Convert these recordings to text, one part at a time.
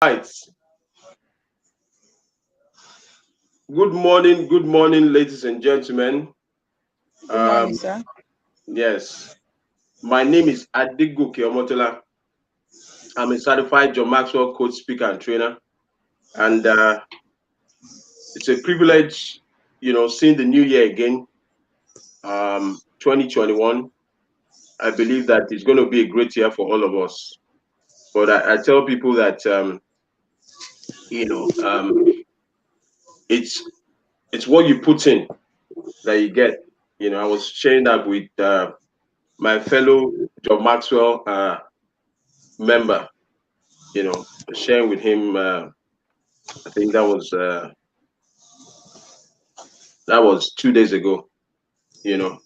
Right. Good morning, ladies and gentlemen. Good morning, Um, sir. yes, my name is Adigoke Omotola. I'm a certified John Maxwell coach, speaker, and trainer, and it's a privilege, seeing the new year again, 2021. I believe that it's going to be a great year for all of us. But I tell people that you know, it's it's what you put in that you get. I was sharing that with my fellow John Maxwell member, sharing with him. I think that was 2 days ago. You know,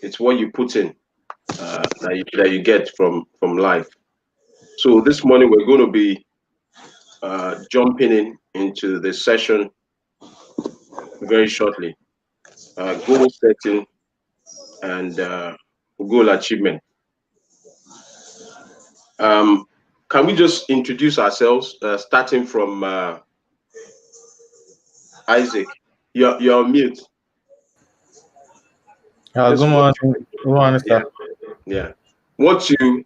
it's what you put in that you get from life. So this morning we're going to be jumping into the session very shortly. Goal setting and goal achievement. Um, can we just introduce ourselves, starting from Isaac? You're on mute. Good Just morning. Good morning, yeah, sir. yeah. What you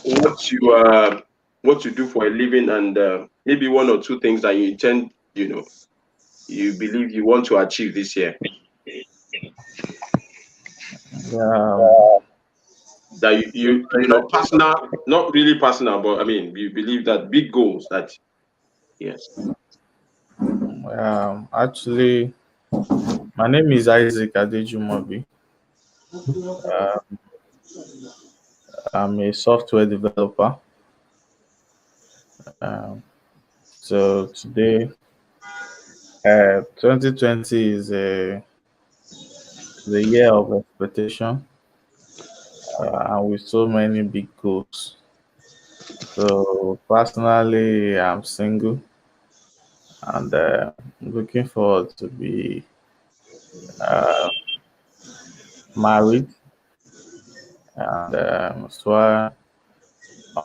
what you uh what you do for a living, and maybe one or two things that you intend, you believe you want to achieve this year. Yeah, That personal, not really personal, but I mean, you believe that big goals. That yes. actually, my name is Isaac Adejumobi. Uh, I'm a software developer. Um, so today, 2020 is the year of expectation, and with so many big goals. So personally, I'm single, and looking forward to be uh, married, and so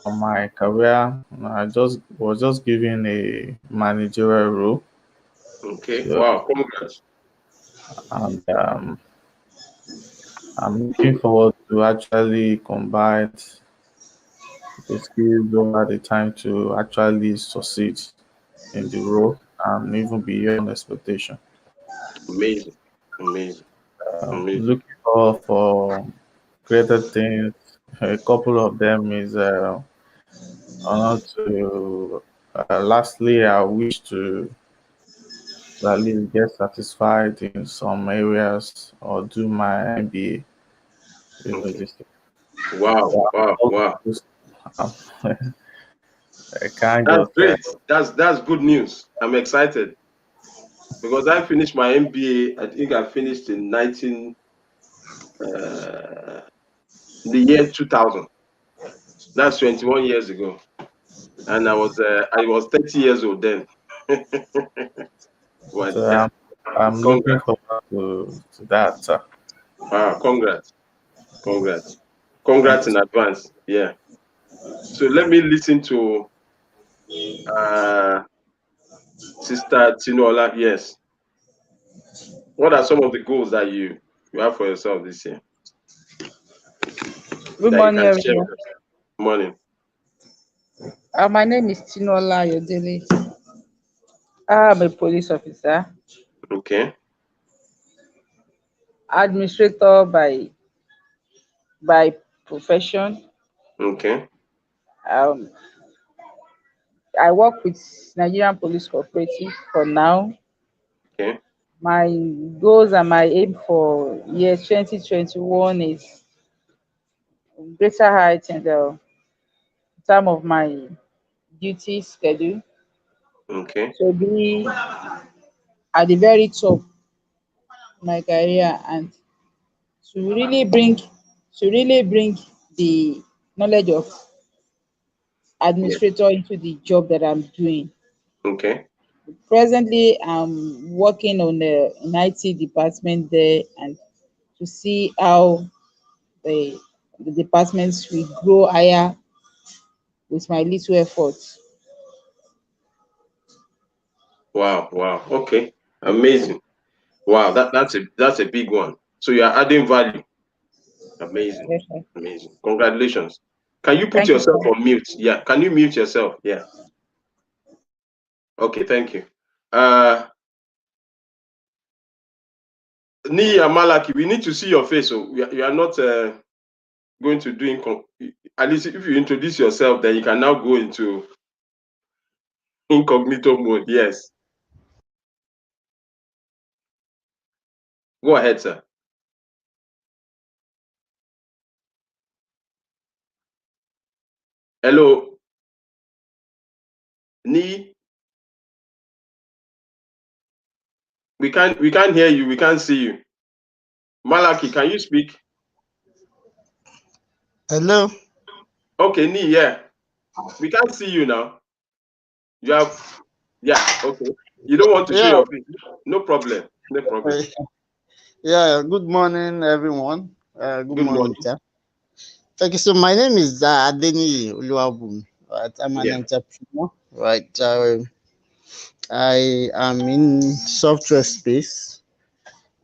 on my career, I just was just given a managerial role. Okay. So, Wow. Congrats. and I'm looking forward to actually combine the skills over the time to actually succeed in the role and even beyond expectation. Amazing. Amazing. Amazing. Looking forward for greater things. A couple of them is honor to. Lastly, I wish to at least get satisfied in some areas or do my MBA. Okay. Just Wow. Wow. Wow. um, I can't That's just great. That's good news. I'm excited because I finished my MBA. I think I finished in uh, the year 2000. That's 21 years ago, and I was 30 years old then. But so yeah, I'm looking congrats. forward to that. Wow, congrats, Thank congrats you. in advance. Yeah. So let me listen to uh, Sister Tinola. Yes. What are some of the goals that you have for yourself this year Good that you morning, can share everyone. with us? Morning. My name is Tinola Yodele. I'm a police officer, Okay. administrator by profession. Okay. Um, I work with Nigerian Police Cooperative for now. Okay. My goals and my aim for year 2021 is greater height in the term of my duty schedule Okay. to be at the very top of my career and to really bring the knowledge of Yeah. administrator into the job that I'm doing. Okay. Presently, I'm working on an IT department there, and to see how the the departments will grow higher with my little effort. Wow, wow. Okay, amazing. Wow, that's a big one. So you are adding value. Amazing, Yes, sir. amazing. Congratulations. Can you put Thank you, yourself sir. on mute? Yeah. Can you mute yourself? Yeah. Okay. Thank you. Uh, Ni Malaki, we need to see your face. So you are not going to do at least if you introduce yourself, then you can now go into incognito mode. Yes. Go ahead, sir. Hello, Ni. We can't hear you. We can't see you. Malaki, can you speak? Hello. Okay, Ni. Yeah, we can't see you now. You have yeah. Okay. You don't want to show Yeah. your face. No problem. No problem. Yeah. Good morning, everyone. Good Good morning, morning. sir. Okay. So my name is Adeni Uluwabun. Right. I'm an Yeah. entrepreneur. Right. I am in software space.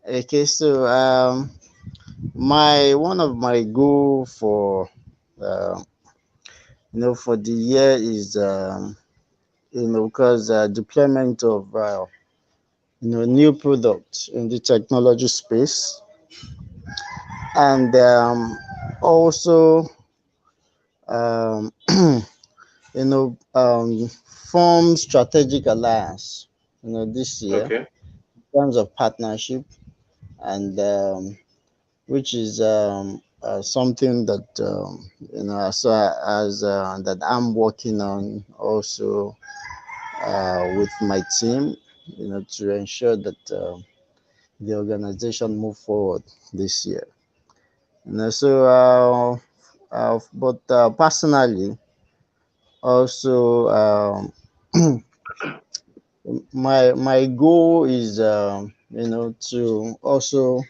Okay. So my one of my goal for uh, for the year is because deployment of new products in the technology space, and also um, form strategic alliance this year Okay. in terms of partnership, and which is something that as that I'm working on also with my team, to ensure that the organization move forward this year. So but personally also, my goal is to also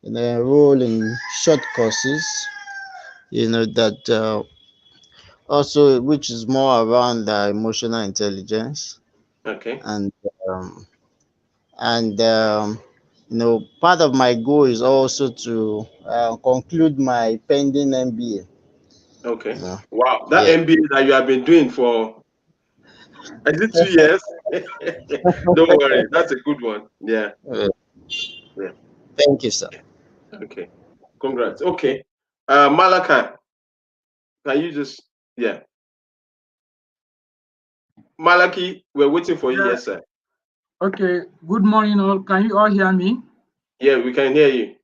enroll in short courses, that also which is more around emotional intelligence, Okay. and um, part of my goal is also to conclude my pending MBA. Okay. You know, Wow. That yeah. MBA that you have been doing for is it 2 years? Don't worry. That's a good one. Yeah. Uh, Yeah. Thank you, sir. Okay. Congrats. Okay. Malaka, can you just yeah. Malaki, we're waiting for you. Yeah, Yes, sir. okay. Good morning, all. Can you all hear me? Yeah, we can hear you.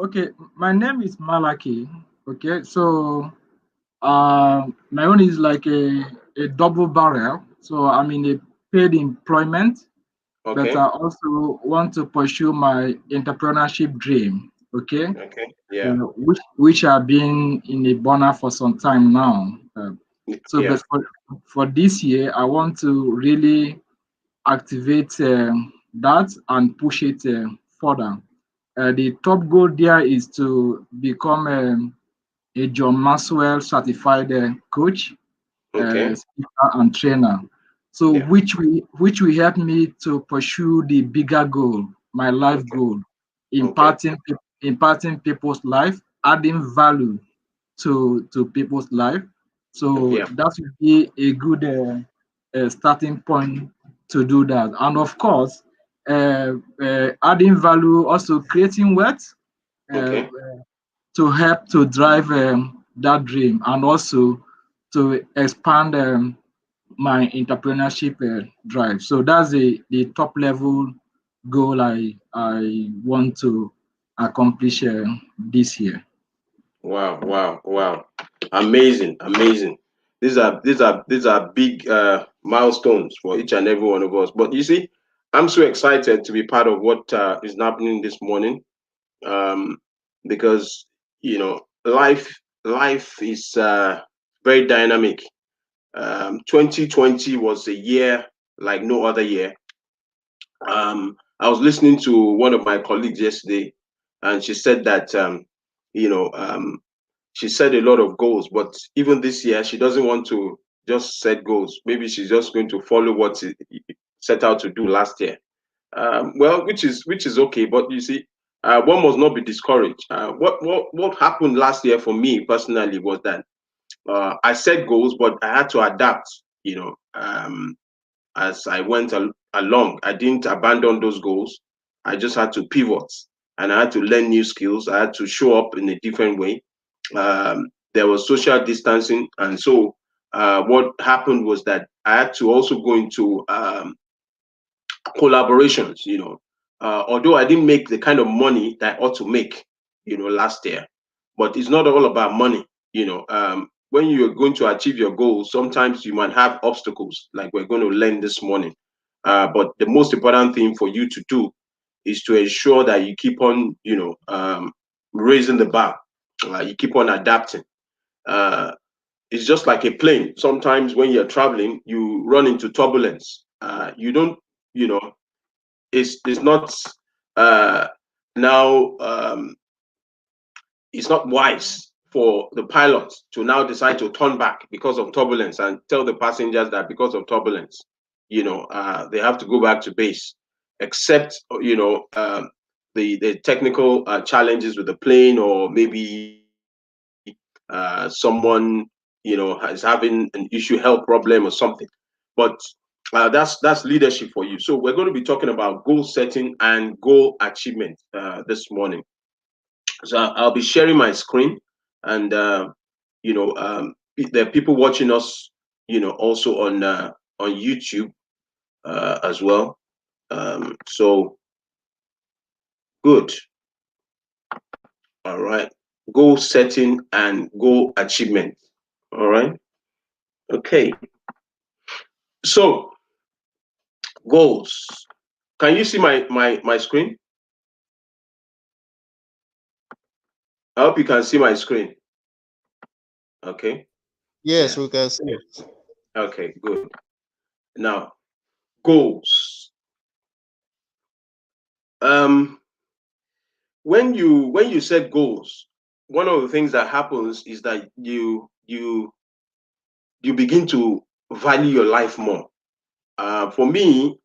Okay, my name is Malaki. Okay, so my own is like a double barrel. So I'm in a paid employment, but I Okay. also want to pursue my entrepreneurship dream. Okay, Okay. Yeah. which I've been in a burner for some time now. So, Yeah. but for this year, I want to really activate that and push it further. The top goal there is to become a John Maxwell certified coach, Okay. speaker, and trainer. So, Yeah. which will help me to pursue the bigger goal, my life Okay. goal, Okay. imparting people's life, adding value to people's life. So Yeah. that would be a good starting point to do that. And of course, adding value, also creating wealth uh, Okay. to help to drive that dream, and also to expand my entrepreneurship drive. So that's the top level goal I want to accomplish this year. Wow. Wow. Wow. Amazing. Amazing. These are big milestones for each and every one of us. But you see, I'm so excited to be part of what is happening this morning. Um, because life is very dynamic. 2020 was a year like no other year. I was listening to one of my colleagues yesterday, and she said that you know she set a lot of goals, but even this year she doesn't want to just set goals. Maybe she's just going to follow set out to do last year. Well, which is okay, but you see, one must not be discouraged. What happened last year for me personally was that I set goals, but I had to adapt. As I went along, I didn't abandon those goals. I just had to pivot, and I had to learn new skills. I had to show up in a different way. There was social distancing, and so what happened was that I had to also go into collaborations. Although I didn't make the kind of money that I ought to make, last year, but it's not all about money. When you're going to achieve your goals, sometimes you might have obstacles, like we're going to learn this morning. But the most important thing for you to do is to ensure that you keep on, raising the bar. You keep on adapting. Uh, it's just like a plane. Sometimes when you're traveling, you run into turbulence. You don't, you know, it's not uh, now. It's not wise for the pilot to now decide to turn back because of turbulence and tell the passengers that because of turbulence, they have to go back to base, except the technical challenges with the plane, or maybe someone is having an issue, health problem or something. But that's leadership for you. So we're going to be talking about goal setting and goal achievement this morning. So I'll be sharing my screen, and there are people watching us, also on YouTube as well. So good. All right. Goal setting and goal achievement. All right. Okay. So goals. Can you see my screen? I hope you can see my screen. Okay. Yes, Yeah. we can see it. Okay. Good. Now, goals. Um, when you set goals, one of the things that happens is that you begin to value your life more. For me,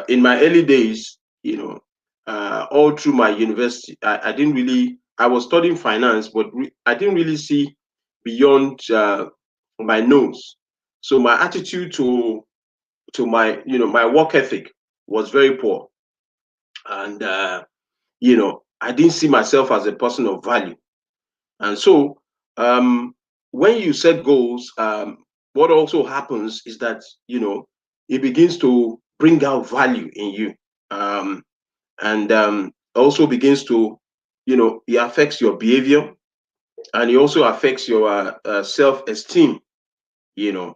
in my early days, all through my university, I didn't really. I was studying finance, but I didn't really see beyond my nose. So my attitude to my work ethic was very poor, and I didn't see myself as a person of value. And so, when you set goals, what also happens is that it begins to bring out value in you, and also begins to it affects your behavior, and it also affects your self-esteem. You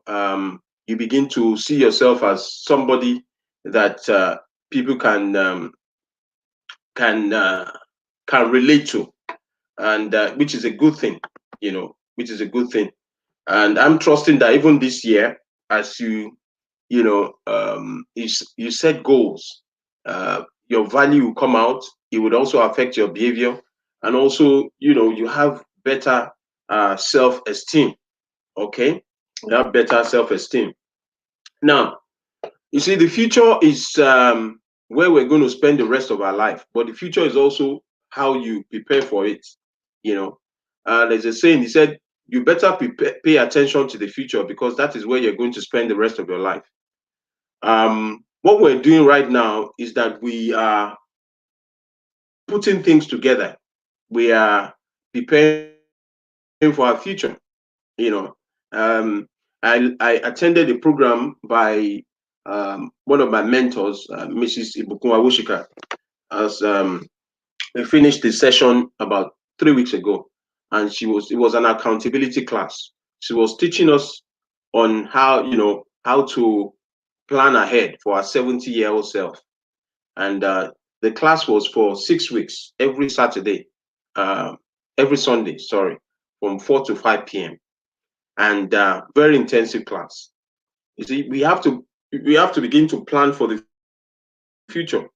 begin to see yourself as somebody that people can uh, can relate to, and which is a good thing. Which is a good thing. And I'm trusting that even this year, as you set goals, your value will come out. It would also affect your behavior, and also you have better self-esteem. Okay, you have better self-esteem. Now, you see, the future is where we're going to spend the rest of our life, but the future is also how you prepare for it. There's a saying. He said, "You better pay attention to the future, because that is where you're going to spend the rest of your life." What we're doing right now is that we are putting things together. We are preparing for our future. You know, I attended a program by one of my mentors, Mrs. Ibukun Awushika, as we finished the session about 3 weeks ago, and it was an accountability class. She was teaching us on how to plan ahead for our 70-year-old self, and the class was for 6 weeks, uh, every Sunday, sorry, from 4 to 5 p.m. and very intensive class. You see, we have to begin to plan for the future.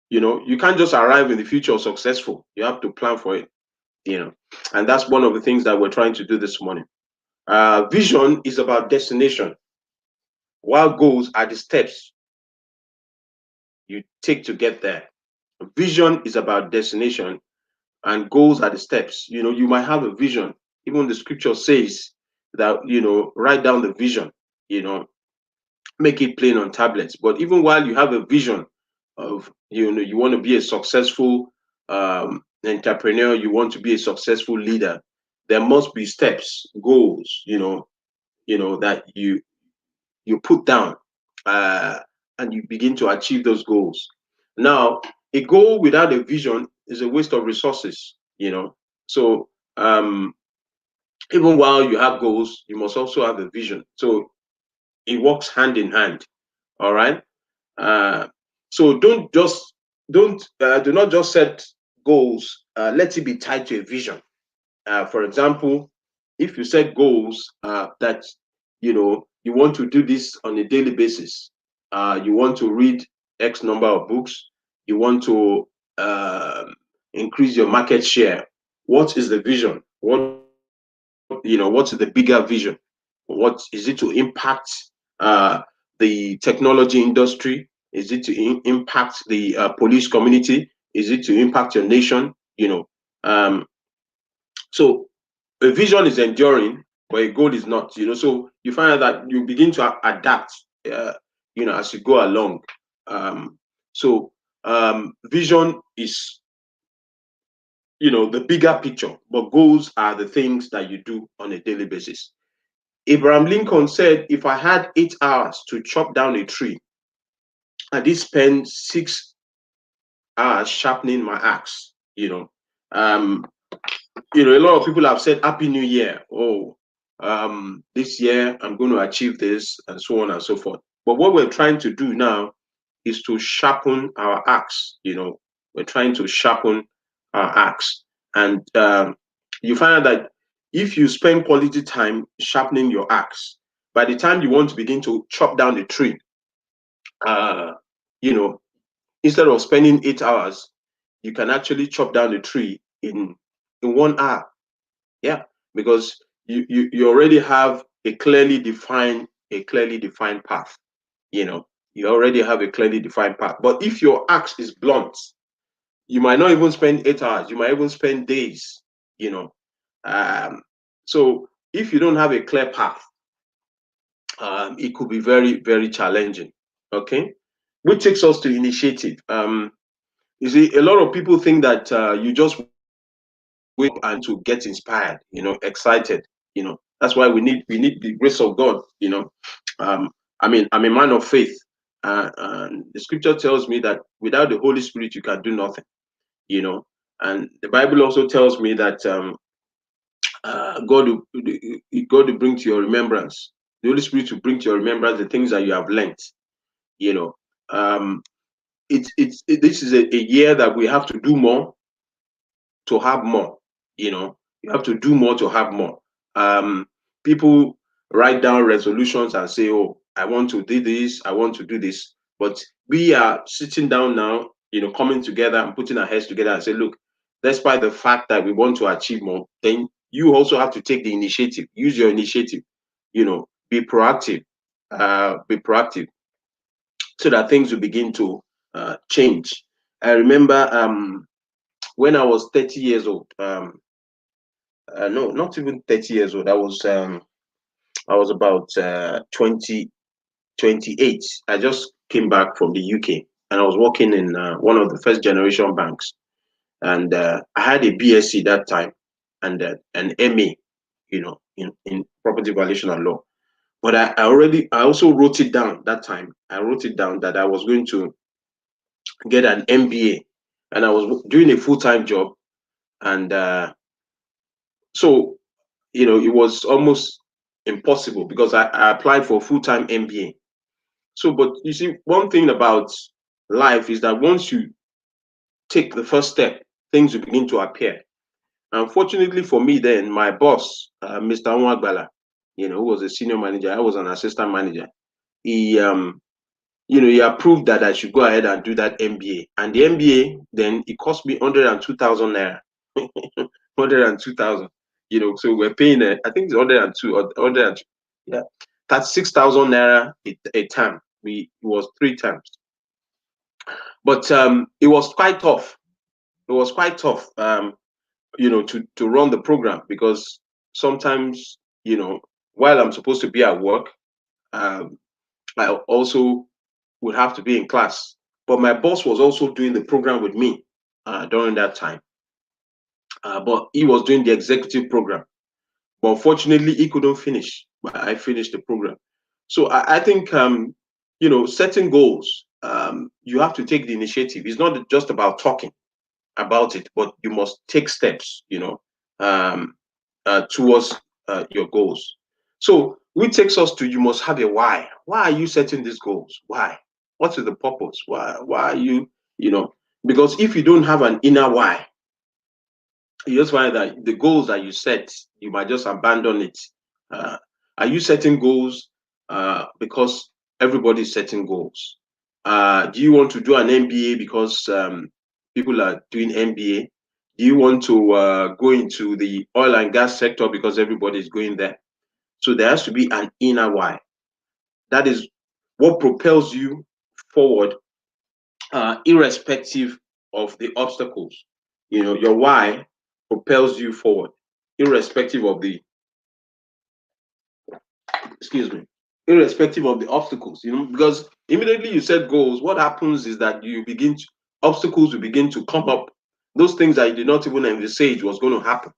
You can't just arrive in the future successful. You have to plan for it. And that's one of the things that we're trying to do this morning. Vision is about destination, while goals are the steps you take to get there. Vision is about destination, and goals are the steps. You might have a vision. Even the scripture says that, write down the vision, you know, make it plain on tablets. But even while you have a vision of, you want to be a successful entrepreneur, you want to be a successful leader, there must be steps, goals, that you put down, and you begin to achieve those goals. Now, a goal without a vision is a waste of resources. So even while you have goals, you must also have a vision. So it works hand in hand. All right. Uh, so do not just set goals. Let it be tied to a vision. For example, if you set goals that you want to do this on a daily basis, you want to read X number of books, you want to increase your market share. What is the vision? What's the bigger vision? What is it to impact uh, the technology industry? Is it to impact the police community? Is it to impact your nation? Um, so a vision is enduring, but a goal is not. So you find out that you begin to adapt, as you go along. So vision is, the bigger picture, but goals are the things that you do on a daily basis. Abraham Lincoln said, if I had 8 hours to chop down a tree, I did spend 6 hours sharpening my axe. Um, a lot of people have said Happy New Year. Oh, this year I'm going to achieve this, and so on and so forth. But what we're trying to do now is to sharpen our axe. We're trying to sharpen our axe. And you find out that if you spend quality time sharpening your axe, by the time you want to begin to chop down the tree, uh, you know, instead of spending 8 hours, you can actually chop down the tree in 1 hour. Yeah, because you already have a clearly defined path. You already have a clearly defined path. But if your axe is blunt, you might not even spend 8 hours. You might even spend days. You know, so if you don't have a clear path, it could be very, very challenging. Okay, which takes us to initiative. You see, a lot of people think that you just wait and to get inspired, excited. That's why we need the grace of God. I'm a man of faith, and the scripture tells me that without the Holy Spirit you can do nothing. And the Bible also tells me that God will bring to your remembrance, the Holy Spirit will bring to your remembrance the things that you have learned. You know, um, this is a year that we have to do more to have more. You have to do more to have more. People write down resolutions and say, oh, I want to do this, I want to do this. But we are sitting down now, coming together and putting our heads together and say, look, despite the fact that we want to achieve more, then you also have to take the initiative, use your initiative, be proactive, so that things will begin to change. I remember when I was 30 years old, no, not even 30 years old. I was about 28. I just came back from the UK, and I was working in one of the first generation banks. And I had a BSc that time, and an MA, in property valuation and law. But I also wrote it down that time. I wrote it down that I was going to get an MBA, and I was doing a full-time job. And so it was almost impossible because I applied for a full-time MBA. So, but you see, one thing about life is that once you take the first step, things will begin to appear. Unfortunately for me, then my boss, Mr. Nwagbala, who was a senior manager, I was an assistant manager. He approved that I should go ahead and do that MBA. And the MBA, then it cost me 102,000 naira. 102,000. So we're paying, I think it's 102 or 100, yeah, that's 6,000 naira a term. It was 3 terms. But it was quite tough. It was quite tough, to run the program, because sometimes, while I'm supposed to be at work, um, I also would have to be in class. But my boss was also doing the program with me during that time. But he was doing the executive program. But unfortunately, he couldn't finish. But I finished the program. So I think, setting goals, you have to take the initiative. It's not just about talking about it, but you must take steps, um, towards your goals. So, which takes us to, you must have a why. Why are you setting these goals? Why? What is the purpose? Why are you, you know? Because if you don't have an inner why, you just find that the goals that you set, you might just abandon it. Uh, are you setting goals because everybody's setting goals? Do you want to do an MBA because people are doing MBA? Do you want to go into the oil and gas sector because everybody's going there? So there has to be an inner why. That is what propels you forward, irrespective of the obstacles. Your why propels you forward, irrespective of the, excuse me, irrespective of the obstacles. Because immediately you set goals, what happens is that obstacles will begin to come up. Those things that you did not even envisage was going to happen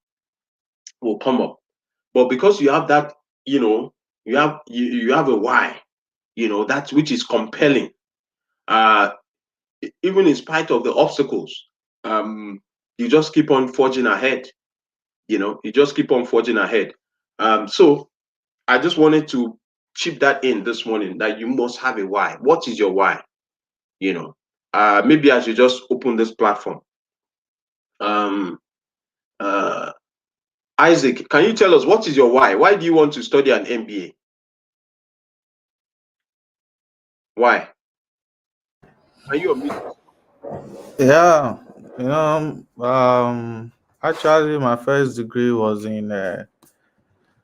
will come up. But because you have that, you have a why, that which is compelling. Uh, Even in spite of the obstacles, you just keep on forging ahead. You just keep on forging ahead. So I just wanted to chip that in this morning, that you must have a why. What is your why? Maybe I should just open this platform. Um, uh, Isaac, can you tell us what is your why? Why do you want to study an MBA? Why? Are you on mute? Yeah, you know, actually, my first degree was in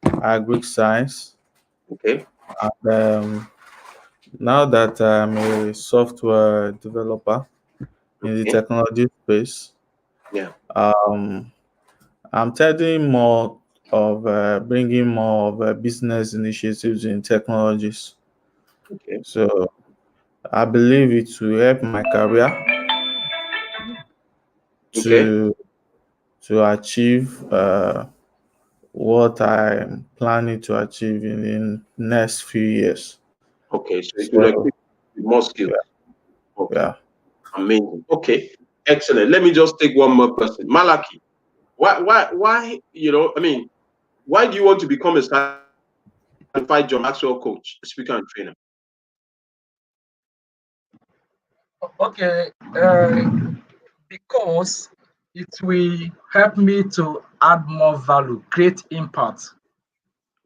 agric science, Okay. and now that I'm a software developer in the Okay. technology space, Yeah. um, I'm tending more of bringing more of business initiatives in technologies. Okay. So I believe it will help my career Okay. to achieve what I'm planning to achieve in the next few years. Okay. So it will So equip you with more skills. yeah, Okay. yeah. Amazing. Okay. Excellent. Let me just take one more person. Malaki, why, I mean, why do you want to become a certified John Maxwell coach, speaker and trainer? Okay, because it will help me to add more value, create impact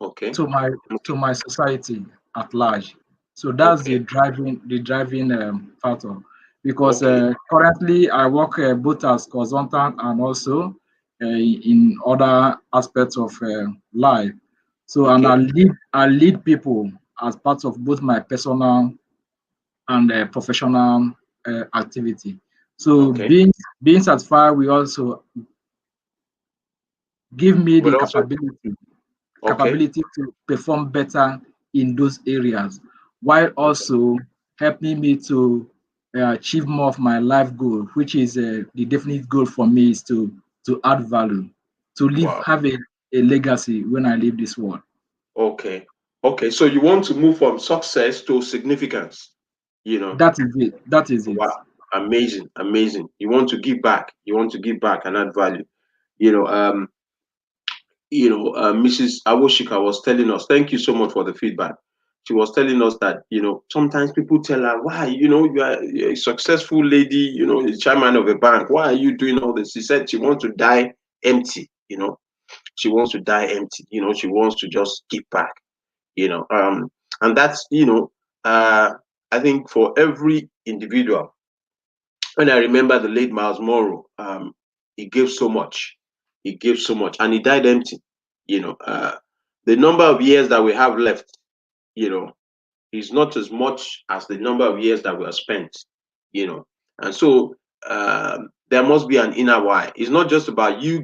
Okay. to my Okay. society at large. So that's Okay. the driving factor. Because Okay. currently I work both as consultant and also in other aspects of life. So and Okay. I lead people as part of both my personal and professional activity. So Okay. being satisfied will also give me But the also, okay. capability to perform better in those areas, while Okay. also helping me to achieve more of my life goal, which is the definite goal for me is to add value, to leave Wow. have a legacy when I leave this world. Okay. Okay. So you want to move from success to significance, you know? That is it. That is it. Wow. Amazing. Amazing. You want to give back. You want to give back and add value. You know, um, Mrs. Awoshika was telling us, thank you so much for the feedback. She was telling us that, sometimes people tell her, why, you're a successful lady, the chairman of a bank. Why are you doing all this? She said she wants to die empty, she wants to die empty, she wants to just give back, you know. And that's, uh, I think for every individual, when I remember the late Miles Monroe, he gave so much. He gave so much, and he died empty. The number of years that we have left, you know, is not as much as the number of years that were spent. You know, And so there must be an inner why. It's not just about you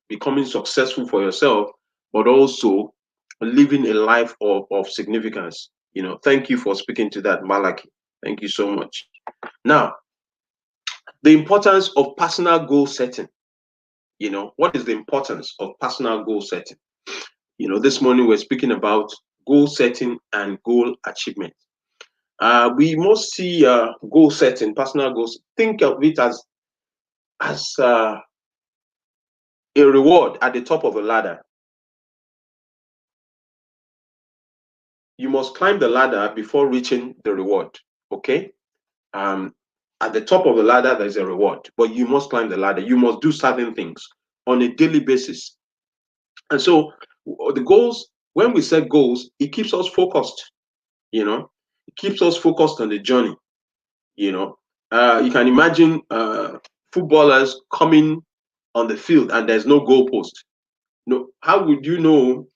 becoming successful for yourself, but also living a life of significance. Thank you for speaking to that, Malaki. Thank you so much. Now, the importance of personal goal setting. What is the importance of personal goal setting? This morning we're speaking about goal setting and goal achievement. We must see goal setting, personal goals. Think of it as a reward at the top of a ladder. You must climb the ladder before reaching the reward. Okay. At the top of the ladder, there's a reward, but you must climb the ladder. You must do certain things on a daily basis. And so the goals, when we set goals, it keeps us focused. It keeps us focused on the journey. You can imagine footballers coming on the field and there's no goalpost. How would you know?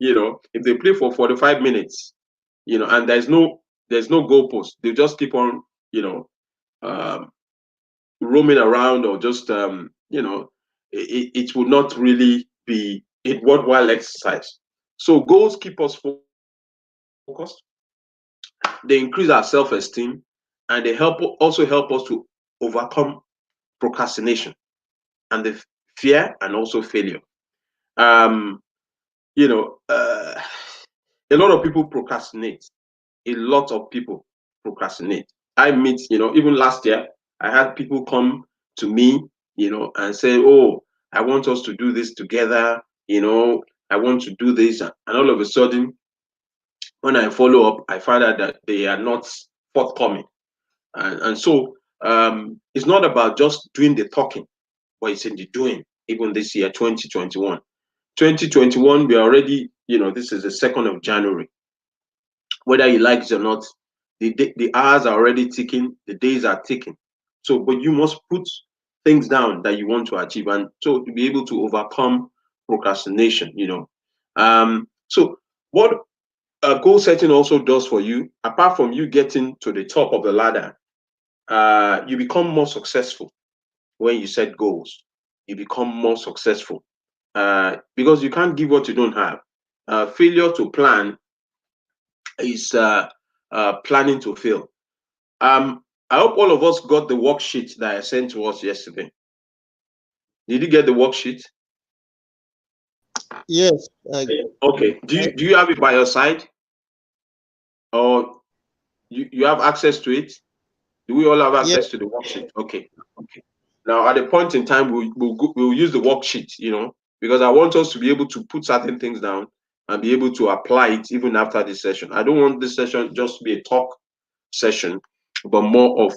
If they play for 45 minutes, and there's no goalpost, they just keep on, um, roaming around, or just it would not really be a worthwhile exercise. So goals keep us focused. They increase our self-esteem, and they also help us to overcome procrastination and the fear and also failure. um a lot of people procrastinate. A lot of people procrastinate. I meet, even last year, I had people come to me, and say, oh, I want us to do this together, I want to do this. And all of a sudden, when I follow up, I find out that they are not forthcoming. And so it's not about just doing the talking, but it's in the doing. Even this year, 2021. 2021, we are already, this is the 2nd of January. Whether you like it or not, the hours are already ticking, the days are ticking. So, but you must put things down that you want to achieve, and so to be able to overcome procrastination. So what goal setting also does for you, apart from you getting to the top of the ladder, you become more successful. When you set goals, you become more successful, because you can't give what you don't have. Failure to plan is planning to fail. I hope all of us got the worksheet that I sent to us yesterday. Did you get the worksheet? Yes. Okay. Do you have it by your side, or you have access to it? Do we all have Yes. access to the worksheet? Okay. Okay. Now, at a point in time, we'll use the worksheet, because I want us to be able to put certain things down and be able to apply it even after this session. I don't want this session just to be a talk session, but more of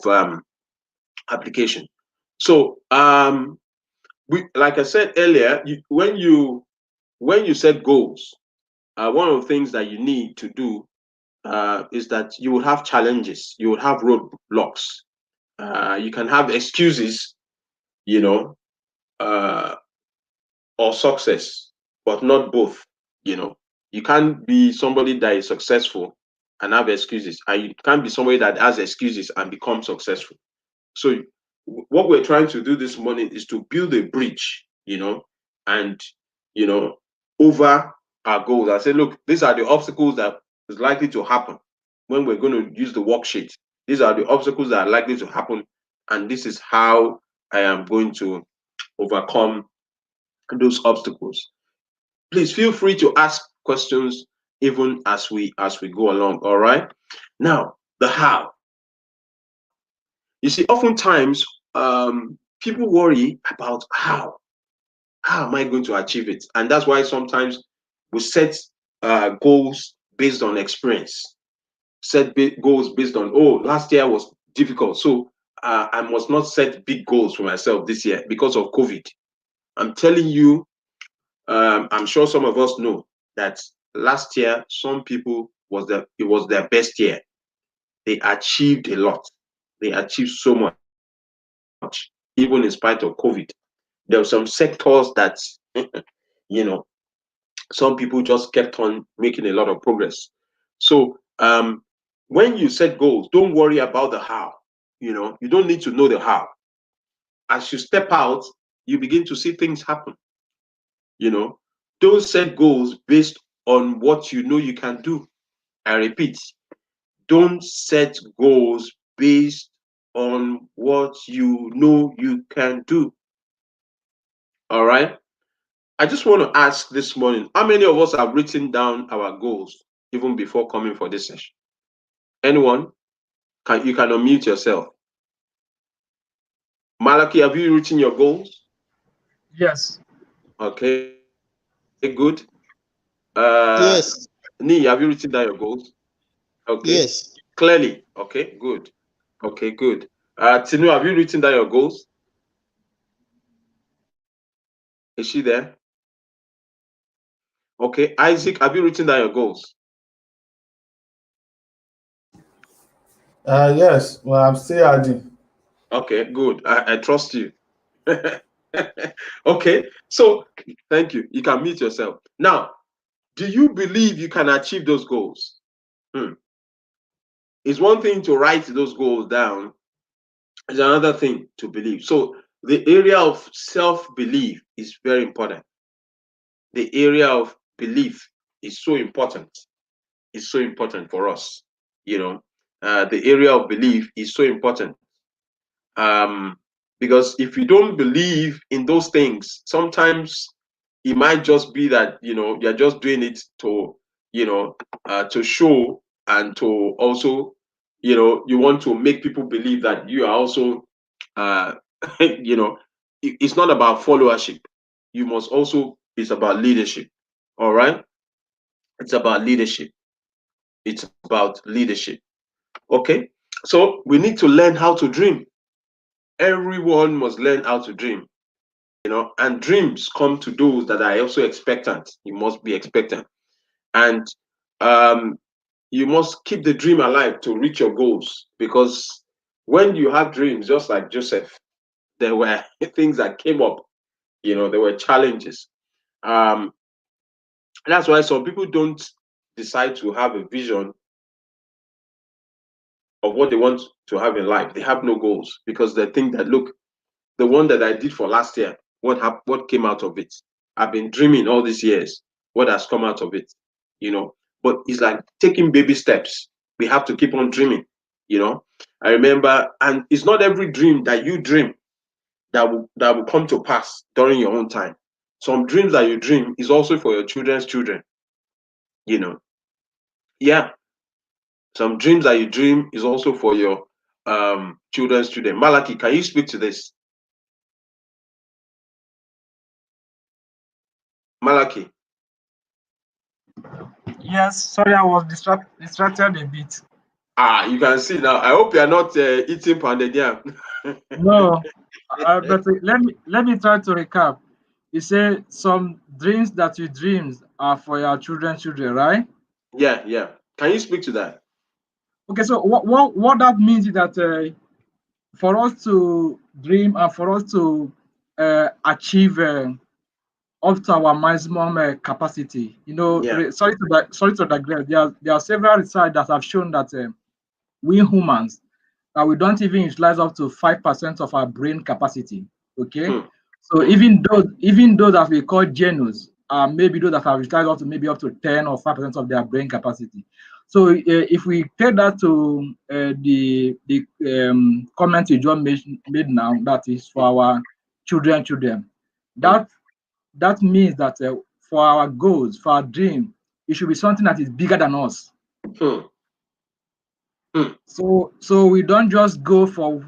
application. So, like I said earlier, when you set goals, one of the things that you need to do is that you will have challenges, you will have roadblocks, you can have excuses, you know, uh, or success, but not both. You can't be somebody that is successful and have excuses, and you can't be somebody that has excuses and become successful. So what we're trying to do this morning is to build a bridge, and you know, over our goals. I say, look, these are the obstacles that is likely to happen when we're going to use the worksheet. These are the obstacles that are likely to happen, and this is how I am going to overcome those obstacles. Please feel free to ask questions even as we go along. All right. Now, the how. You see, oftentimes people worry about how am I going to achieve it, and that's why sometimes we set goals based on experience, goals based on, oh, last year was difficult, so I must not set big goals for myself this year because of COVID. I'm telling you, I'm sure some of us know that last year some people it was their best year. They achieved a lot. They achieved so much, even in spite of COVID. There were some sectors that, you know, some people just kept on making a lot of progress. So when you set goals, don't worry about the how. You don't need to know the how. As you step out, you begin to see things happen. Don't set goals based on what you know you can do. I repeat, don't set goals based on what you know you can do. All right. I just want to ask this morning, how many of us have written down our goals even before coming for this session? Anyone? You can unmute yourself. Malachi, have you written your goals? Yes. Okay, good. Yes. Nee, have you written down your goals? Okay, Yes. clearly. Okay, good. Okay, good. Tinu, have you written down your goals? Is she there? Okay, Isaac, have you written down your goals? Yes, well, I'm still adding. Okay, good. I trust you. Okay, so thank you. You can mute yourself. Now, do you believe you can achieve those goals? It's one thing to write those goals down, it's another thing to believe. So the area of self-belief is very important. The area of belief is so important. It's so important for us. The area of belief is so important. Because if you don't believe in those things, sometimes it might just be that you're just doing it to show, and to also you want to make people believe that you are also uh it's not about followership. You must also, it's about leadership. All right, it's about leadership. It's about leadership. Okay, so we need to learn how to dream. Everyone must learn how to dream. And dreams come to those that are also expectant. You must be expectant, and you must keep the dream alive to reach your goals. Because when you have dreams, just like Joseph, there were things that came up. There were challenges. um that's why some people don't decide to have a vision of what they want to have in life. They have no goals because they think that, look, the one that I did for last year, what came out of it? I've been dreaming all these years. What has come out of it? But it's like taking baby steps. We have to keep on dreaming. I remember, and it's not every dream that you dream that will come to pass during your own time. Some dreams that you dream is also for your children's children. You know, yeah. Some dreams that you dream is also for your children's children. Malaki, can you speak to this? Malaki. Yes. Sorry, I was distracted a bit. You can see now. I hope you are not eating pounded yam. No, but let me try to recap. You say some dreams that you dreams are for your children, right? Yeah, yeah. Can you speak to that? Okay, so what that means is that for us to dream and for us to achieve up to our maximum capacity, Yeah. sorry to digress. There are several research that have shown that we humans that we don't even utilize up to 5% of our brain capacity. Okay, Hmm. so Hmm. even those that we call genius are maybe those that have utilized up to maybe up to 10 or 5% of their brain capacity. So if we take that to the comment you just made now, that is for our children, Hmm. that means that for our goals, for our dream, it should be something that is bigger than us. Hmm. Hmm. So we don't just go for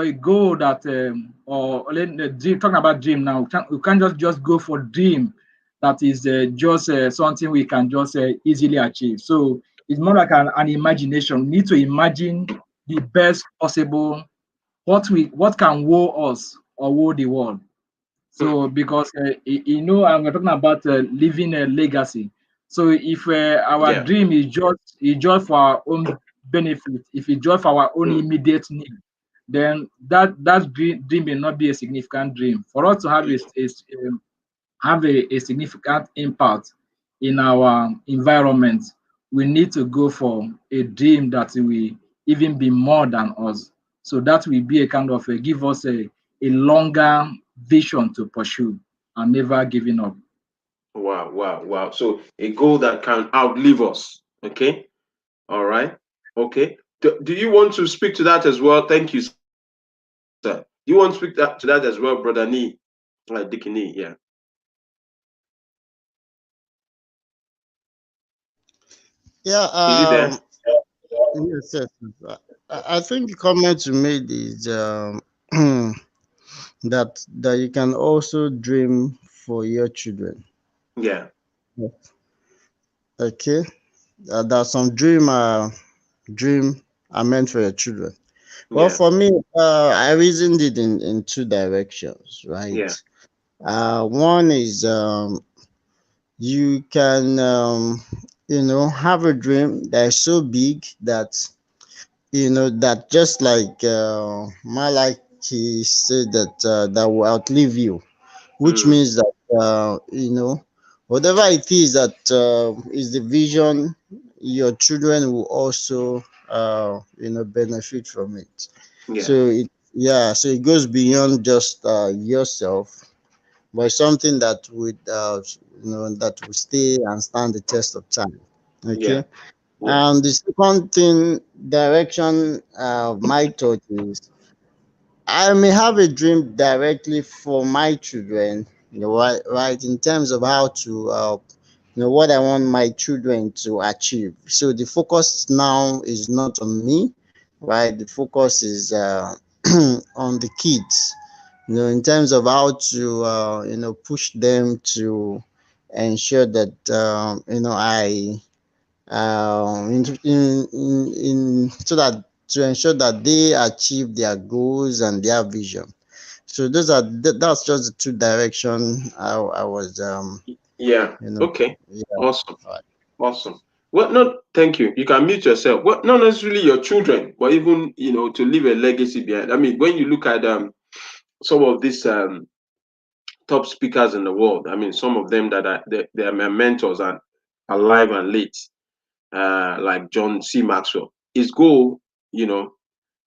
a goal that talking about dream now. We can't just go for dream that is just something we can just easily achieve. So it's more like an imagination. We need to imagine the best possible what can woe us or woe the world. Hmm. So because and we're talking about leaving a legacy. So if our Yeah. dream is just for our own benefit, if it's just for our own Hmm. immediate need, then that dream may not be a significant dream. For us to have a significant impact in our environment, we need to go for a dream that will even be more than us. So that will be a kind of give us a longer vision to pursue and never giving up. Wow, wow, wow. So a goal that can outlive us. Okay. All right. Okay. Do you want to speak to that as well? Thank you, sir. Do you want to speak to that as well, brother Nee? Dicky Nee, yeah. Yeah, Is it there? yes, yes. I think the comment you made is that you can also dream for your children. Yeah. Okay, that some dream are meant for your children. Well, Yeah. for me, I reasoned it in two directions, right? Yeah. One is you can have a dream that is so big that that just like Malaki said that will outlive you, which Mm. means that whatever it is that is the vision, your children will also benefit from it. Yeah. So it goes beyond just yourself, but it's something that would that will stay and stand the test of time. Yeah. Okay. Yeah. And the second thing, direction, my thought is I may have a dream directly for my children, right, in terms of how to, what I want my children to achieve. So the focus now is not on me, right? The focus is on the kids, in terms of how to, push them to ensure that, so that to ensure that they achieve their goals and their vision. So that's just the two direction I was Yeah. you know Okay. yeah. Awesome. Right. Awesome. Well, no, thank you. You can mute yourself. Well, not necessarily your children, but even to leave a legacy behind. I mean, when you look at some of these top speakers in the world, I mean, some of them that they are my mentors and alive and late, like John C. Maxwell. His goal, you know,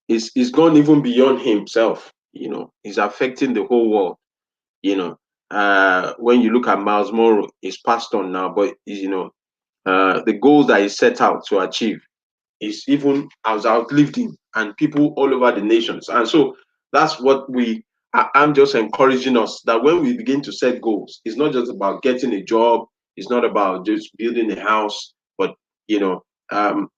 is gone even beyond himself. He's affecting the whole world. You know, when you look at Miles Monroe, he's passed on now, but the goals that he set out to achieve is even has outlived him and people all over the nations. And so that's what I'm just encouraging us that when we begin to set goals, it's not just about getting a job, it's not about just building a house, but you know, um,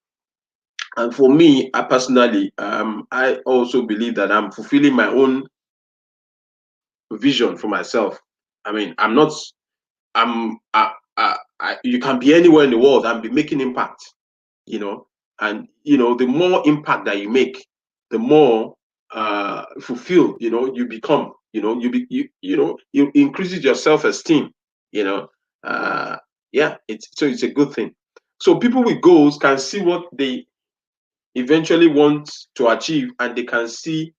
and for me, I personally, I also believe that I'm fulfilling my own vision for myself. I mean, I'm, you can be anywhere in the world and be making impact, you know, and the more impact that you make, the more fulfilled, you become, you increases your self-esteem, you know, uh, yeah, it's a good thing. So people with goals can see what they eventually want to achieve, and they can see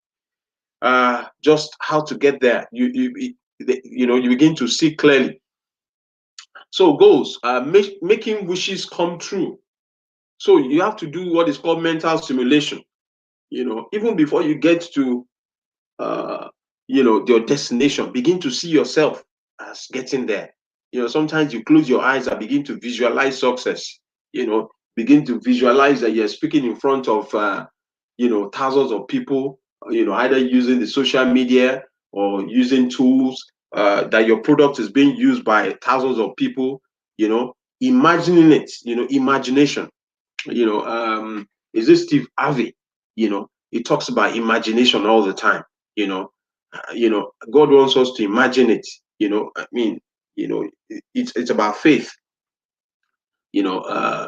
just how to get there. You begin to see clearly. So goals, making wishes come true. So you have to do what is called mental simulation. Even before you get to uh, your destination, begin to see yourself as getting there. Sometimes you close your eyes and begin to visualize success. Begin to visualize that you're speaking in front of thousands of people. Either using the social media or using tools that your product is being used by thousands of people. Imagining it. Imagination. Is this Steve Harvey? He talks about imagination all the time. God wants us to imagine it. I mean, it's about faith. you know uh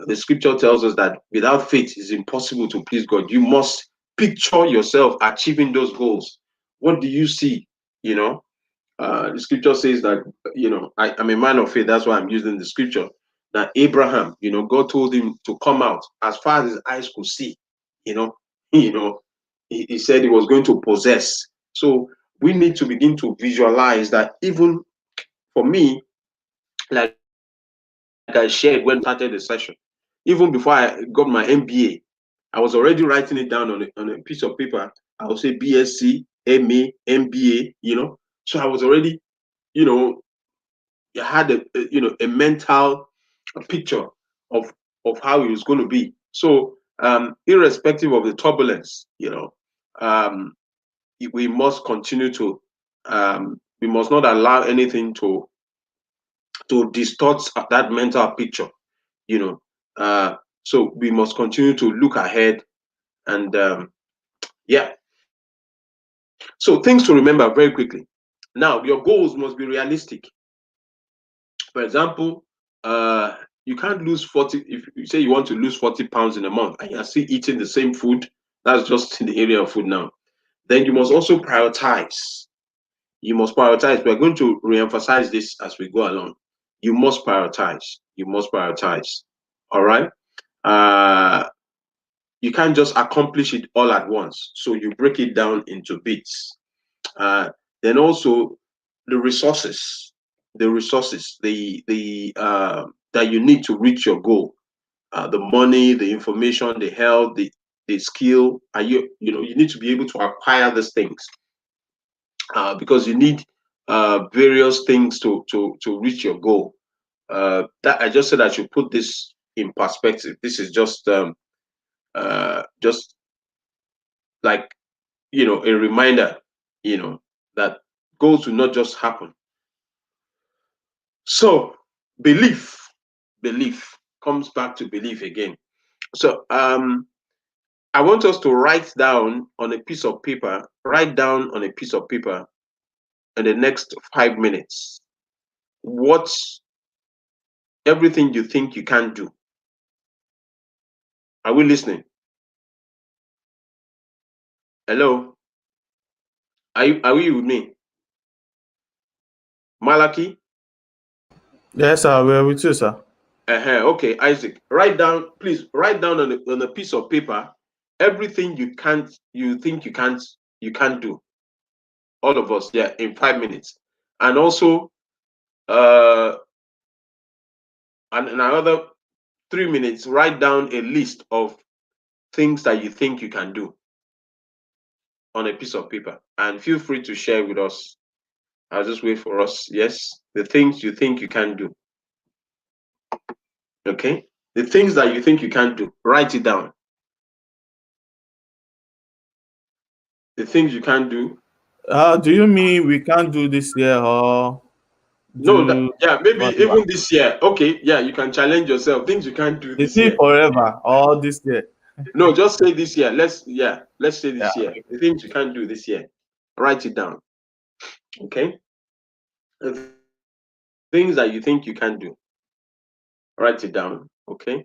the scripture tells us that without faith it's impossible to please God. You must picture yourself achieving those goals. What do you see? The scripture says that I'm a man of faith. That's why I'm using the scripture. That Abraham, God told him to come out as far as his eyes could see. You know, you know, he said he was going to possess. So we need to begin to visualize that. Even for me, like I shared when we started the session, even before I got my MBA, I was already writing it down on a piece of paper. I would say BSc, MA, MBA, So I was already, you know, I had a mental picture of how it was going to be. So irrespective of the turbulence, um, we must continue to we must not allow anything to distort that mental picture, you know. So we must continue to look ahead and yeah. So things to remember very quickly. Now, your goals must be realistic. For example, you can't lose 40 if you say you want to lose 40 pounds in a month and you're still eating the same food. That's just in the area of food now. Then you must also prioritize. You must prioritize. We're going to re-emphasize this as we go along. You must prioritize. You must prioritize. All right. Uh, you can't just accomplish it all at once. So you break it down into bits. Uh, then also the resources, that you need to reach your goal, the money, the information, the health, the skill. You need to be able to acquire these things because you need various things to reach your goal. That I just said I should put this in perspective. This is just like a reminder, that goals will not just happen. So belief, belief comes back to belief again. So I want us to write down on a piece of paper, in the next 5 minutes, what's everything you think you can do. Are we listening? Hello? Are you with me? Malaki? Yes, sir. We're with you, sir. Okay, Isaac. Please write down on a piece of paper everything you think you can't do. All of us, yeah, in 5 minutes. And also uh and in another 3 minutes, write down a list of things that you think you can do on a piece of paper. And feel free to share with us. I'll just wait for us. Yes, the things you think you can do. Okay? The things that you think you can do. Write it down. The things you can do. Do you mean we can't do this year or No, do yeah, maybe forever? even this year. Okay, yeah, you can challenge yourself. Things you can't do Is this it year. forever or this year? No, just say this year. Let's say Yeah. this year. The things you can't do this year. Write it down. Okay? The things that you think you can do. Write it down. Okay?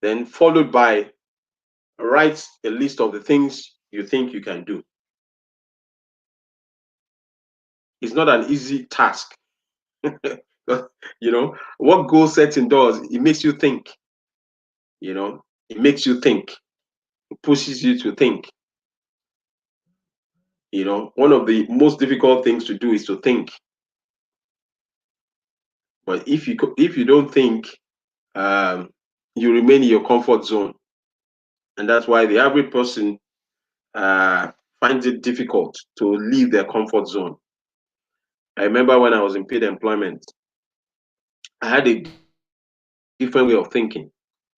Then followed by write a list of the things you think you can do. It's not an easy task. What goal setting does, it makes you think, it makes you think, it pushes you to think. One of the most difficult things to do is to think. But if you don't think, um, you remain in your comfort zone, and that's why the average person finds it difficult to leave their comfort zone. I remember when I was in paid employment, I had a different way of thinking.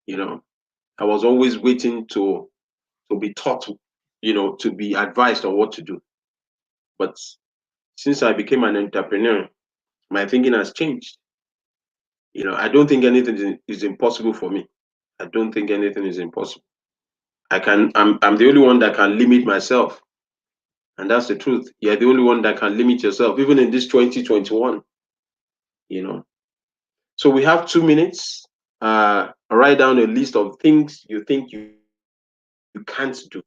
You know, I was always waiting to be taught, to be advised on what to do. But since I became an entrepreneur, my thinking has changed. I don't think anything is impossible for me. I don't think anything is impossible. I'm the only one that can limit myself. And that's the truth. You're the only one that can limit yourself, even in this 2021, you know. So we have 2 minutes. Write down a list of things you think you can't do.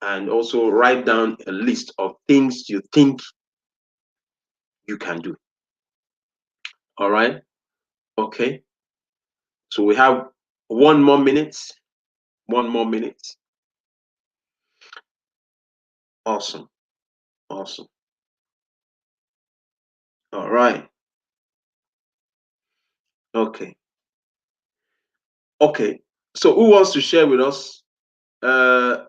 And also write down a list of things you think you can do. All right. Okay. So we have 1 more minute. 1 more minute. Awesome. Awesome. All right. Okay. Okay. So who wants to share with us? Uh,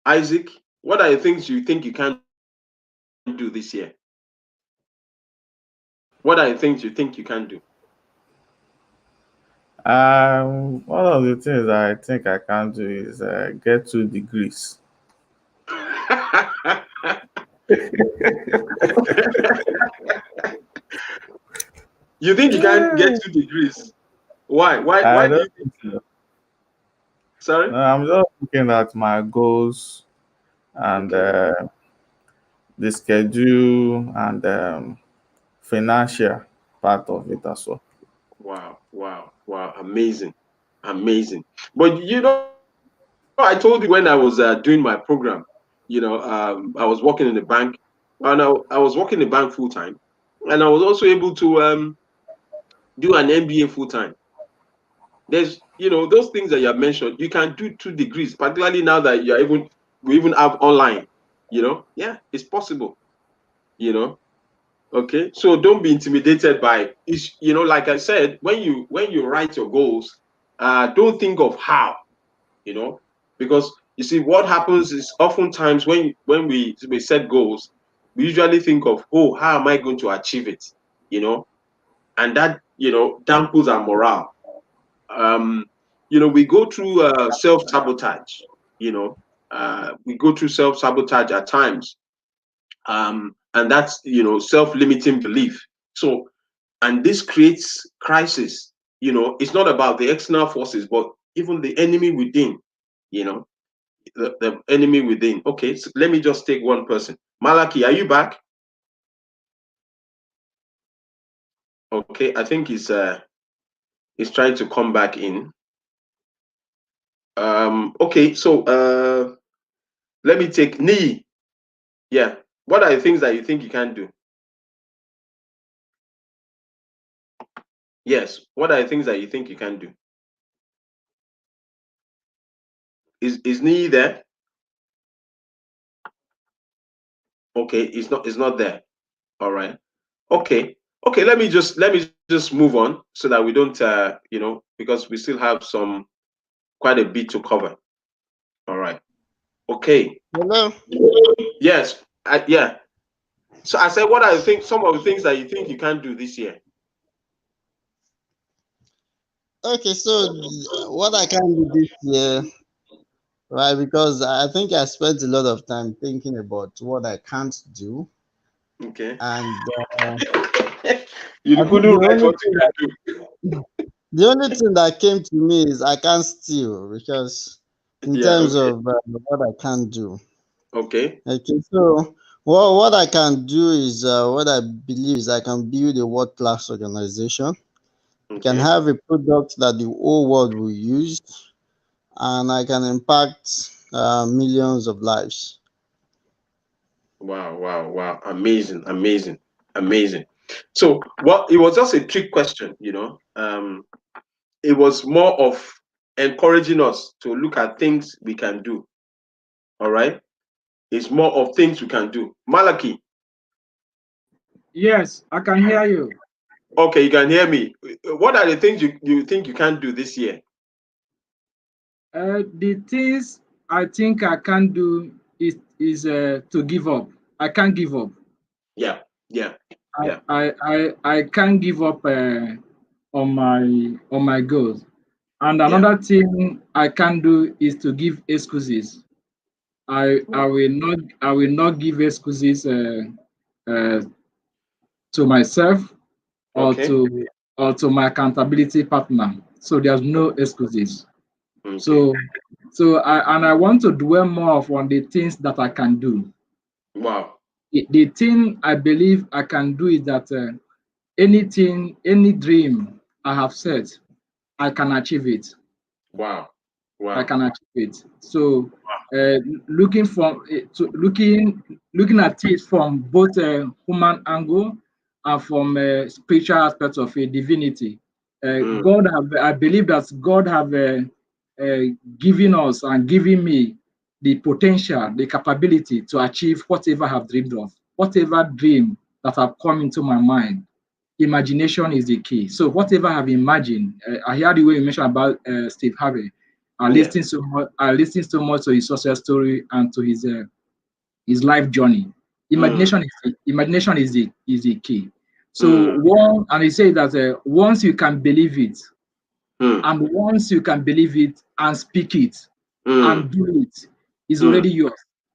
Isaac, what are the things you think you can do this year? What are the things you think you can do? One of the things I think I can do is get 2 degrees. You think you can get 2 degrees? Why? Why? I Why do don't you think? think so. Sorry. No, I'm just looking at my goals and Okay. the schedule and financial part of it as well. Wow. Wow. Wow. Amazing. Amazing. But I told you when I was doing my program, I was working in the bank, and I was working in the bank full time, and I was also able to do an MBA full time. There's, those things that you have mentioned, you can do 2 degrees, particularly now that we even have online. Yeah, it's possible. You know, okay. So don't be intimidated by it's. Like I said, when you write your goals, don't think of how. You know, because you see what happens is oftentimes when we set goals, we usually think of, oh, how am I going to achieve it? You know, and that dampens our morale. um, we go through self sabotage. You know, we go through self sabotage at times, and that's self limiting belief. So, and this creates crisis. It's not about the external forces, but even the enemy within. You know, the enemy within. Okay, so let me just take one person. Malaki, are you back? Okay, I think he's trying to come back in. Okay, so let me take Nii. Yeah. What are the things that you think you can do? Yes. What are the things that you think you can do? Is Nii there? Okay, it's not there. All right. Okay. Okay, let me just move on so that we don't because we still have quite a bit to cover. All right. Okay. Hello. Yes. Yeah. So I said, what are some of the things that you think you can do this year? Okay, so what I can do this year, right? Because I think I spent a lot of time thinking about what I can't do, Okay. and You I think couldn't write what you can do. the only thing that came to me is I can't steal because in Yeah. terms Okay. of what I can't do. Okay. Okay, so what I can do is what I believe is I can build a world class organization. I can Okay. have a product that the whole world will use, and I can impact millions of lives. Wow, wow, wow. Amazing, amazing, amazing. So, it was just a trick question, it was more of encouraging us to look at things we can do. All right. It's more of things we can do. Malaki, Yes, I can hear you. okay, you can hear me. What are the things you think you can do this year? The things I think I can do is to give up. I can't give up. Yeah, yeah, I yeah. I I can't give up on my goals. And Yeah. another thing I can do is to give excuses. I will not give excuses uh, to myself or Okay. to my accountability partner. So there's no excuses. Okay. So I want to dwell more on the things that I can do. Wow. The thing I believe I can do is that anything, any dream I have set, I can achieve it. Wow. I Wow. can achieve it. So uh, looking from looking at it from both a human angle and from a spiritual aspect of a divinity. Mm, I believe that God have uh, given us and given me the potential, the capability to achieve whatever I have dreamed of, whatever dream that have come into my mind. imagination is the key. So whatever I have imagined, I hear the way you mentioned about Steve Harvey. Yeah. I listened so much to his success story and to his life journey. Mm, Imagination is the key. So mm, one, and he said that once you can believe it, mm, and once you can believe it and speak it mm, and do it, is mm. already yours.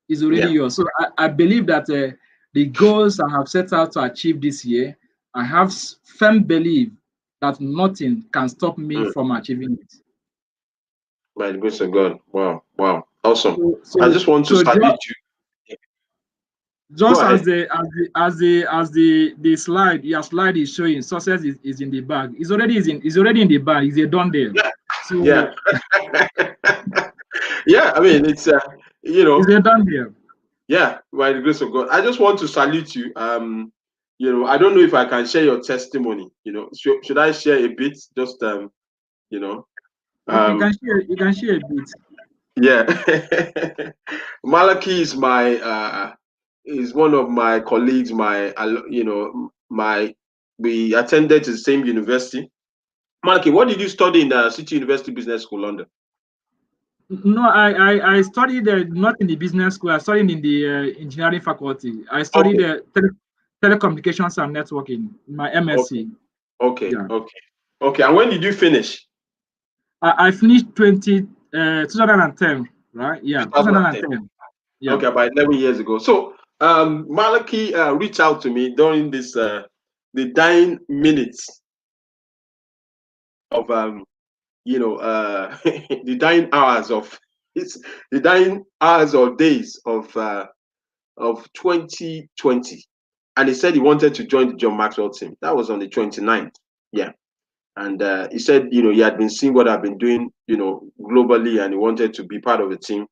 Is already Yeah. yours. So I believe that the goals I have set out to achieve this year, I have firm belief that nothing can stop me Mm. from achieving it. By the grace of God. Wow. Wow. Awesome. So I so just want to so salute you. Go just as ahead. the slide, your slide is showing, success is in the bag. It's already in the bag. It's a done deal. Yeah. Yeah. So Yeah. I mean, it's it's a done deal. yeah, by the grace of God. I just want to salute you. I don't know if I can share your testimony. Should I share a bit? Just you know, Okay, um, you can share a bit. yeah. Malachi is one of my colleagues. We attended the same university. Malachi, what did you study in the City University Business School, London? No, I studied not in the business school. I studied in the engineering faculty. I studied Okay, telecommunications and networking, my okay, MSc. okay, Yeah, okay, okay. And when did you finish? I finished 2010, right? Yeah, 2010. 2010. Yeah. Okay, about 11 years ago. So, Malachi reached out to me during the dying minutes of, the dying hours of, the dying hours or days of 2020. And he said he wanted to join the John Maxwell team. That was on the 29th. Yeah. And he said, he had been seeing what I've been doing, globally, and he wanted to be part of the team.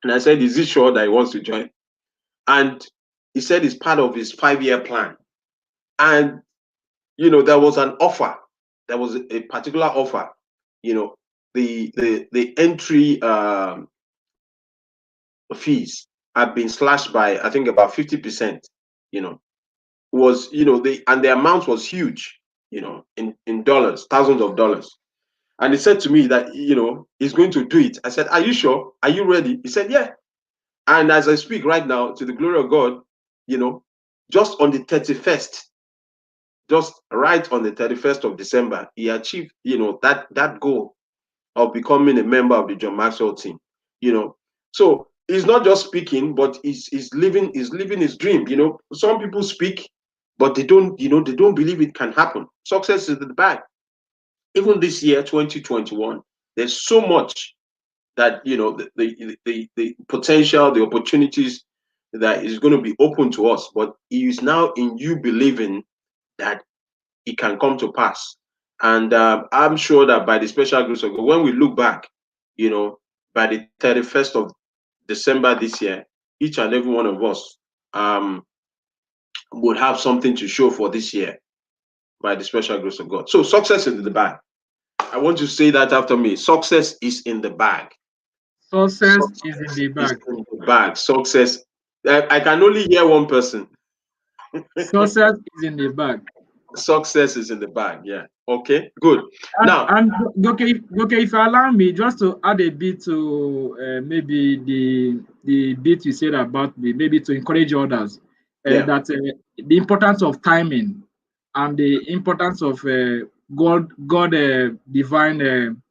And I said, is he sure that he wants to join? And he said it's part of his 5-year plan. And there was an offer. There was a particular offer. The entry fees had been slashed by, I think, about 50%. You know, was the amount was huge. In dollars, thousands of dollars. And he said to me that he's going to do it. I said, "Are you sure? Are you ready?" He said, "Yeah." And as I speak right now, to the glory of God, just on the 31st, just right on the 31st of December, he achieved, that goal of becoming a member of the John Maxwell team. So he's not just speaking, but he's living his dream. Some people speak, but they don't believe it can happen. Success is in the bag. Even this year, 2021, there's so much that the potential, the opportunities that is going to be open to us, but it is now in you believing that it can come to pass. And I'm sure that by the special grace of God, when we look back, by the 31st of December this year, each and every one of us would have something to show for this year by the special grace of God. So success is in the bag. I want you to say that after me. Success is in the bag. Success is in Success the is bag. in the bag. Success. I can only hear one person. Success is in the bag. Success is in the bag. Yeah. Okay. Good. And, Now. and okay, if you allow me just to add a bit to maybe the bit you said about maybe to encourage others Yeah. that the importance of timing and the importance of God divine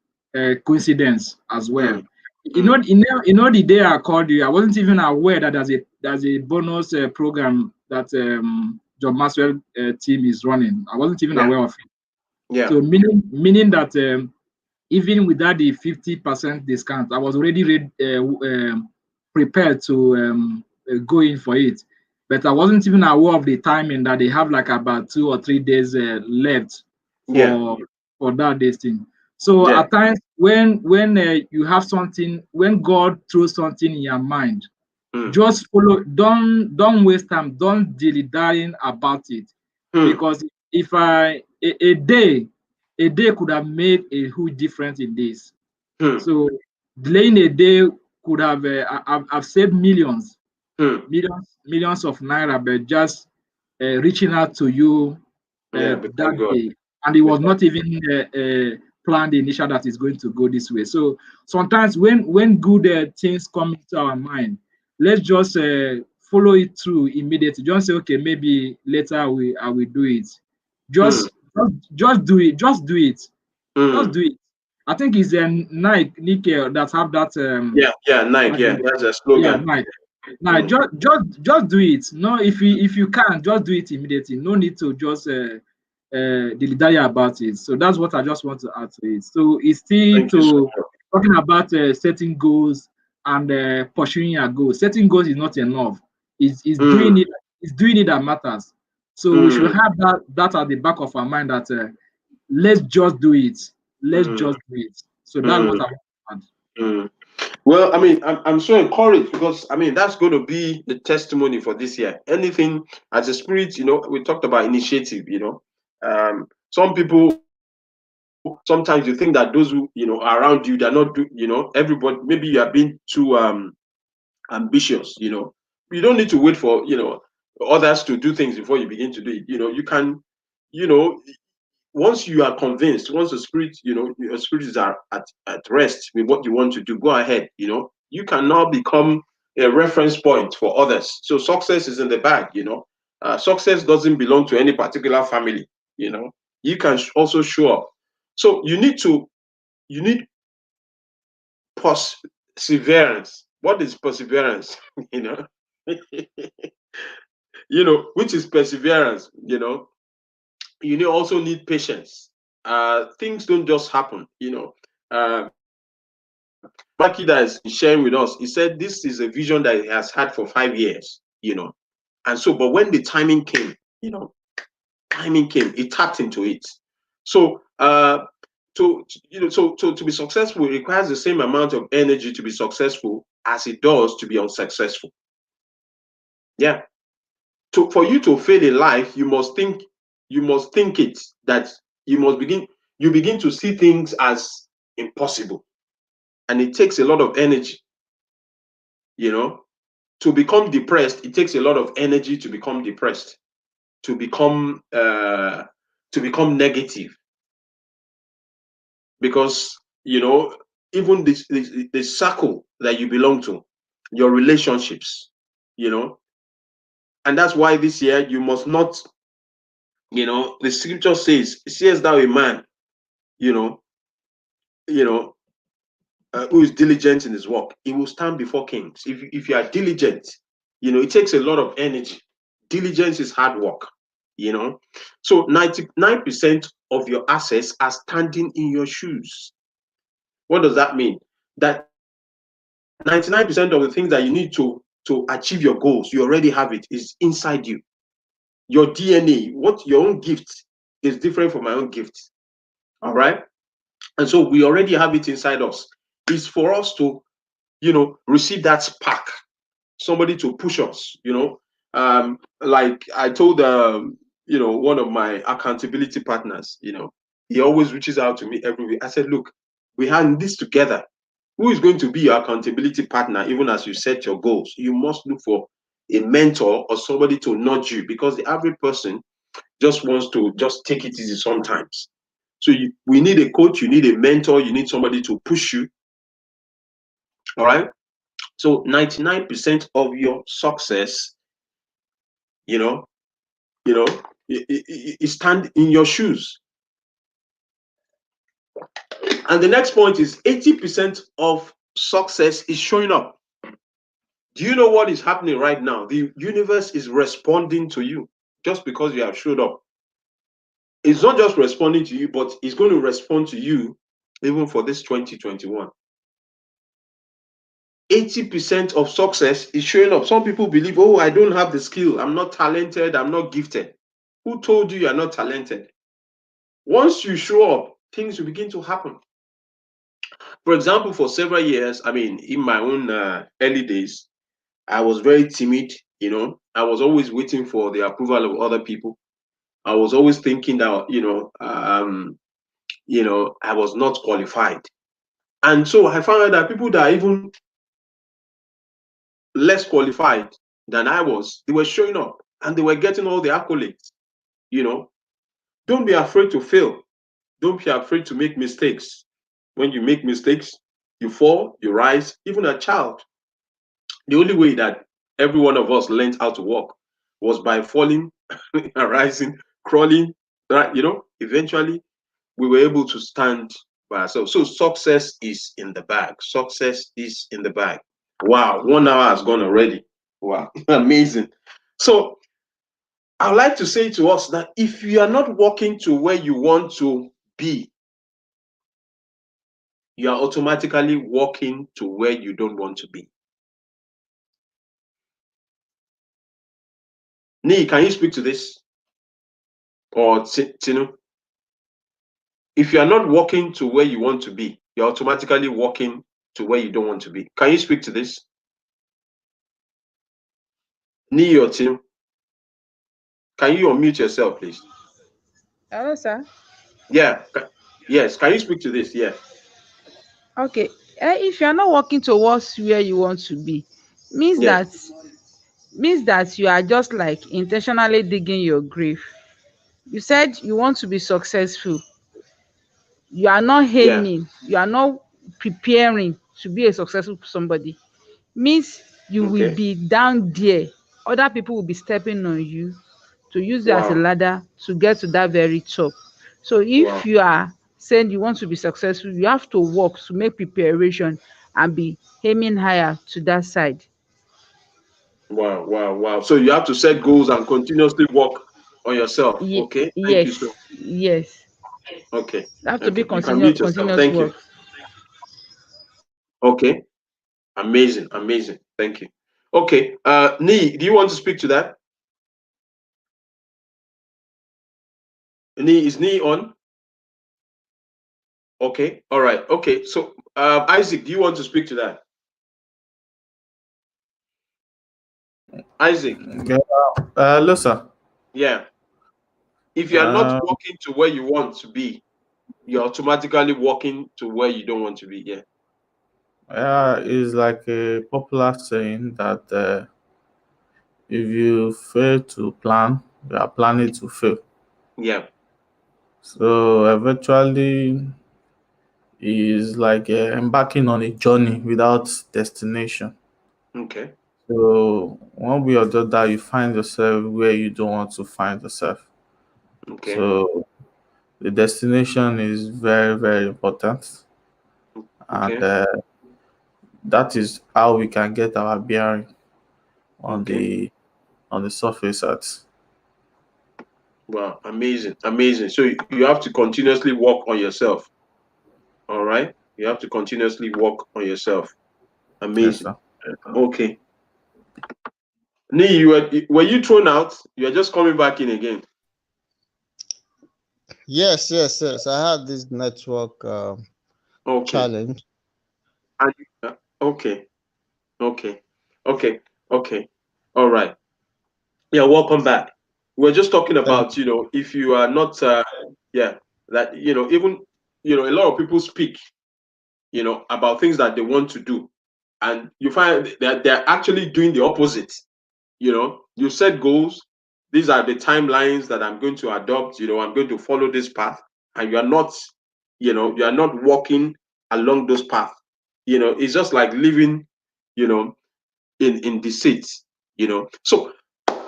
coincidence as well. Mm, mm, The day I called you, I wasn't even aware that there's a bonus program that John Maxwell team is running. I wasn't even yeah. aware of it. Yeah. So meaning that even without the 50% discount, I was already prepared to go in for it. But I wasn't even aware of the timing that they have like about 2 or 3 days left Yeah. for that this thing. So Yeah. at times when you have something, when God throws something in your mind, Mm, just follow. Don't waste time. Don't dilly dallying about it, mm, because if a day could have made a huge difference in this. mm, So delaying a day could have I've saved millions, mm, millions of naira, but just reaching out to you Yeah, we that thank God. day, and it We was thank not even planned initial that it's going to go this way. So sometimes when good things come into our mind, let's just follow it through immediately. Just say, okay, maybe later I will do it. mm, Just just do it. Just do it. Just mm. do it. I think it's Nike that have that Yeah, yeah, Nike, yeah, that that's a yeah, slogan. Nike. Now, Mm, just do it. No, if you can, just do it immediately. No need to just dilly about it. So that's what I just want to add to it. So it's still thank you so to much. talking about setting goals and pursuing your goals. Setting goals is not enough. It's doing Mm, it. It's doing it that matters. So we should mm, have that at the back of our mind that let's just do it. Let's mm, just do it. So that's what mm, I want to add. mm. Well, I mean, I'm so encouraged because I mean that's going to be the testimony for this year. Anything as a spirit, we talked about initiative. Some people sometimes you think that those who are around you, they're not everybody. Maybe you are being too ambitious. You don't need to wait for others to do things before you begin to do it. You can, you know, once you are convinced, once the spirit, your spirits are at rest with what you want to do, go ahead. You can now become a reference point for others. So success is in the bag. Success doesn't belong to any particular family. You can also show up. So you need perseverance. What is perseverance? you know which is perseverance. You also need patience. Things don't just happen. Maki that is sharing with us, he said this is a vision that he has had for 5 years. And so, but when the timing came, he tapped into it. So, to be successful, it requires the same amount of energy to be successful as it does to be unsuccessful. Yeah. For you to fail in life, you must think it that you begin to see things as impossible. And it takes a lot of energy, you know. To become depressed, it takes a lot of energy to become depressed, to become negative, because even the circle that you belong to, your relationships, you know, and that's why this year you must not, the scripture says, "Seest thou a man, you know, you know, who is diligent in his work, he will stand before kings." If you are diligent, it takes a lot of energy. Diligence is hard work, you know. So 99% of your assets are standing in your shoes. What does that mean? That 99% of the things that you need to achieve your goals, you already have it, is inside you. Your DNA, what your own gift is different from my own gift. All right. And so we already have it inside us. It's for us to receive that spark, somebody to push us. Like I told one of my accountability partners, he always reaches out to me every week. I said, look, we have this together. Who is going to be your accountability partner even as you set your goals? You must look for a mentor or somebody to nudge you, because the average person just wants to just take it easy sometimes. So we need a coach, you need a mentor, you need somebody to push you. All right. So 99% of your success, you know, you stand in your shoes. And the next point is 80% of success is showing up. Do you know what is happening right now? The universe is responding to you just because you have showed up. It's not just responding to you, but it's going to respond to you even for this 2021. 80% of success is showing up. Some people believe, oh, I don't have the skill. I'm not talented. I'm not gifted. Who told you you're not talented? Once you show up, things will begin to happen. For example, for several years, I mean, in my own early days, I was very timid. I was always waiting for the approval of other people. I was always thinking that, I was not qualified. And so I found out that people that are even less qualified than I was, they were showing up and they were getting all the accolades, you know. Don't be afraid to fail. Don't be afraid to make mistakes. When you make mistakes, you fall, you rise. Even a child, the only way that every one of us learned how to walk was by falling, rising, crawling, right? Eventually we were able to stand by ourselves. So success is in the bag. Success is in the bag. Wow, 1 hour has gone already. Wow, amazing. So I'd like to say to us that if you are not walking to where you want to be, you are automatically walking to where you don't want to be. Nee, can you speak to this? Or Tinu? If you are not walking to where you want to be, you're automatically walking to where you don't want to be. Can you speak to this? Nee or Tinu? Can you unmute yourself, please? Hello, sir. Yeah. Yes. Can you speak to this? Yeah. Okay. If you are not working towards where you want to be, means Yes. that means that you are just like intentionally digging your grave. You said you want to be successful. You are not Yeah. aiming, you are not preparing to be a successful somebody. Means you will Okay. be down there. Other people will be stepping on you to use you as a Wow. ladder to get to that very top. So if Wow. you are saying you want to be successful, you have to work to make preparation and be aiming higher to that side. Wow. Wow. Wow. So you have to set goals and continuously work on yourself. Okay. Thank you so. Yes. Okay. You have to be Okay. You can mute yourself. continuous Thank you. work. Okay. Amazing. Amazing. Thank you. Okay. Nee, do you want to speak to that? Nee, is Nee on? Okay. All right. Okay. So, Isaac, do you want to speak to that? Isaac. Yeah. Hello, sir. Yeah. If you are not Uh, walking to where you want to be, you're automatically walking to where you don't want to be. Yeah. yeah, it's like a popular saying that if you fail to plan, you are planning to fail. Yeah. So eventually, is like embarking on a journey without destination. Okay. So one way or the other, you find yourself where you don't want to find yourself. Okay. So the destination is very, very important, and Okay. that is how we can get our bearing on Okay. the surface earth. Wow. Amazing. Amazing. So you have to continuously work on yourself. All right. You have to continuously work on yourself. Yes, Amazing. sir. Okay. Nee, were you thrown out? You're just coming back in again. Yes, yes, yes. I had this network Okay. challenge. And, okay. Okay. Okay. Okay. All right. Yeah. Welcome back. We're just talking Thank about, if you are not, yeah, that, even, a lot of people speak, about things that they want to do. And you find that they're actually doing the opposite. You set goals. These are the timelines that I'm going to adopt. I'm going to follow this path. And you are not walking along those paths. It's just like living, you know, in deceit. So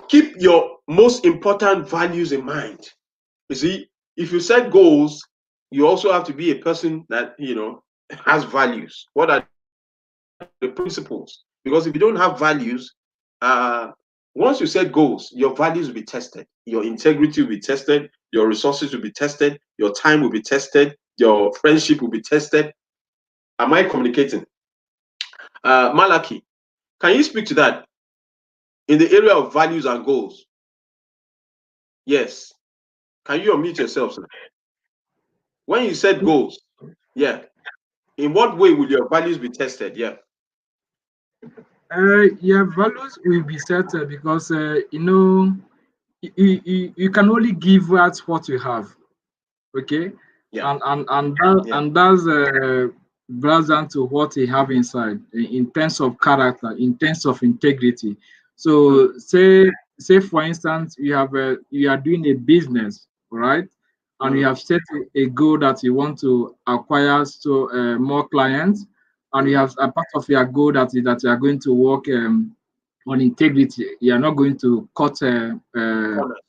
keep your most important values in mind. You see, if you set goals, you also have to be a person that has values. What are the principles? Because if you don't have values, uh, once you set goals, your values will be tested, your integrity will be tested, your resources will be tested, your time will be tested, your friendship will be tested. Am I communicating? Malaki, can you speak to that in the area of values and goals? Yes. Can you unmute yourself, sir? When you set goals, yeah, in what way will your values be tested? Yeah. Your values will be set because you can only give out what you have. Okay, Yeah. and that's boils down to what you have inside in terms of character, in terms of integrity. Mm, So say for instance you are doing a business, right? and you have set a goal that you want to acquire more clients, and you have a part of your goal that you are going to work on integrity. You are not going to cut Corners.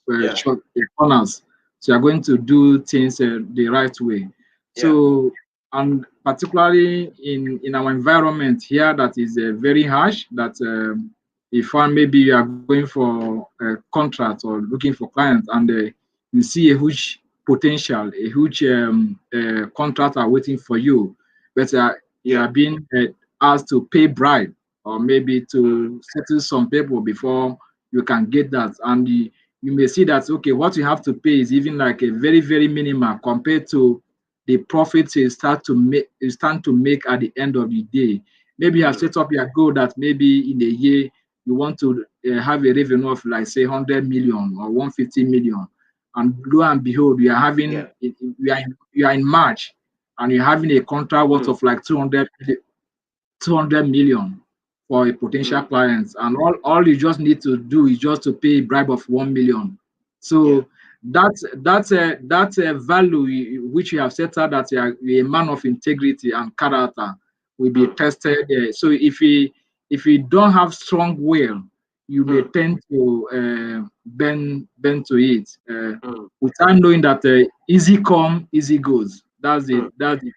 Yeah. short corners. So you are going to do things the right way. Yeah. So, and particularly in our environment here, that is very harsh. That if one maybe you are going for a contract or looking for clients, and you see a huge potential, a huge contract are waiting for you, but you Yeah. are being asked to pay bribe or maybe to settle some people before you can get that. And you may see that, okay, what you have to pay is even like a very, very minimal compared to the profits you stand to make at the end of the day. Maybe you have set up your goal that maybe in a year you want to have a revenue of like say 100 million or 150 million, and lo and behold, you are having Yeah. you are in March, and you're having a contract worth of like 200 million for a potential client, and all you just need to do is just to pay a bribe of 1 million. Yeah. So that's a value which you have set out, that you're a man of integrity and character, will be tested. So if you don't have strong will, you may tend to bend to it without knowing that easy come, easy goes. That's the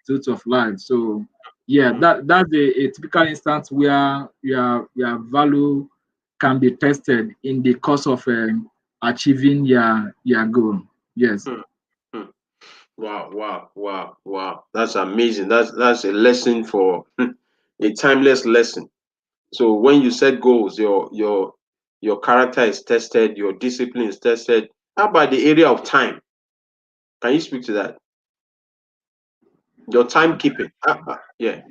truth of life. So yeah, that's a typical instance where your value can be tested in the course of achieving your goal. Yes. Hmm. Wow, wow, wow, wow. That's amazing. That's a lesson for a timeless lesson. So when you set goals, your character is tested, your discipline is tested. How about the area of time? Can you speak to that? Your timekeeping. Yeah.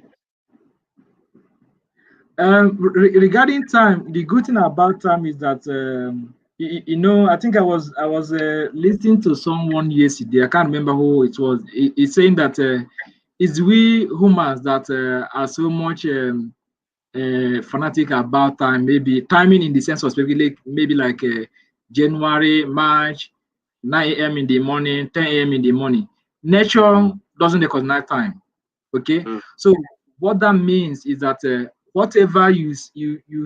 Regarding time, the good thing about time is that I think I was listening to someone yesterday. I can't remember who it was. He's saying that it's we humans that are so much fanatic about time. Maybe timing in the sense of maybe like January, March, 9 a.m. in the morning, 10 a.m. in the morning. Nature doesn't recognize time. Okay, so what that means is that whatever you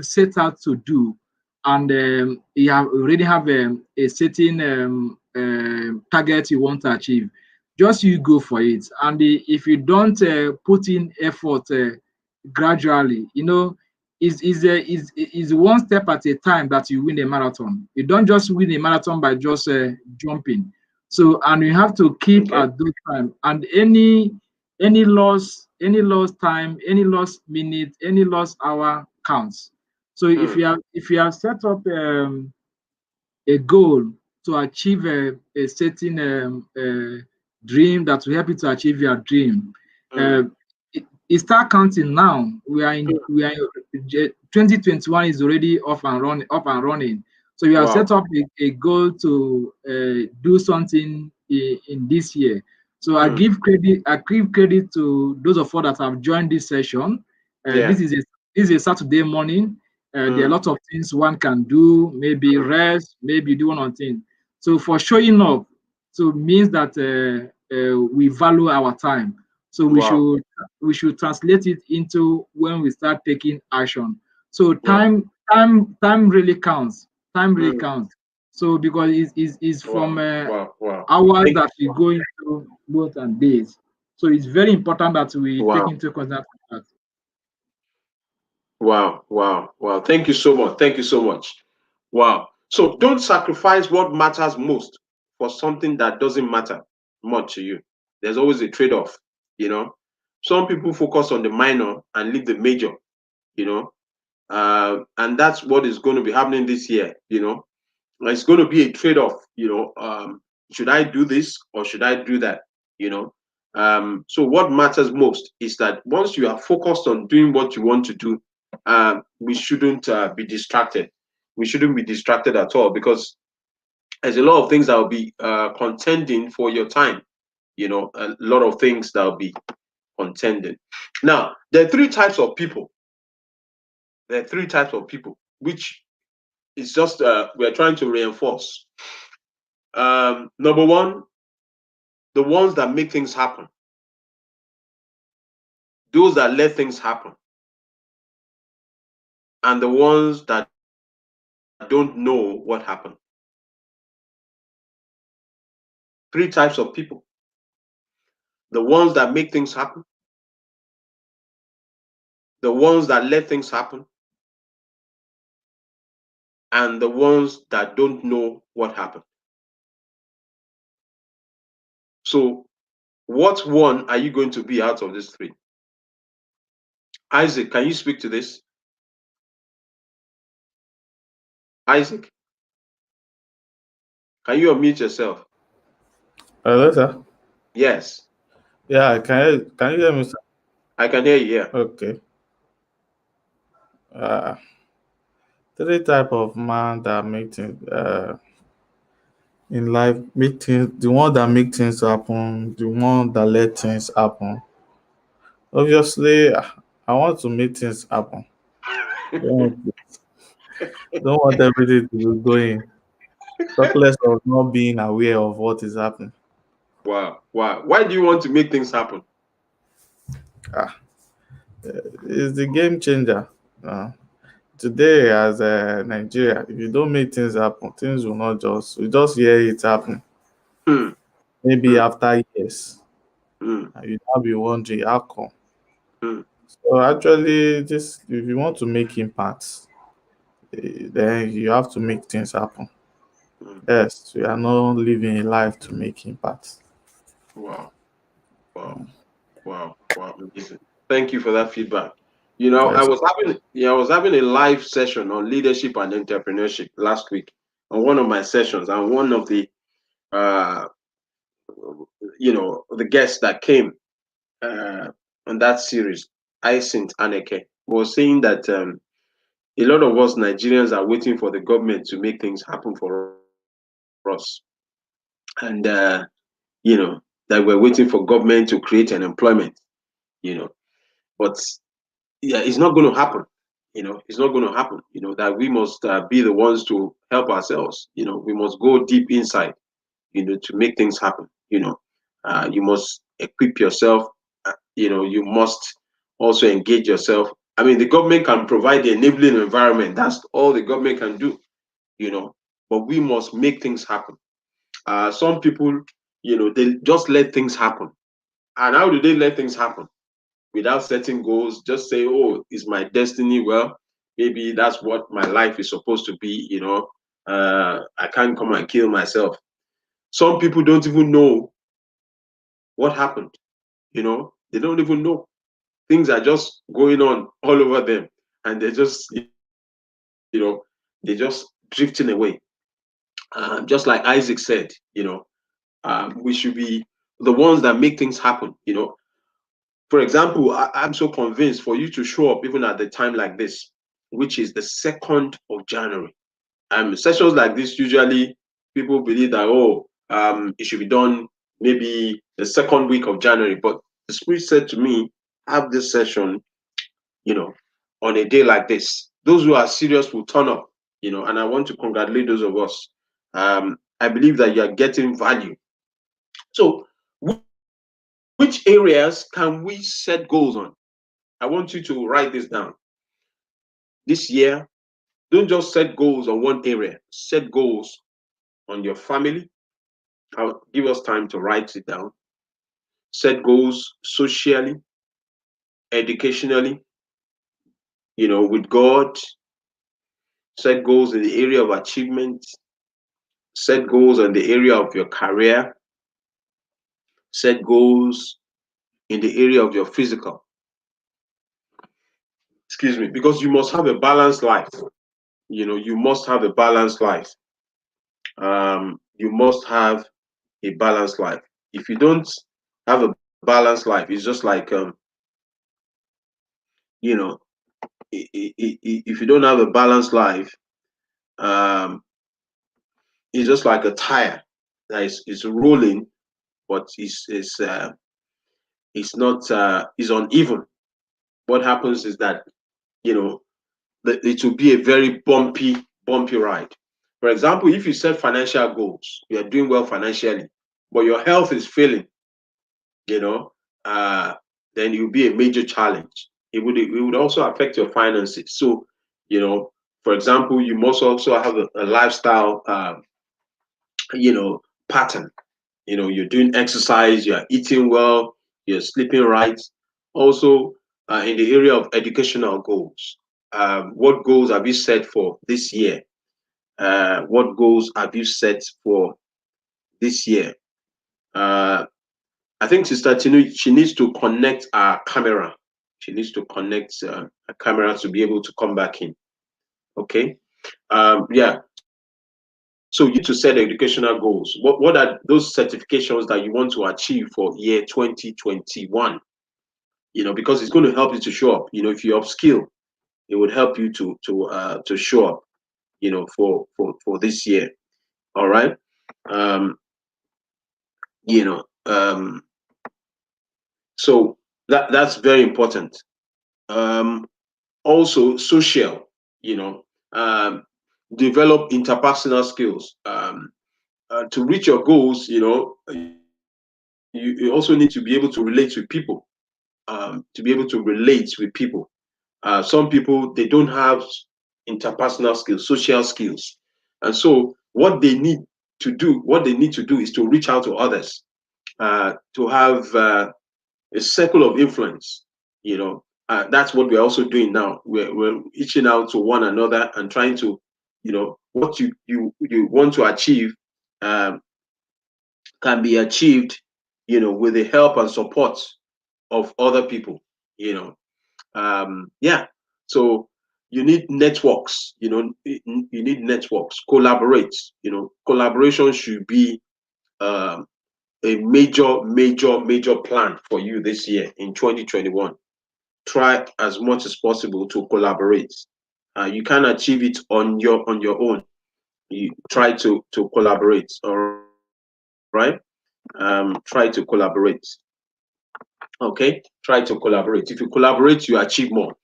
set out to do, and you already have a certain target you want to achieve, just you go for it. And if you don't put in effort gradually, is one step at a time that you win a marathon. You don't just win a marathon by just jumping. So, and you have to keep Okay. at those time, and any lost time, any lost minute, any lost hour counts. So if you have set up a goal to achieve a certain dream that will help you to achieve your dream, uh, it start counting now. We are in 2021 is already up and running. So you have Wow. set up a goal to do something in this year. So I give credit to those of us that have joined this session. Yeah. This is a Saturday morning. There are a lot of things one can do, maybe rest, maybe do one on thing. So for showing up, so means that we value our time. So we Wow. should we should translate it into when we start taking action. So Wow. time really counts. Time really Mm. counts. So because it's from Wow. Wow. Wow. hours Thank that we go into both and days. So it's very important that we take Wow. into consideration that. Wow. Wow. Wow. Thank you so much. Thank you so much. Wow. So don't sacrifice what matters most for something that doesn't matter much to you. There's always a trade-off, you know. Some people focus on the minor and leave the major, you know. And that's what is going to be happening this year, you know. It's going to be a trade-off, you know. Should I do this or should I do that, you know? So what matters most is that once you are focused on doing what you want to do, we shouldn't be distracted. We shouldn't be distracted at all, because there's a lot of things that will be contending for your time, you know, a lot of things that will be contending. Now, there are three types of people. There are three types of people, which is just we're trying to reinforce. Number one, the ones that make things happen, those that let things happen, and the ones that don't know what happened. Three types of people: the ones that make things happen, the ones that let things happen, and the ones that don't know what happened. So, what one are you going to be out of these three? Isaac, can you speak to this? Isaac, can you unmute yourself? Hello, sir. Yes, Yeah, can you hear me, sir? I can hear you. Yeah. Okay. Uh, three type of man that make things in life make things, the one that make things happen, the one that let things happen. Obviously, I want to make things happen. Don't don't want everything to be going. Talk less of not being aware of what is happening. Wow. Wow. Why do you want to make things happen? Ah, it's the game changer. Uh, Today, as Nigeria, if you don't make things happen, things will not just we just hear it happen. Hmm. Maybe Hmm. after years, Hmm. and you now be wondering how come. Hmm. So actually, this if you want to make impact, then you have to make things happen. Hmm. Yes, we are not living a life to make impact. Wow. Wow. Wow. Wow. Amazing. Thank you for that feedback. You know, Yes. I was having a live session on leadership and entrepreneurship last week on one of my sessions, and one of the uh the guests that came uh on that series, Isint Aneke, was saying that a lot of us Nigerians are waiting for the government to make things happen for us. And that we're waiting for government to create an employment, you know. But yeah, it's not going to happen. It's not going to happen. That we must be the ones to help ourselves. We must go deep inside. To make things happen. You must equip yourself. You must also engage yourself. I mean, the government can provide the enabling environment. That's all the government can do. But we must make things happen. Some people, they just let things happen. And how do they let things happen? Without setting goals, just say, oh, it's my destiny. Well, maybe that's what my life is supposed to be. I can't come and kill myself. Some people don't even know what happened. They don't even know. Things are just going on all over them, and they're just drifting away. Just like Isaac said, we should be the ones that make things happen. For example, I'm so convinced for you to show up even at the time like this, which is the 2nd of January. Sessions like this, usually people believe that, oh, it should be done maybe the 2nd week of January. But the Spirit said to me, have this session, you know, on a day like this. Those who are serious will turn up, and I want to congratulate those of us. I believe that you are getting value. So, which areas can we set goals on? I want you to write this down. This year, don't just set goals on one area, set goals on your family. I'll give us time to write it down. Set goals socially, educationally, with God. Set goals in the area of achievement. Set goals in the area of your career. Set goals in the area of your physical. Excuse me, because you must have a balanced life. You must have a balanced life. You must have a balanced life. If you don't have a balanced life, it's just like you know, if you don't have a balanced life, um, it's just like a tire that is rolling, but it's not is uneven. What happens is that you know it will be a very bumpy ride. For example, if you set financial goals, you are doing well financially, but your health is failing, you know, uh, then it will be a major challenge. It would also affect your finances. So, you know, for example, you must also have a lifestyle, pattern. You know, you're doing exercise, you're eating well, you're sleeping right. Also, in the area of educational goals, what goals have you set for this year? What goals have you set for this year? Uh, I think Sister Tinu, she needs to connect our camera. She needs to connect a camera to be able to come back in. Okay. Yeah. So you need to set educational goals. What are those certifications that you want to achieve for year 2021? You know, because it's going to help you to show up. You know, if you upskill, it would help you to show up. You know, for this year. All right. Um, you know. So that's very important. Um, Also social, you know, develop interpersonal skills. To reach your goals, you also need to be able to relate with people. To be able to relate with people. Some people, they don't have interpersonal skills, social skills, and so what they need to do is to reach out to others, to have a circle of influence. You know, that's what we're also doing now. We're reaching out to one another and trying to, what you want to achieve, um, can be achieved, with the help and support of other people. You know, yeah. So you need networks. You need networks. Collaborate. Collaboration should be a major plan for you this year in 2021. Try as much as possible to collaborate. You can't achieve it on your own. You try to collaborate. All right. Try to collaborate. Okay. Try to collaborate. If you collaborate, you achieve more.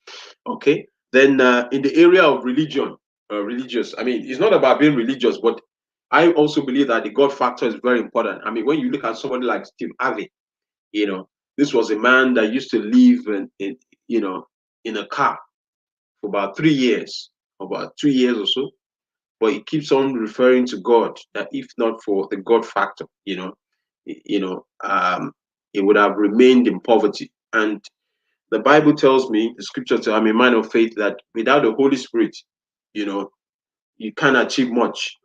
Okay. Then in the area of religion, religious. I mean, it's not about being religious, but I also believe that the God factor is very important. I mean, when you look at somebody like Steve Harvey, this was a man that used to live in a car for about 3 years, about 2 years or so. But he keeps on referring to God, that if not for the God factor, he would have remained in poverty. And the Bible tells me, the scripture tells, I'm a man of faith, that without the Holy Spirit, you know, you can't achieve much.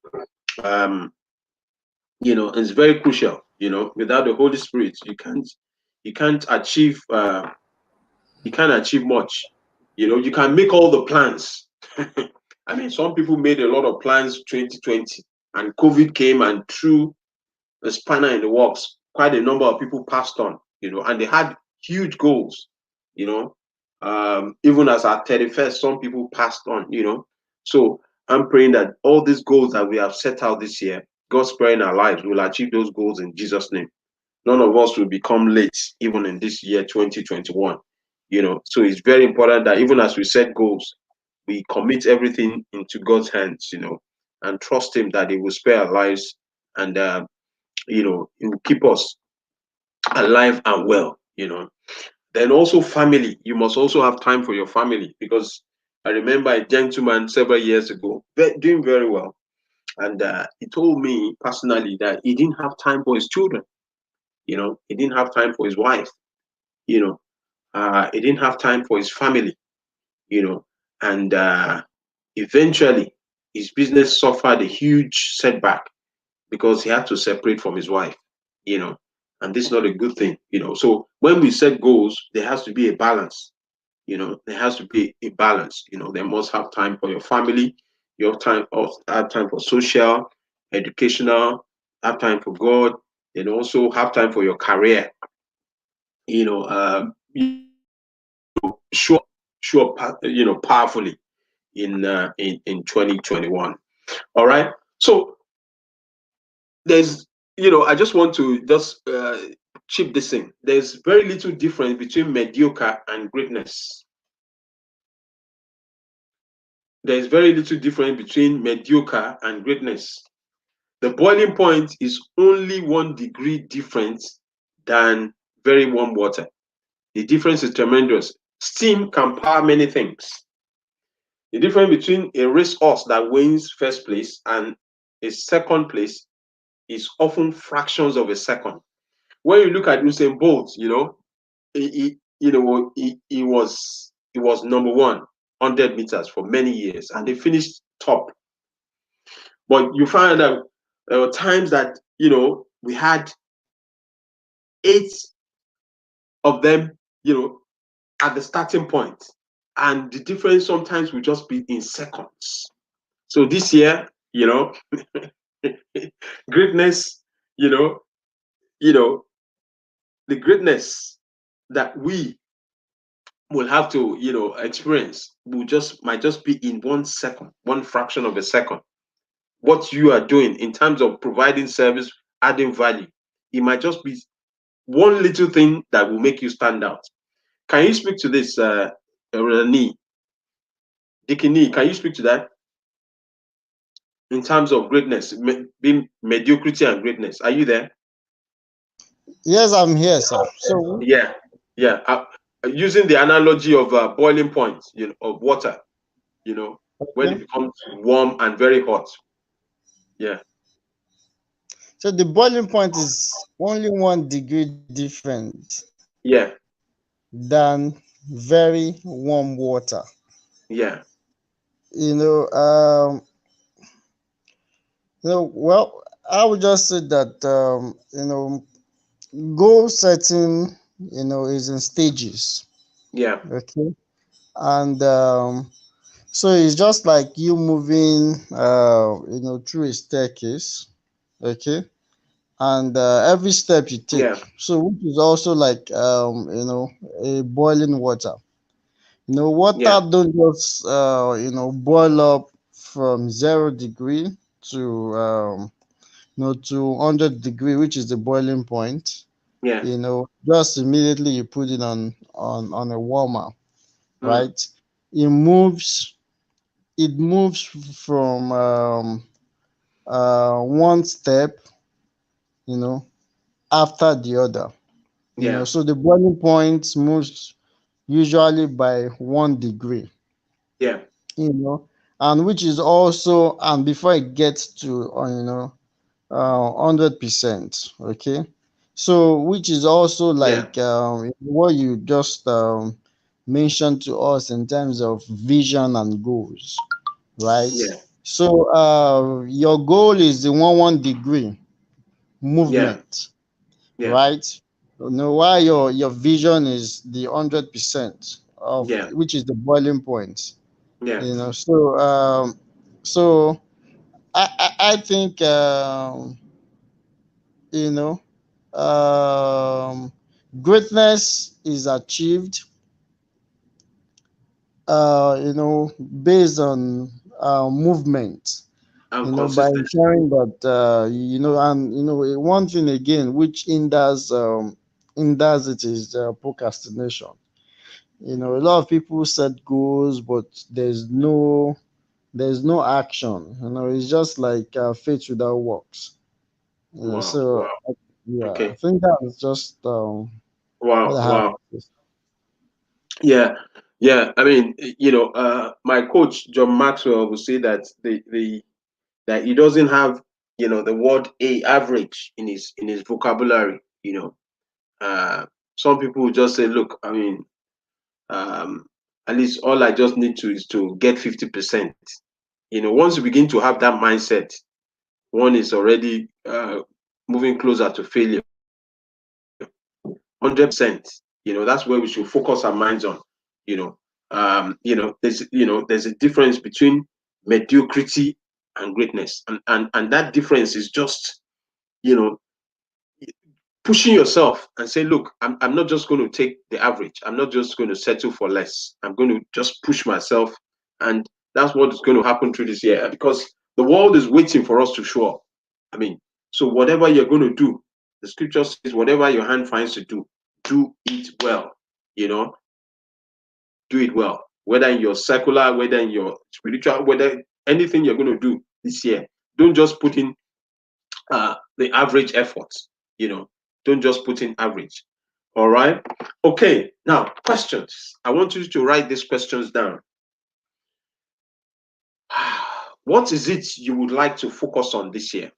It's very crucial. Without the Holy Spirit, you can't achieve much. You can make all the plans. I mean, some people made a lot of plans 2020, and COVID came and threw a spanner in the works. Quite a number of people passed on, and they had huge goals. Even as our 31st, some people passed on. So I'm praying that all these goals that we have set out this year, God's prayer in our lives, will achieve those goals in Jesus' name. None of us will become late, even in this year 2021. So it's very important that even as we set goals, we commit everything into God's hands, and trust Him that He will spare our lives, and He will keep us alive and well. Then also family. You must also have time for your family, because I remember a gentleman several years ago doing very well, and he told me personally that he didn't have time for his children. He didn't have time for his wife. You know, he didn't have time for his family. And eventually his business suffered a huge setback because he had to separate from his wife. You know, and this is not a good thing. So when we set goals, there has to be a balance. There has to be a balance. There must have time for your family. You have time for social, educational, have time for God, and also have time for your career. Show powerfully in 2021. All right. So there's I just want to just chip this in. There's very little difference between mediocre and greatness. There's very little difference between mediocre and greatness. The boiling point is only 1 degree different than very warm water. The difference is tremendous. Steam can power many things. The difference between a racehorse that wins first place and a second place is often fractions of a second. When you look at Usain Bolt, he was number one 100 meters for many years, and they finished top. But you find that there were times that we had 8 of them, at the starting point, and the difference sometimes will just be in seconds. So this year, greatness, you know, you know, the greatness that we will have to, experience might just be in 1 second, one fraction of a second. What you are doing in terms of providing service, adding value, it might just be one little thing that will make you stand out. Can you speak to this, Nee? Dickie Nee, can you speak to that in terms of greatness, being mediocrity and greatness? Are you there? Yes, I'm here, sir. So, Yeah, yeah. Using the analogy of boiling point, of water, when it okay. becomes warm and very hot. Yeah, So the boiling point is only 1 degree different yeah, than very warm water. yeah, You know, um, well, I would just say that goal setting, is in stages. yeah, Okay, and so it's just like you moving, through a staircase. Okay, and every step you take, yeah, so which is also like a boiling water. Water yeah, don't just boil up from 0 degree to 100 degree, which is the boiling point. yeah, Just immediately you put it on a warmer, mm, right? It moves from one step, you know after the other. yeah, So the boiling point moves usually by 1 degree, yeah, and which is also, and before it gets to 100%. Okay, so which is also yeah, like what you just mentioned to us in terms of vision and goals, right? yeah, So your goal is the 1 degree yeah, movement, yeah, right? Why your vision is the 100% of yeah, which is the boiling point. yeah. So I think you know greatness is achieved based on movement, And by consistency. ensuring that and one thing again which hinders it is procrastination. A lot of people set goals, but there's no action. It's just like faith without works. Wow, So wow. yeah, I Okay. think that's just what Wow, I have wow. to say. Yeah, yeah. I mean, my coach John Maxwell will say that that he doesn't have, the word a average in his vocabulary. Some people will just say, look, I mean, um, at least all I just need to is to get 50%. Once you begin to have that mindset, one is already moving closer to failure. 100%. That's where we should focus our minds on. There's a difference between mediocrity and greatness, and that difference is just, you know pushing yourself and say, look, I'm not just going to take the average. I'm not just going to settle for less. I'm going to just push myself. And that's what is going to happen through this year, because the world is waiting for us to show up. I mean, so whatever you're going to do, the scripture says, whatever your hand finds to do it well. Do it well. Whether in your secular, whether in your spiritual, whether anything you're going to do this year, don't just put in the average effort. You know, don't just put in average. All right. Okay. Now, questions. I want you to write these questions down. What is it you would like to focus on this year?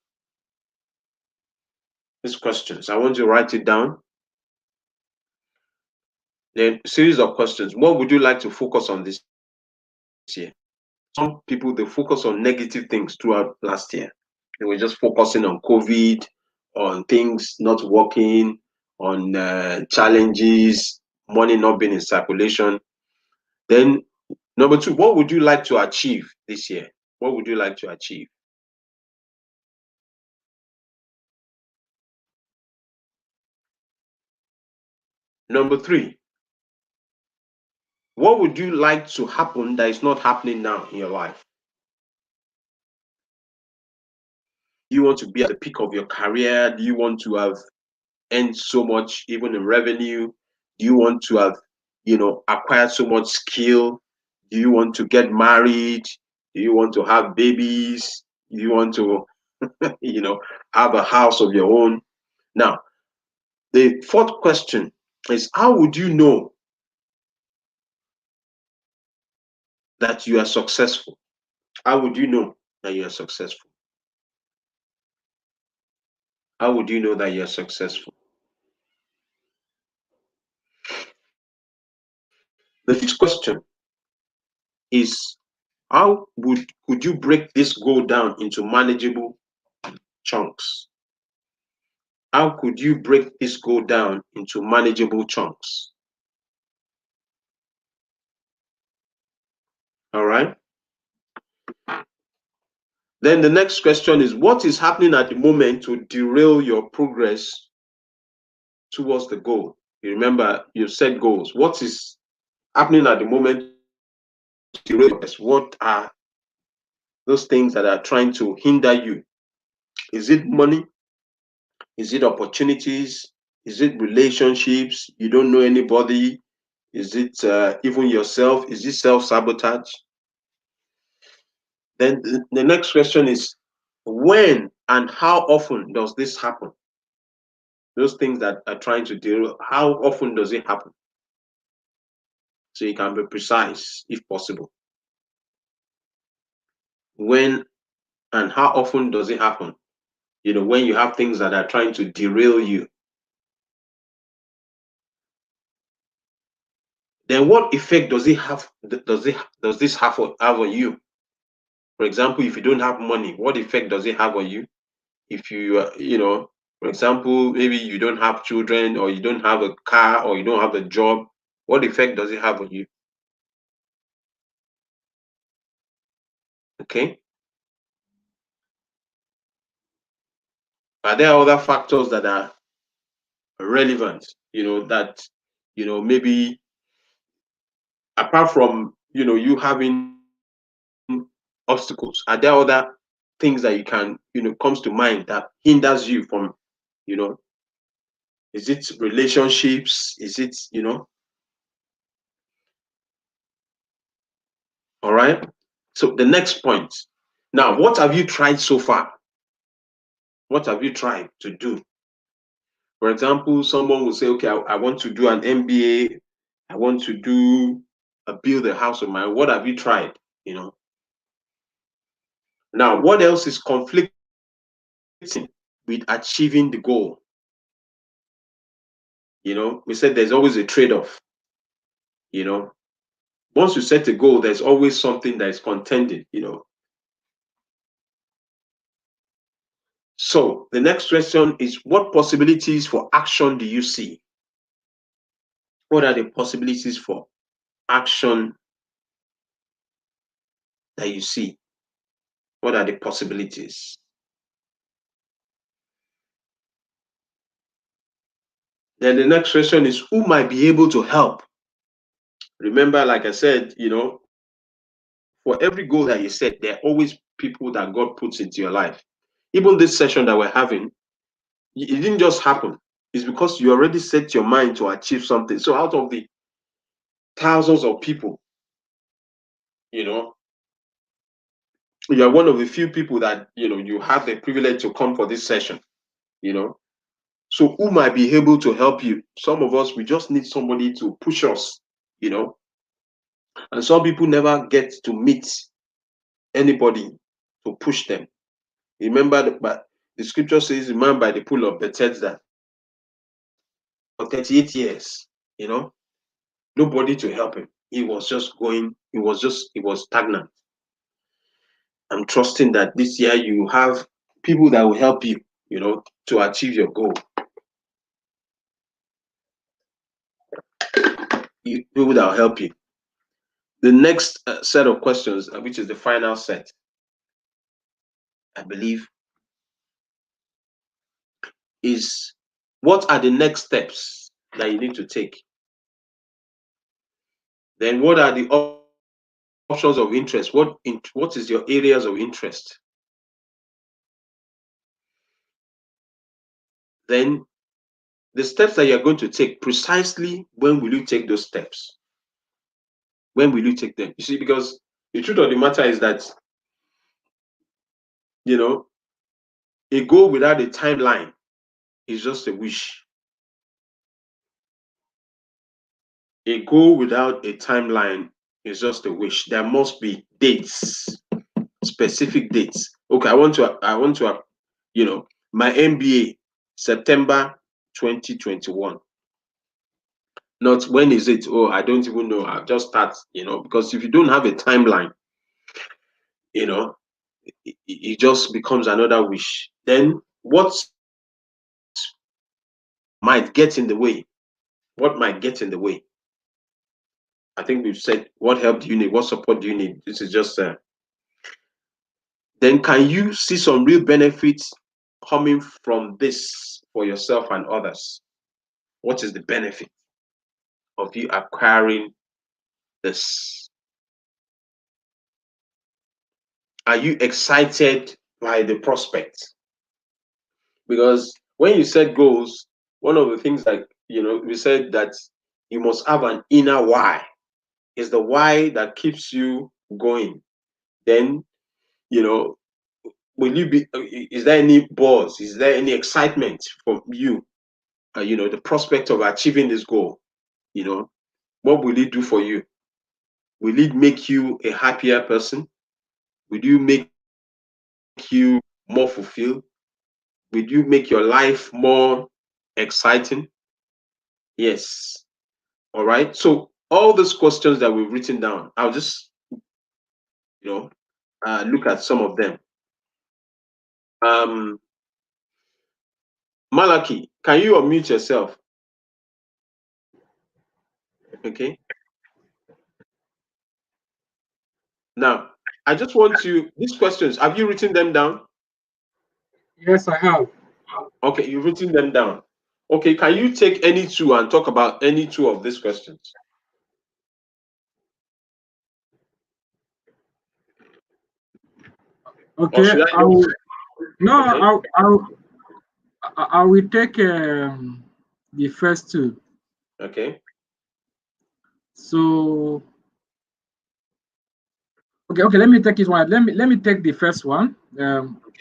These questions. I want you to write it down. Then, series of questions. What would you like to focus on this year? Some people, they focus on negative things throughout last year. They were just focusing on COVID, on things not working, on challenges, money not being in circulation. Then, number two, what would you like to achieve this year? What would you like to achieve? Number three, what would you like to happen that is not happening now in your life? Do you want to be at the peak of your career? Do you want to have earned so much, even in revenue? Do you want to have, acquired so much skill? Do you want to get married? Do you want to have babies? Do you want to, have a house of your own? Now, the fourth question is, how would you know that you are successful? How would you know that you are successful? How would you know that you're successful? The fifth question is, how could you break this goal down into manageable chunks? How could you break this goal down into manageable chunks? All right. Then the next question is, what is happening at the moment to derail your progress towards the goal? You remember, you set goals. What is happening at the moment to derail your progress? What are those things that are trying to hinder you? Is it money? Is it opportunities? Is it relationships? You don't know anybody? Is it even yourself? Is it self-sabotage? Then the next question is, when and how often does this happen? Those things that are trying to deal, how often does it happen? So you can be precise if possible. When and how often does it happen? When you have things that are trying to derail you. Then what effect does it have? Does this have on you? For example, if you don't have money, what effect does it have on you? If you, for example, maybe you don't have children, or you don't have a car, or you don't have a job, what effect does it have on you? Okay. Are there other factors that are relevant, that, maybe apart from, you having obstacles, are there other things that you can, comes to mind that hinders you from, you know, is it relationships? Is it, all right. So the next point. Now, what have you tried so far? What have you tried to do? For example, someone will say, okay, I want to do an MBA. I want to build a house of my own. What have you tried? Now, what else is conflicting with achieving the goal? We said there's always a trade-off. Once you set a goal, there's always something that is contending. So the next question is, what possibilities for action do you see? What are the possibilities for action that you see? What are the possibilities? Then the next question is, who might be able to help? Remember, like I said, for every goal that you set, there are always people that God puts into your life. Even this session that we're having, it didn't just happen. It's because you already set your mind to achieve something. So out of the thousands of people, You are one of the few people that you have the privilege to come for this session. You know, so who might be able to help you? Some of us, we just need somebody to push us. You know, and some people never get to meet anybody to push them. Remember, but the scripture says, "The man by the pool of Bethesda for 38 years." Nobody to help him. He was just going. He was stagnant. I'm trusting that this year you have people that will help you, to achieve your goal. People that will help you. The next set of questions, which is the final set, I believe, is what are the next steps that you need to take? Then what are the options of interest? What is your areas of interest? Then the steps that you're going to take, precisely when will you take those steps? When will you take them? You see, because the truth of the matter is that, a goal without a timeline is just a wish. A goal without a timeline is just a wish. There must be dates, specific dates. Okay, I want to, my MBA, September 2021. Not when is it? Oh, I don't even know. I'll just start, because if you don't have a timeline, it just becomes another wish. Then what might get in the way? What might get in the way? I think we've said what help do you need? What support do you need? This is just then can you see some real benefits coming from this for yourself and others? What is the benefit of you acquiring this? Are you excited by the prospect? Because when you set goals, one of the things that we said that you must have an inner why. It's the why that keeps you going. Then, will you be? Is there any buzz? Is there any excitement from you? The prospect of achieving this goal. What will it do for you? Will it make you a happier person? Will you make you more fulfilled? Will you make your life more exciting? Yes. All right. So all these questions that we've written down, I'll just look at some of them. Malaki, can you unmute yourself? Okay. Now, I just want to, these questions, have you written them down? Yes, I have. Okay, you've written them down. Okay, can you take any two and talk about any two of these questions? Or Okay, should I I will, just, no, okay, I will take the first two. okay, So okay, let me take it one. Let me take the first one.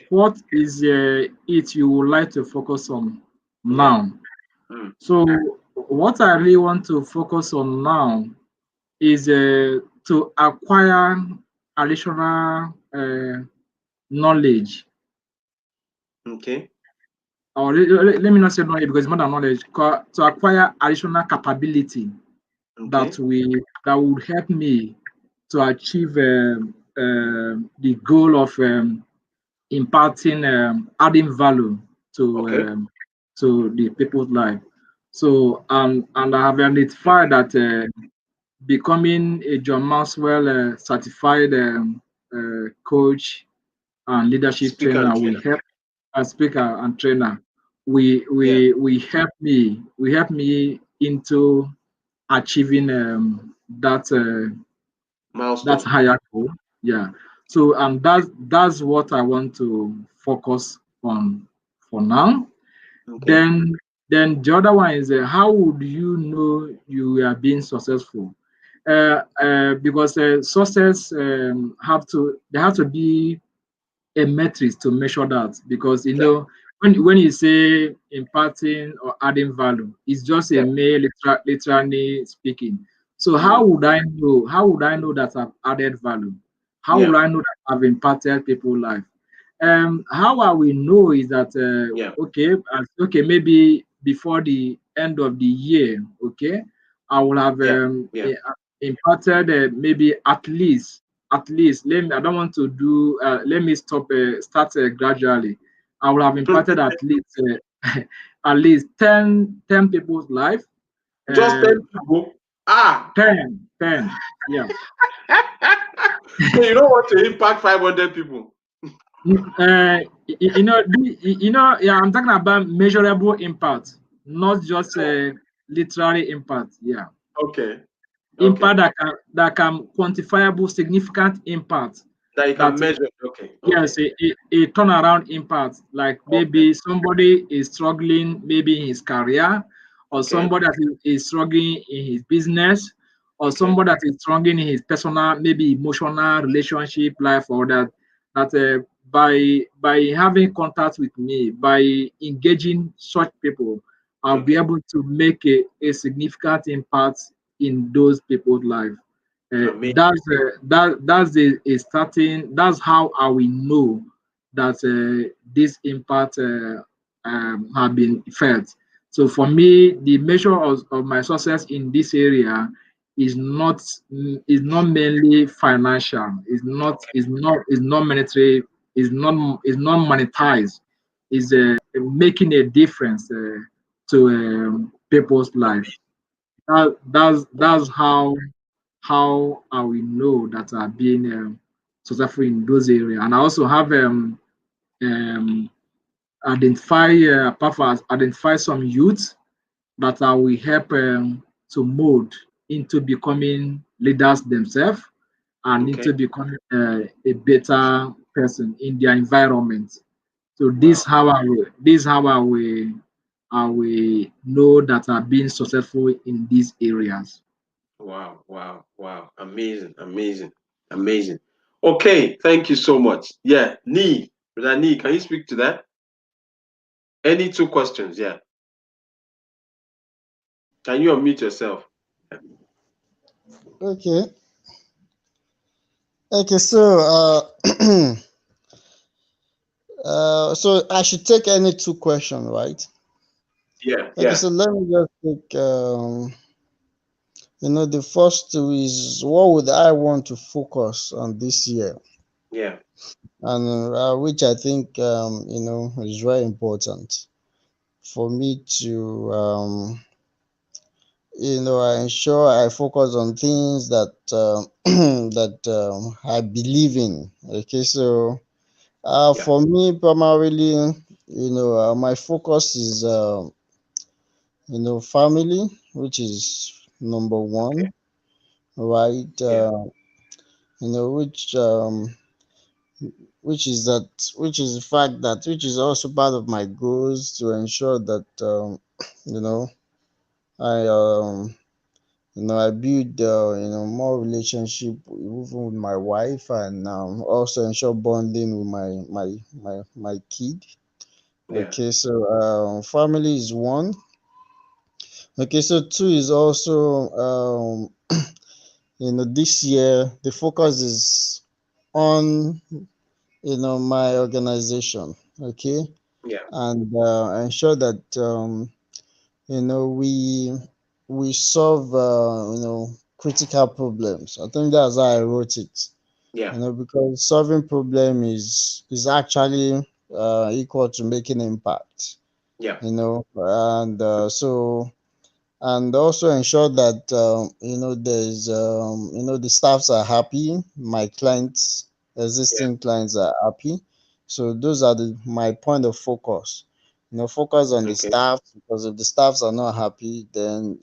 What is it you would like to focus on now? Mm, So what I really want to focus on now is to acquire additional knowledge, okay, or let me not say knowledge because it's more than knowledge, to acquire additional capability okay, that would help me to achieve the goal of imparting, adding value okay, to the people's life. So and I have identified that becoming a John Maxwell certified coach and leadership speaker and trainer will trainer. help, as speaker and trainer, Yeah, we help me into achieving that milestone. higher goal. Yeah. So and that's what I want to focus on for now. Okay, Then the other one is how would you know you are being successful? because success there have to be a metrics to measure that, because Yeah. when you say imparting or adding value, it's just a Yeah. mere literally speaking. So Mm. how would I know that I've added value? How Yeah. will I know that I've impacted people's life? How I will know is that Yeah. okay, maybe before the end of the year, okay, I will have Yeah. Yeah. imparted maybe at least let me, I don't want to do let me start gradually. I will have impacted at least at least 10 people's life. Just uh 10 people. Ah. 10, yeah. So you don't want to impact 500 people. Yeah, I'm talking about measurable impact, not just literary impact. Yeah, Okay. Okay. impact that can quantifiable, significant impact. That you can That measure. Okay. Okay. Yes, a turnaround impact, like Okay. maybe somebody is struggling maybe in his career, or Okay. somebody that is struggling in his business, or Okay. somebody that is struggling in his personal, maybe emotional relationship life, or that by having contact with me, by engaging such people, I'll be Okay. able to make a significant impact in those people's life. Amazing. That's a starting. That's how I will know that this impact have been felt. So for me, the measure of my success in this area is not mainly financial. Is not monetary. Is not monetized. Is making a difference to people's life. That's how I will know that I've been successful in those areas. And I also have um, apart from identify some youth that I will help to mold into becoming leaders themselves, and Okay. into becoming a better person in their environment. So Wow. this how I will know that I've been successful in these areas. Wow. Wow. Wow. Amazing. Amazing. Amazing. Okay. Thank you so much. Yeah. Nee. Brother Nee, can you speak to that? Any two questions? Yeah. Can you unmute yourself? Okay. Okay. So, so I should take any two questions, right? Yeah. Okay. Yeah. So let me just take. The first two is what would I want to focus on this year, Yeah. and which I think is very important for me to I ensure I focus on things that that I believe in. Okay, so Yeah. for me, primarily, my focus is family, which is number Okay. one, right? Yeah. Which is that, which is the fact that, which is also part of my goals to ensure that you know I I build more relationship even with my wife, and also ensure bonding with my kid. Yeah. Okay, so family is one. Okay, so two is also this year the focus is on my organization. Okay, Yeah. and ensure that we solve critical problems. I think that's how I wrote it. Yeah. Because solving problem is actually equal to making impact. Yeah. And and also ensure that there's the staffs are happy, my clients, Yeah. existing clients are happy. So those are my point of focus. Focus on the Okay. staff, because if the staffs are not happy, then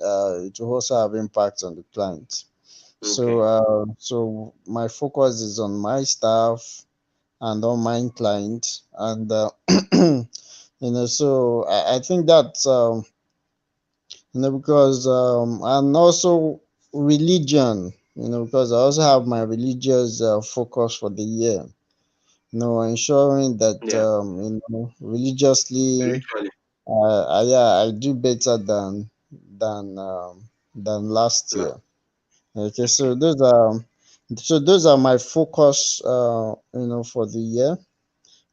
it will also have impact on the clients. So Okay. so my focus is on my staff and on my client, and so I think that's because and also religion, because I also have my religious focus for the year. Ensuring that Yeah. religiously, Spiritually. I do better than last No. year. Okay, Okay. so those are my focus, for the year.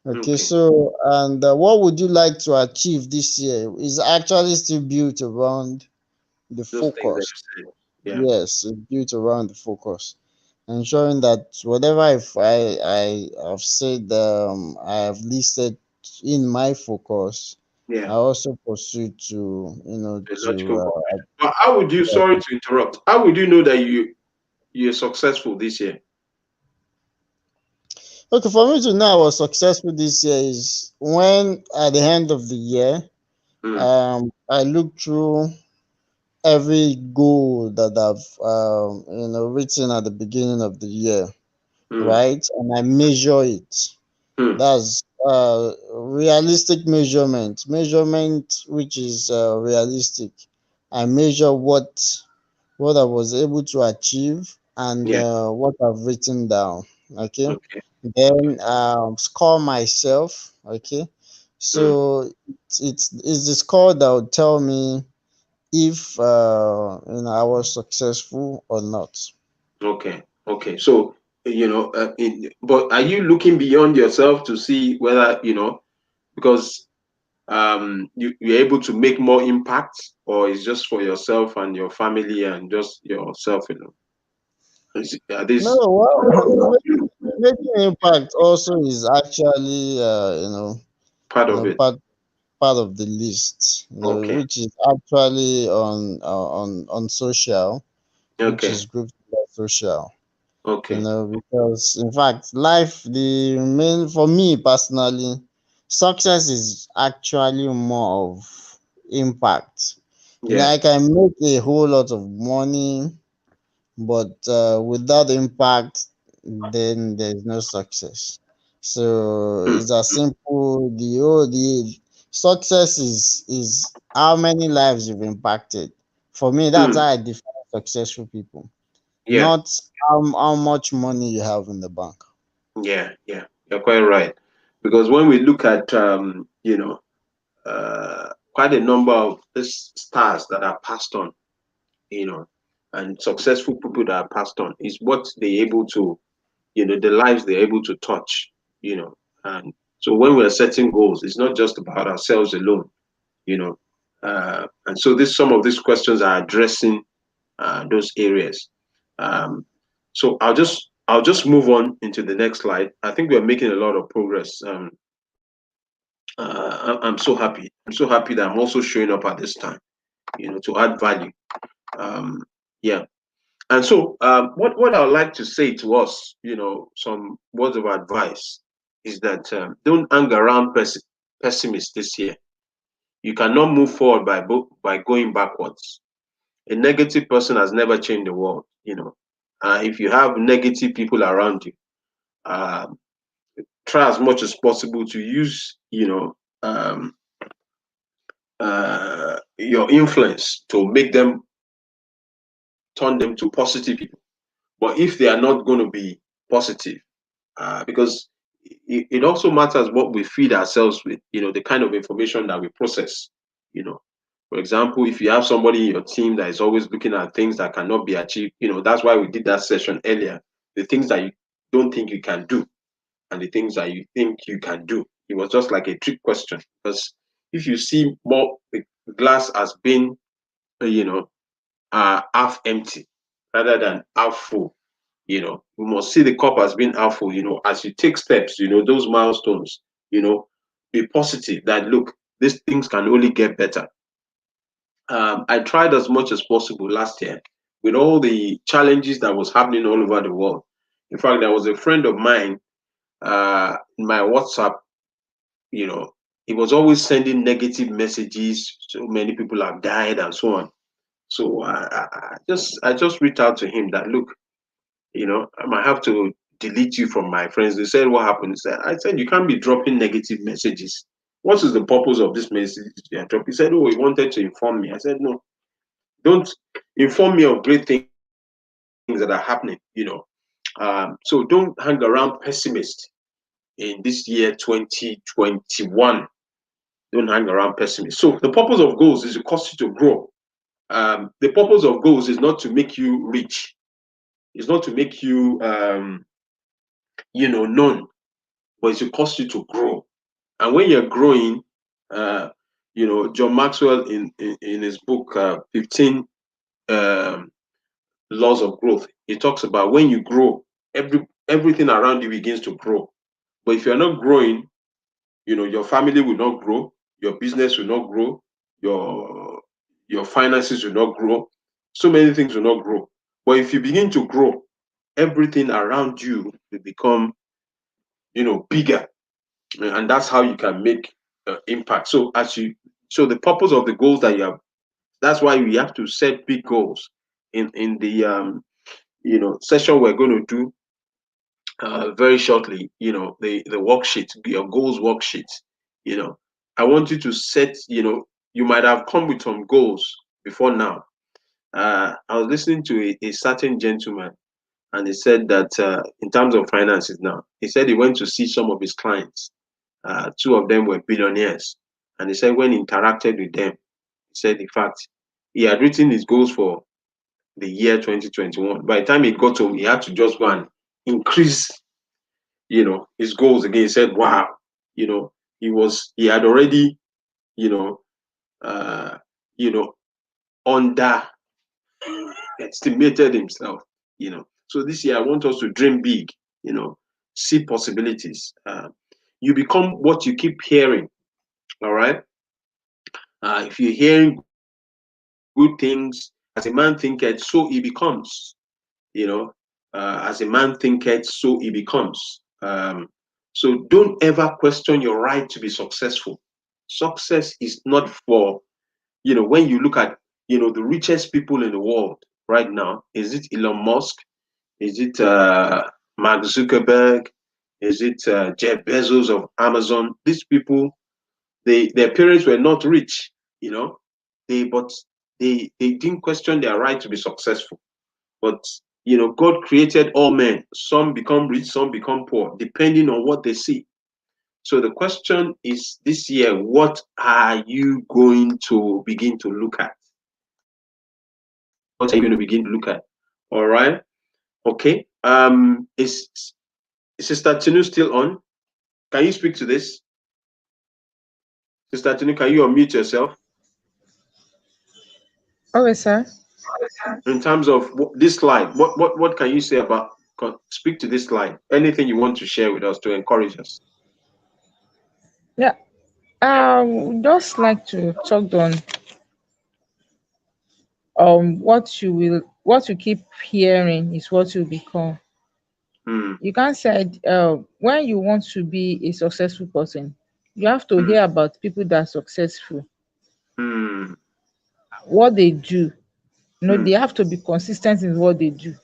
Okay, Okay. so and what would you like to achieve this year? Is actually still built around the Those things that focus. you said. Yeah. Yes, it's built around the focus, ensuring that whatever I have said, I have listed in my focus, I Yeah. also pursue to A logical to conclusion. But how would you? Sorry to interrupt. How would you know that you're successful this year? okay, for me to know I was successful this year is when at the end of the year, Mm, I look through every goal that I've written at the beginning of the year, mm, right? And I measure it. mm. That's realistic measurement which is realistic. I measure what I was able to achieve and Yeah. what I've written down. Okay, Okay. Okay. then score myself. Okay, Mm, so it's the score that will tell me if I was successful or not. okay. Okay. So but are you looking beyond yourself to see whether because you're able to make more impact, or it's just for yourself and your family and just yourself? Are No, these well, making impact also is actually part of it? part of the list, Okay. which is actually on social, which Okay. is grouped under social. Okay. Because in fact, life, the main for me personally, success is actually more of impact. Yeah. I can make a whole lot of money, but without impact, then there's no success. So Mm, it's as simple. The success is how many lives you've impacted. For me, that's mm. how I define successful people, Yeah. not how much money you have in the bank. Yeah. Yeah. You're quite right. Because when we look at quite a number of these stars that are passed on, you know, and successful people that are passed on, is what they're able to, the lives they're able to touch, you know. And so when we're setting goals, it's not just about ourselves alone, you know. And so some of these questions are addressing those areas. Um, so I'll just move on into the next slide. I think we're making a lot of progress. I'm so happy. I'm so happy that I'm also showing up at this time, to add value. Um, yeah. And so, what I would like to say to us, some words of advice is that don't hang around pessimists this year. You cannot move forward by going backwards. A negative person has never changed the world. If you have negative people around you, uh, try as much as possible to use, um, your influence to make them turn them to positive people. But if they are not going to be positive, because it also matters what we feed ourselves with, the kind of information that we process. You know, for example, if you have somebody in your team that is always looking at things that cannot be achieved, that's why we did that session earlier. The things that you don't think you can do and the things that you think you can do. It was just like a trick question, because if you see more the glass as being, you know, half empty rather than half full, we must see the cup as being half full. As you take steps, those milestones, be positive that look, these things can only get better. I tried as much as possible last year with all the challenges that was happening all over the world. In fact, there was a friend of mine in my WhatsApp. He was always sending negative messages. So many people have died and so on. So I just reached out to him that look, I might have to delete you from my friends. They said, what happened? I said, you can't be dropping negative messages. What is the purpose of this message you are dropping? He said, oh, he wanted to inform me. I said, no, don't inform me of great things that are happening, so don't hang around pessimist in this year 2021. Don't hang around pessimist. So the purpose of goals is to cause you to grow. The purpose of goals is not to make you rich. It's not to make you known, but it's to cause you to grow. And when you're growing, John Maxwell in his book 15 laws of growth, he talks about when you grow, everything around you begins to grow. But if you're not growing, your family will not grow, your business will not grow, your finances will not grow, so many things will not grow. But if you begin to grow, everything around you will become bigger, and that's how you can make impact. So the purpose of the goals that you have, that's why we have to set big goals. In the session we're going to do very shortly, the worksheet, your goals worksheet, I want you to set, you might have come with some goals before now. I was listening to a certain gentleman, and he said that in terms of finances now, he said he went to see some of his clients. Two of them were billionaires. And he said when he interacted with them, he said, in fact, he had written his goals for the year 2021. By the time he got home, he had to just go and increase, his goals again. He said, wow, he had already, uh, you know, underestimated himself, So this year, I want us to dream big, see possibilities. You become what you keep hearing. All right. If you're hearing good things, as a man thinketh, so he becomes. As a man thinketh, so he becomes. So don't ever question your right to be successful. Success is not for, when you look at, the richest people in the world right now, is it Elon Musk? Is it Mark Zuckerberg? Is it Jeff Bezos of Amazon? These people, their parents were not rich, but they didn't question their right to be successful. But God created all men. Some become rich, some become poor, depending on what they see. So the question is this year, what are you going to begin to look at? What are you going to begin to look at? All right. Okay. Is Sister Tinu still on? Can you speak to this? Sister Tinu, can you unmute yourself? Okay, sir. In terms of this slide, what can you say about? Speak to this slide. Anything you want to share with us to encourage us? Yeah. Just like to talk on what you keep hearing is what you become. You can't say when you want to be a successful person, you have to hear about people that are successful, what they do. They have to be consistent in what they do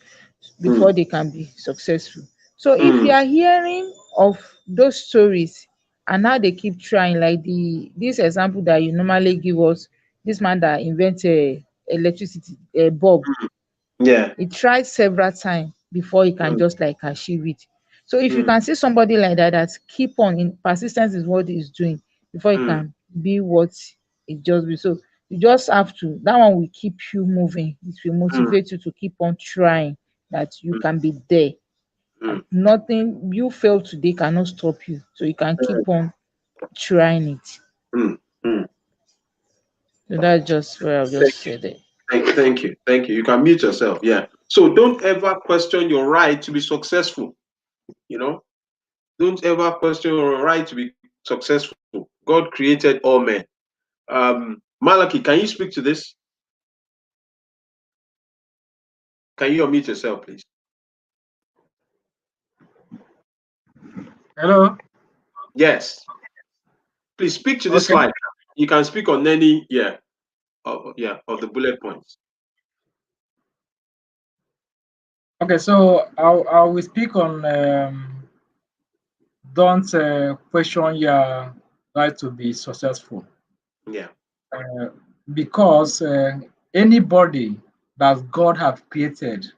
before they can be successful. So if you are hearing of those stories and how they keep trying, like this example that you normally give us, this man that invented electricity, a bulb, Yeah. he tried several times before he can just like achieve it. So if you can see somebody like that keep on in persistence is what he's doing before he can be what it just be. So you just have to, that one will keep you moving. It will motivate you to keep on trying, that you can be there. And nothing you fail today cannot stop you. So you can keep on trying it. So that's just what I've just said it. Thank you. You can mute yourself. Yeah. So don't ever question your right to be successful. Don't ever question your right to be successful. God created all men. Malachi, can you speak to this? Can you unmute yourself, please? Hello. Yes. Please speak to this Okay. slide. You can speak on any, of the bullet points. Okay. So I will speak on don't question your right to be successful. Yeah. Because anybody that God have created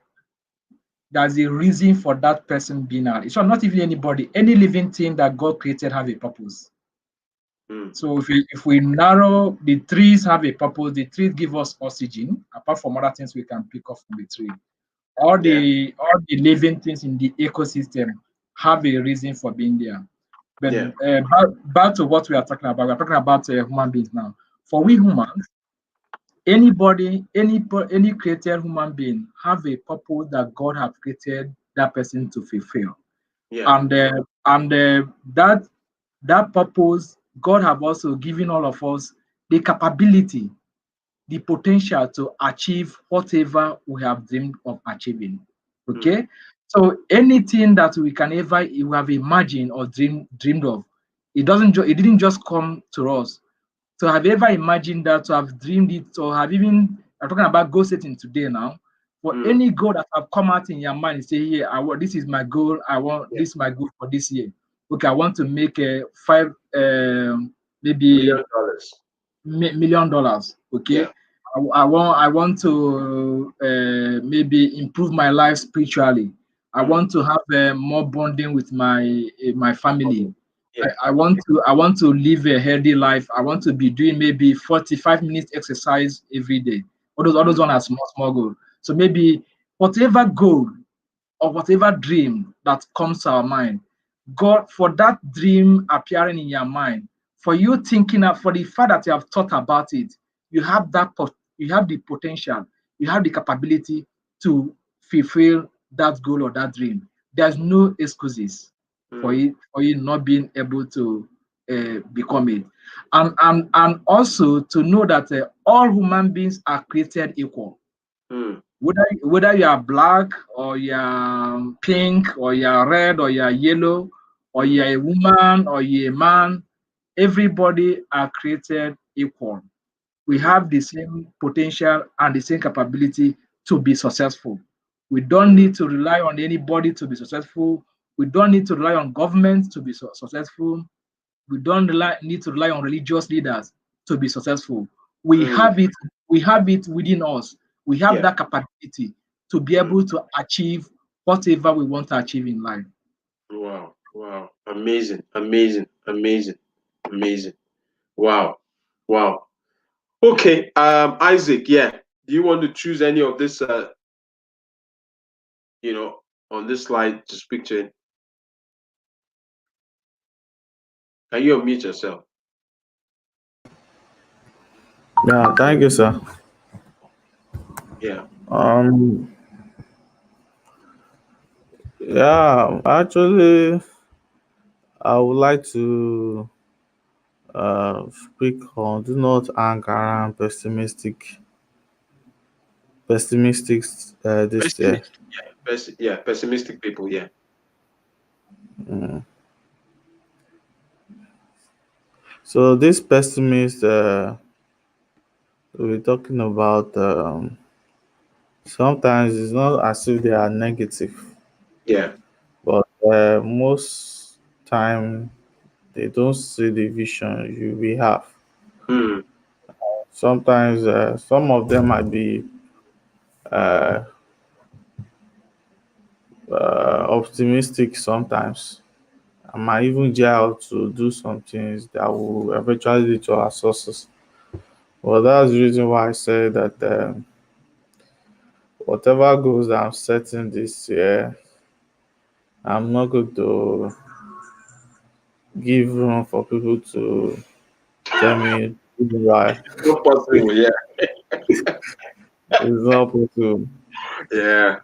there's a reason for that person being out. It's not even anybody, any living thing that God created have a purpose. Mm. So if we narrow, the trees have a purpose. The trees give us oxygen, apart from other things we can pick up from the tree. Yeah. All the living things in the ecosystem have a reason for being there. But Yeah. back to what we are talking about. We're talking about human beings now. For we Mm. humans, any created human being have a purpose that God have created that person to fulfill, Yeah. and that purpose God have also given all of us the capability, the potential to achieve whatever we have dreamed of achieving. Mm. Okay, so anything that we can ever we have imagined or dreamed of, it didn't just come to us. So have you ever imagined that, to have dreamed it, or have even, I'm talking about goal setting today now. For Mm. any goal that have come out in your mind, you say, "Here, I want, this is my goal. I want, Yeah. this is my goal for this year. Okay, I want to make a five, maybe $1 million. $1 million. Okay, Yeah. I want to maybe improve my life spiritually. I Mm. want to have more bonding with my family. Yeah. I want to live a healthy life. I want to be doing maybe 45 minutes exercise every day. All those Mm. one are small goal. So maybe whatever goal or whatever dream that comes to our mind, God, for that dream appearing in your mind, for you thinking of, for the fact that you have thought about it, you have you have the potential, you have the capability to fulfill that goal or that dream. There's no excuses Mm. for you not being able to become it, and also to know that all human beings are created equal. Mm. Whether you are black or you're pink or you're red or you're yellow or Mm. you're a woman or you're a man, everybody are created equal. We Mm. have the same potential and the same capability to be successful. We don't Mm. need to rely on anybody to be successful. We don't need to rely on government to be successful. We don't need to rely on religious leaders to be successful. We Mm. have it, we have it within us. We have Yeah. that capability to be Mm. able to achieve whatever we want to achieve in life. Wow. Wow. Amazing. Amazing. Amazing. Amazing. Wow. Wow. Okay. Isaac. Yeah. Do you want to choose any of this? You know, on this slide to speak to it? Can you unmute yourself? Yeah, thank you, sir. Yeah. Um, yeah, actually, I would like to speak on do not hang around pessimistic this year. Pessimist. Yeah. Yeah. Pessimistic people. Yeah. Mm. So this pessimist we're talking about sometimes it's not as if they are negative, Yeah. but most time they don't see the vision you we have. Mm. Sometimes some of them might be uh, optimistic sometimes. I might even dare out to do some things that will eventually lead to our success. Well, that's the reason why I say that whatever goals that I'm setting this year, I'm not going to give room for people to tell me why. Not possible. Yeah. It's not possible. Yeah.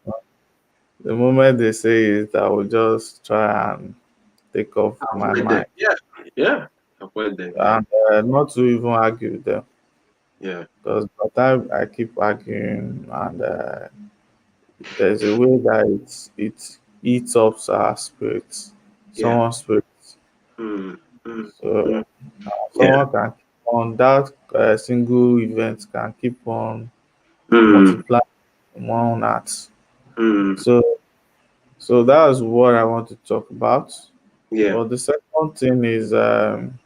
The moment they say it, I will just try and take off my Avoid them. mind Yeah. Yeah. Avoid them. Yeah. and not to even argue with them. Yeah. Because by the time I keep arguing and there's a way that it eats up our spirits, Yeah. someone's spirit. Mm. Mm. Mm. So Yeah. someone can keep on that single event can keep on Mm. multiplying one at. Mm. So so that's what I want to talk about. Yeah. But the second thing is um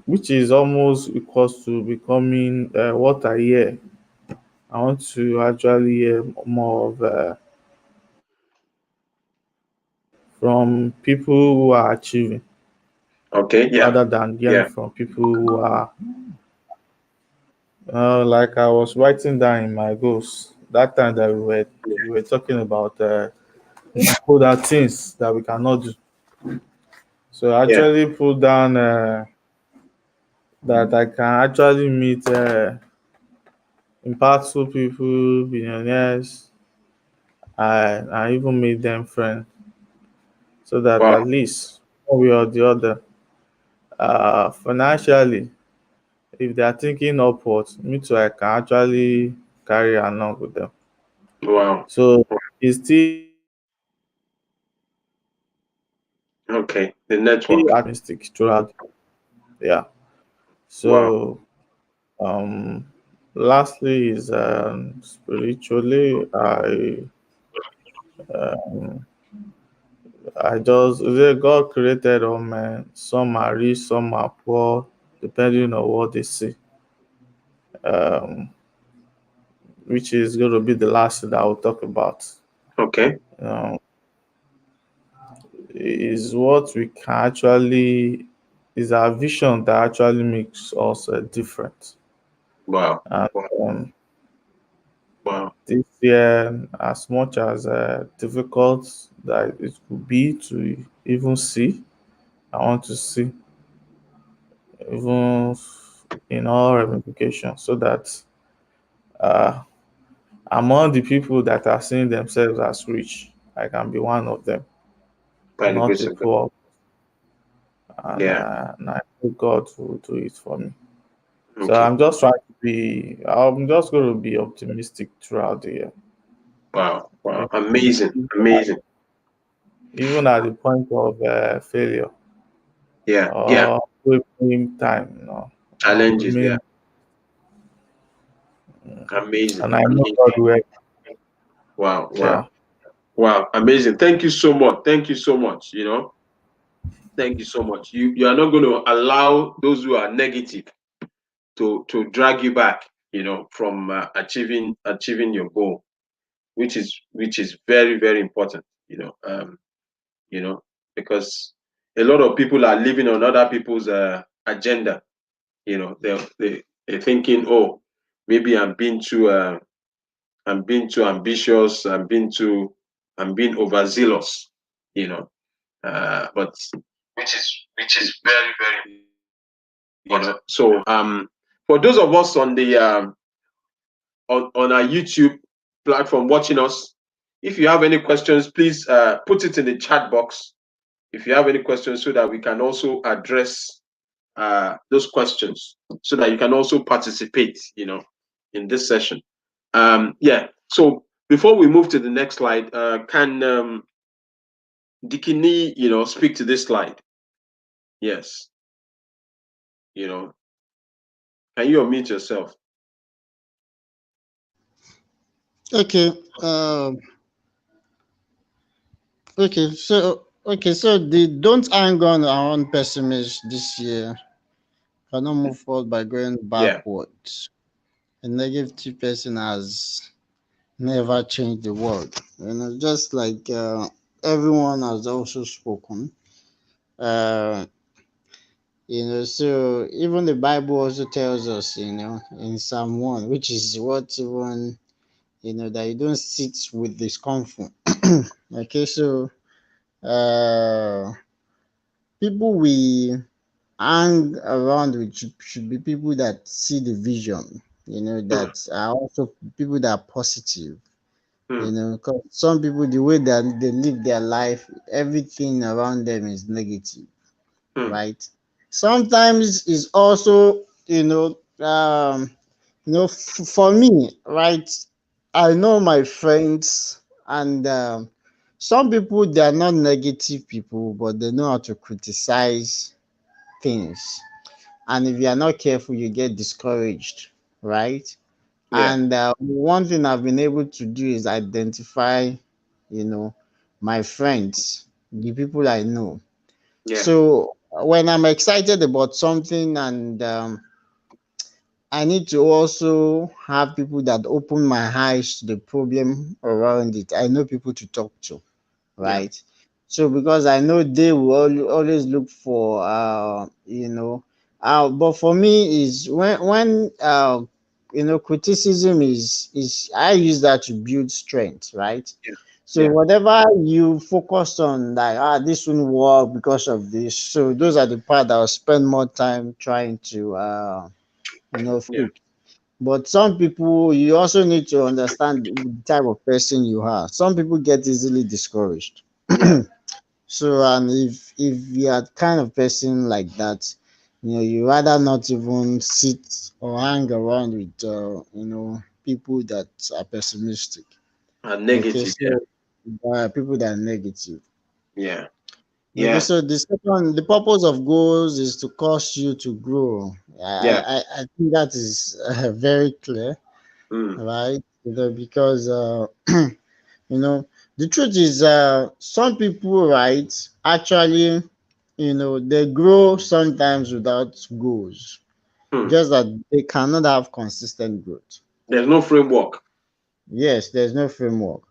which is almost equals to becoming what I hear. I want to actually hear more of from people who are achieving Okay. Yeah. rather than hearing Yeah. from people who are like I was writing down in my goals that time that we were talking about other things that we cannot do. So I Yeah. actually put down that I can actually meet impactful people, billionaires, I even made them friends so that Wow. at least one way or the other, financially, if they are thinking upwards, me too, I can actually carry along with them. Wow. So it's still Okay. The network. optimistic throughout. Yeah. Wow. So um, lastly is spiritually, I just God created all men. Some are rich, some are poor, depending on what they see. Um, which is going to be the last that I'll talk about. Okay. Um, is what we can actually is our vision that actually makes us different. Wow. And Wow. Wow. this year, as much as difficult that it could be to even see, I want to see even in all ramifications, so that uh, among the people that are seeing themselves as rich, I can be one of them, By the not grace a of God. poor, Yeah. and I know God will do it for me. So Okay. I'm just going to be optimistic throughout the year. Wow. Wow. Even Amazing. Amazing. even at the point of failure Yeah. Yeah. or wasting time, I'll Challenges. Yeah. remain, Amazing. and I know Amazing. God will. Wow. Yeah. Wow. Wow. Amazing. Thank you so much. Thank you so much. Thank you so much. You are not going to allow those who are negative to drag you back, from achieving your goal, which is very, very important. You know, because a lot of people are living on other people's agenda. They're thinking, oh, maybe I'm being too ambitious. I'm being overzealous. You know, but which is very, very important. So for those of us on the on our YouTube platform watching us, if you have any questions, please put it in the chat box. If you have any questions, so that we can also address those questions, so that you can also participate, in this session. Yeah. So before we move to the next slide, can Dikini, speak to this slide? Yes. You know, can you unmute yourself? Okay. Okay. So the don't hang on around pessimists this year. Cannot move forward by going Yeah. backwards. A negative person has never changed the world. Just like everyone has also spoken. Uh, so even the Bible also tells us, in Psalm 1, which is what even, that you don't sit with discomfort. Okay, so uh, people we hang around with should be people that see the vision, Hmm, that are also people that are positive. hmm, 'Cause some people, the way that they live their life, everything around them is negative, hmm. right? Sometimes it's also, for me, right? I know my friends, and some people, they are not negative people, but they know how to criticize things. And if you are not careful, you get discouraged, right? Yeah. And one thing I've been able to do is identify, my friends, the people I know. Yeah. So when I'm excited about something, and I need to also have people that open my eyes to the problem around it. I know people to talk to, Yeah. right? So because I know they will always look for but for me is when criticism is I use that to build strength, right? Yeah. So Yeah. whatever you focus on, like this won't work because of this, so those are the part that I'll spend more time trying to Yeah. fix. But some people, you also need to understand the type of person you are. Some people get easily discouraged. Yeah. So, and if you are kind of person like that, you rather not even sit or hang around with people that are pessimistic. And Okay, negative. Yeah. so people that are negative. Yeah. Okay, Yeah. so the purpose of goals is to cause you to grow. Yeah. I think that is very clear, Mm. right? Because you know the truth is, some people, right, actually, they grow sometimes without goals, Mm. just that they cannot have consistent growth. There's no framework. Yes, there's no framework.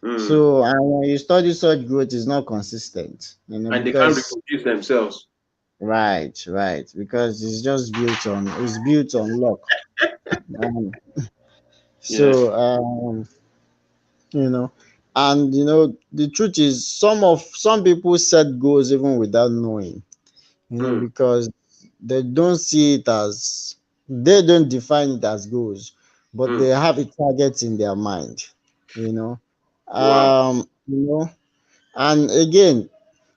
Mm. So, and when you study such growth, is not consistent, And they can't because reproduce themselves. right, because it's built on luck. Um, Yeah. so, you know, and the truth is, some people set goals even without knowing, Mm. because they don't see it as, they don't define it as goals, but Mm. they have a target in their mind, you know. Wow. And again,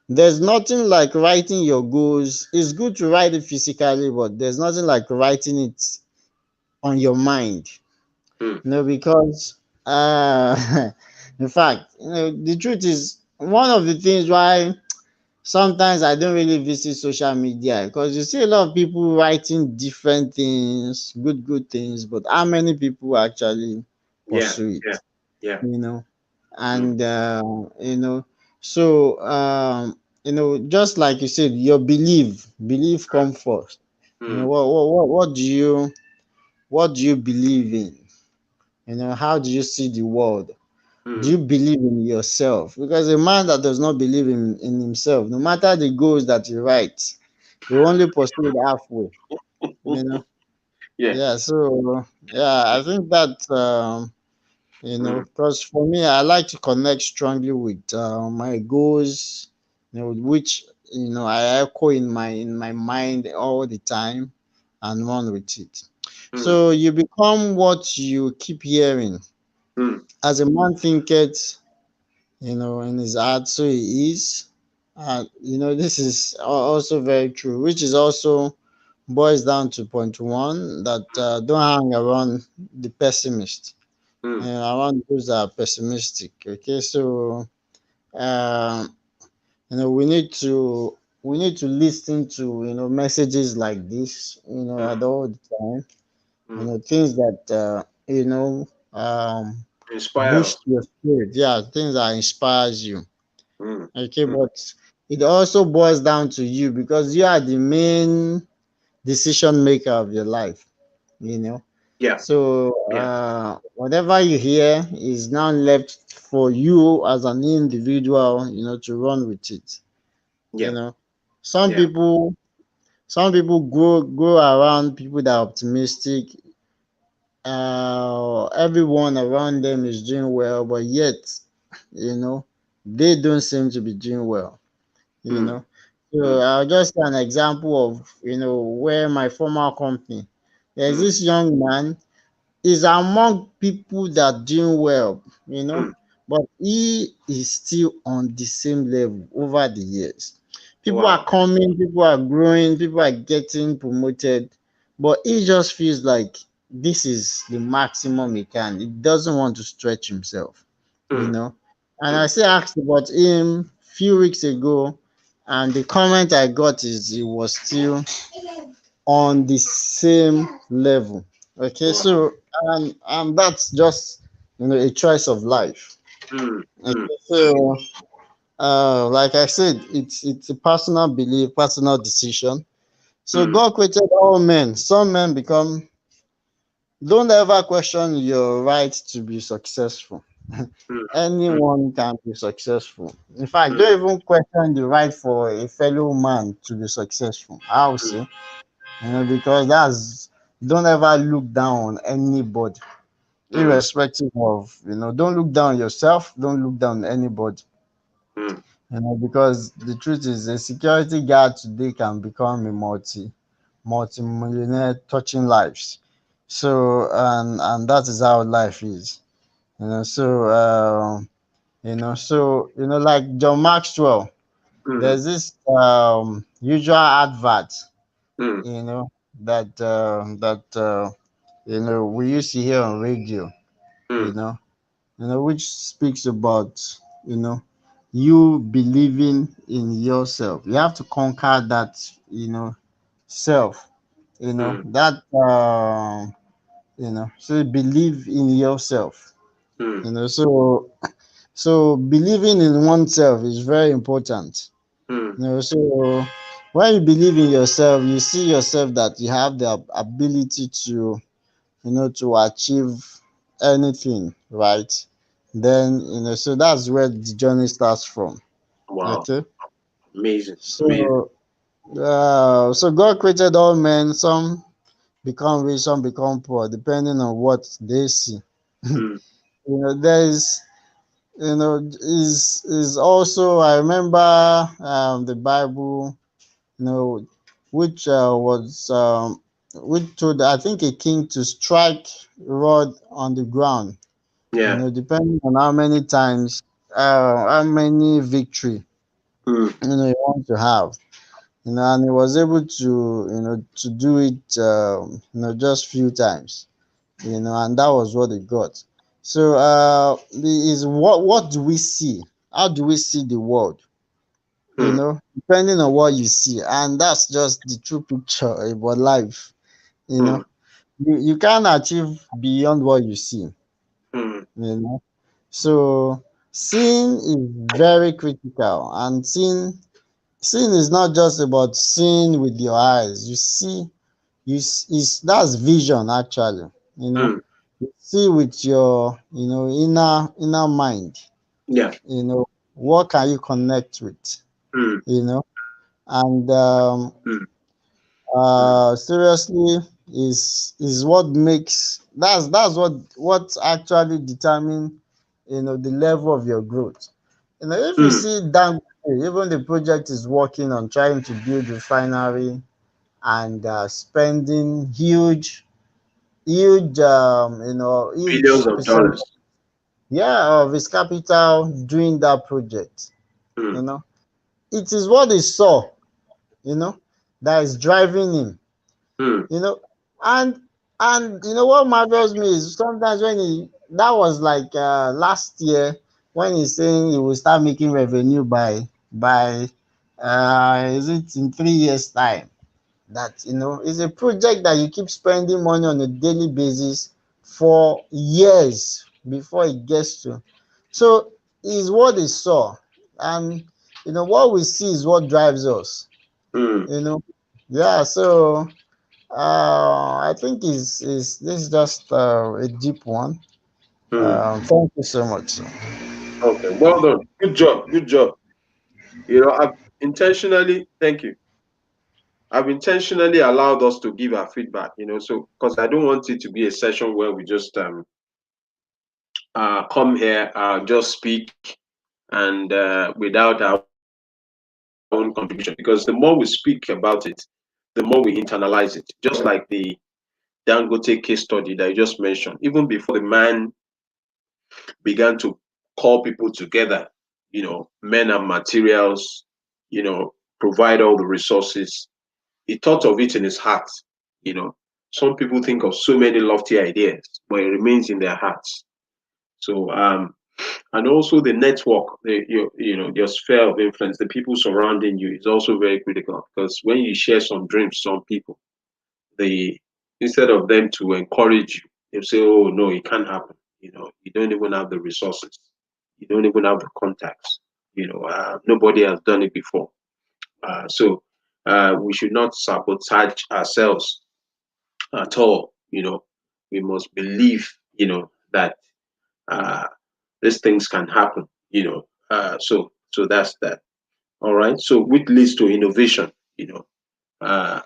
there's nothing like writing your goals. It's good to write it physically, but there's nothing like writing it on your mind, Mm. because in fact, the truth is, one of the things why sometimes I don't really visit social media, because you see a lot of people writing different things, good things, but how many people actually Yeah. pursue Yeah. it? Yeah. You know, Mm. and so just like you said, your belief come first. Mm. What do you believe in? How do you see the world? Do Mm. you believe in yourself? Because a man that does not believe in himself, no matter the goals that he writes, he only pursue it halfway. You know. Yeah. Yeah. So yeah, I think that Mm. because for me, I like to connect strongly with my goals, which I echo in my mind all the time, and run with it. Mm. So you become what you keep hearing. Mm. As a man thinketh, in his heart, so he is. This is also very true, which is also boils down to point one, that don't hang around the pessimist, Mm. around those that are pessimistic. Okay, so um, we need to listen to messages like this, Mm. at all the time. Mm. Things that um, Inspire us. boost your spirit. Yeah, things that inspires you. Mm. Okay, Mm. but it also boils down to you, because you are the main decision maker of your life. You know. Yeah. So Yeah. whatever you hear is now left for you as an individual, to run with it. You Yeah. know, some Yeah. people, some people go around people that are optimistic. Everyone around them is doing well, but yet, you know, they don't seem to be doing well. You Mm. know, so Mm. I'll just an example of where my former company. There's Mm. this young man is among people that doing well, Mm. but he is still on the same level over the years. People are Wow. coming, people are growing, people are getting promoted, but he just feels like this is the maximum he can. He doesn't want to stretch himself, you Mm. know. And I Mm. still asked about him few weeks ago, and the comment I got is he was still on the same level. Okay, Wow. so that's just a choice of life. Mm. Okay, Mm. so Like I said, it's a personal belief, personal decision. So Mm, God created all men. Some men become. Don't ever question your right to be successful. mm, mm, Anyone can be successful. In fact, mm, don't even question the right for a fellow man to be successful. I'll mm, say, because that's, don't ever look down on anybody, mm, irrespective of, don't look down on yourself, don't look down on anybody. mm, Because the truth is, a security guard today can become a multi-millionaire, touching lives. So, and that is how life is. Like John Maxwell, mm, there's this usual advert, mm, you know, that we used to hear on radio, you mm, know, which speaks about, you know, you believing in yourself. You have to conquer that, self, mm, that, so believe in yourself, mm, so believing in oneself is very important. mm, So when you believe in yourself, you see yourself that you have the ability to, to achieve anything, right? Then, so that's where the journey starts from. wow, Okay. amazing, amazing. So God created all men. Some become rich, some become poor, depending on what they see. Mm, There is, is also, I remember the Bible, you know, which was which told, I think, a king to strike rod on the ground, yeah. depending on how many times, how many victory, Mm, you want to have, and he was able to, to do it, just few times, and that was what he got. So, is what do we see? How do we see the world? mm, Depending on what you see, and that's just the true picture about life. You know, mm, you can't achieve beyond what you see. mm, You know, so seeing is very critical, and seeing is not just about seeing with your eyes. You see, is that's vision actually. You know, mm, you see with your, inner mind. yeah. What can you connect with? Mm, You know, and mm, mm, seriously, is what makes, that's what actually determine, the level of your growth. If you mm, see down, even the project is working on trying to build refinery, and spending billions huge of percent, dollars. yeah, of his capital doing that project. you Mm, know it is what he saw, you know that is driving him. mm, you know and what marvels me is, sometimes when he, that was like last year, when he's saying he will start making revenue by is it in 3 years time, that, it's a project that you keep spending money on a daily basis for years before it gets to. So is what he saw, and what we see is what drives us. mm, you know yeah. So I think is this is just a deep one. mm. Thank you so much. Okay, well done. Good job. Good job. I've intentionally, thank you. I've intentionally allowed us to give our feedback, so because I don't want it to be a session where we just come here, just speak, and without our own contribution. Because the more we speak about it, the more we internalize it. Just like the Dangote case study that you just mentioned. Even before the man began to call people together, men and materials, provide all the resources. He thought of it in his heart. You know, some people think of so many lofty ideas, but it remains in their hearts. So, and also the network, your sphere of influence, the people surrounding you is also very critical, because when you share some dreams, some people, they, instead of them to encourage you, they say, "Oh no, it can't happen." You don't even have the resources. You don't even have the contacts. Nobody has done it before. So we should not sabotage ourselves at all. We must believe, that uh, these things can happen. So that's that. All right. So which leads to innovation. Uh,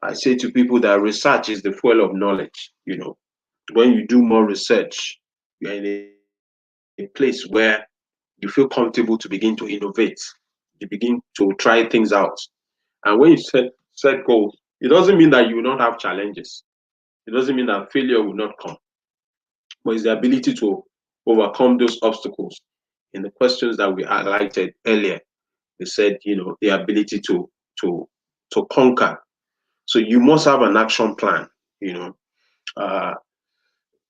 I say to people that research is the fuel of knowledge. When you do more research, you're in a place where you feel comfortable to begin to innovate. You begin to try things out. And when you set goals, it doesn't mean that you will not have challenges. It doesn't mean that failure will not come, but it's the ability to overcome those obstacles. In the questions that we highlighted earlier, we said, the ability to to conquer. So you must have an action plan. You know, uh,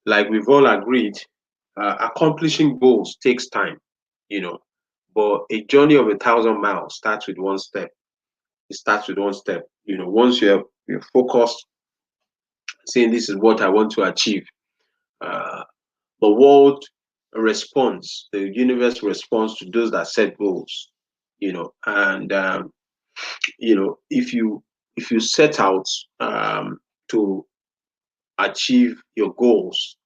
like we've all agreed, accomplishing goals takes time. You know, but a journey of 1,000 miles starts with one step. It starts with one step. Once you're focused, saying this is what I want to achieve, uh, the world responds, the universe responds to those that set goals. And if you set out to achieve your goals,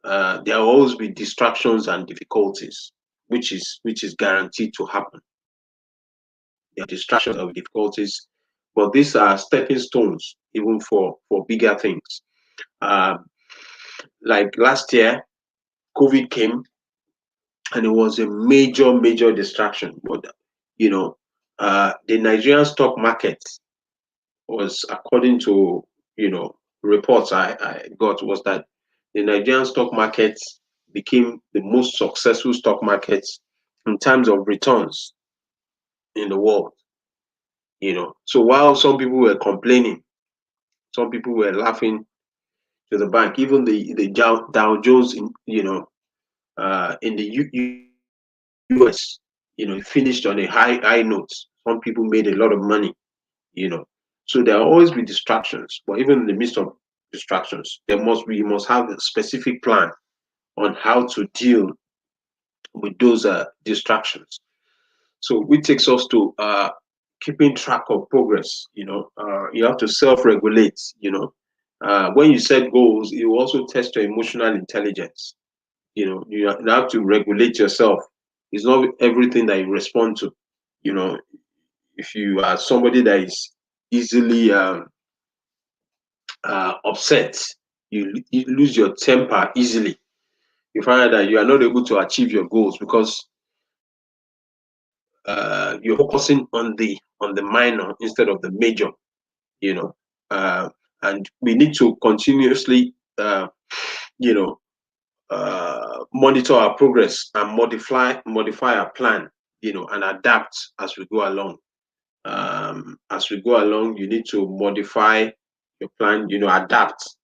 there will always be distractions and difficulties, which is guaranteed to happen. There are distractions or difficulties, but these are stepping stones even for bigger things. Um, like last year, COVID came, and it was a major distraction. But the Nigerian stock market was, according to reports I got, was that the Nigerian stock market became the most successful stock market in terms of returns in the world. So while some people were complaining, some people were laughing to the bank. Even the Dow Jones in the US, it finished on a high note. Some people made a lot of money. you know so there will always be distractions, but even in the midst of distractions, you must have a specific plan on how to deal with those distractions. So which takes us to keeping track of progress. You have to self-regulate. When you set goals, you also test your emotional intelligence. You have to regulate yourself. It's not everything that you respond to. you know if you are somebody that is easily upset, you lose your temper easily. You find out that you are not able to achieve your goals because you're focusing on the minor instead of the major. You know, uh, and we need to continuously, you know, monitor our progress and modify our plan. And adapt as we go along. As we go along, you need to modify your plan. Adapt.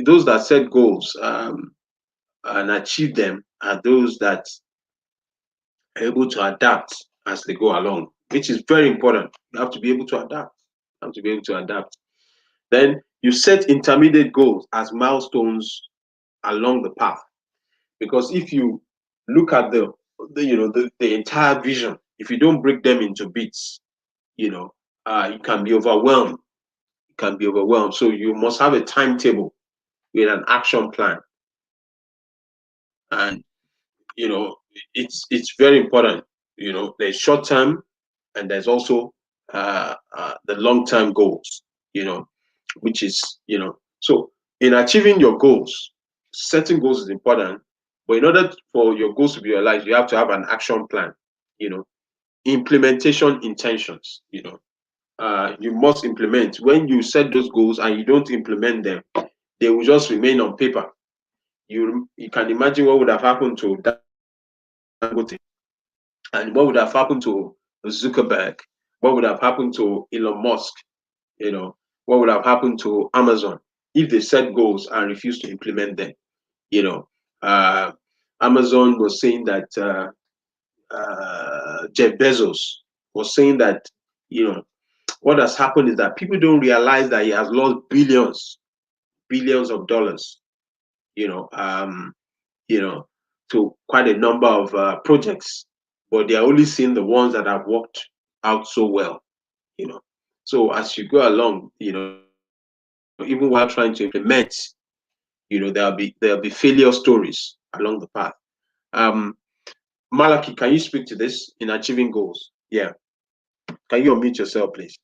Those that set goals and achieve them are those that are able to adapt as they go along, which is very important. You have to be able to adapt. You have to be able to adapt. Then you set intermediate goals as milestones along the path. Because if you look at the entire vision, if you don't break them into bits, you can be overwhelmed. You can be overwhelmed. So you must have a timetable with an action plan. And it's very important. There's short term, and there's also the long term goals. Which is so in achieving your goals, setting goals is important. But in order for your goals to be realized, you have to have an action plan. Implementation intentions. You must implement. When you set those goals and you don't implement them, they will just remain on paper. You can imagine what would have happened to Dangote, and what would have happened to Zuckerberg, what would have happened to Elon Musk, what would have happened to Amazon if they set goals and refused to implement them. You know, uh, Amazon was saying that Jeff Bezos was saying that what has happened is that people don't realize that he has lost billions of dollars. You know, um, to quite a number of projects but they are only seeing the ones that have worked out so well, you know. So as you go along, even while trying to implement, there'll be failure stories along the path. Um, Malaki, can you speak to this in achieving goals? Yeah. Can you unmute yourself, please?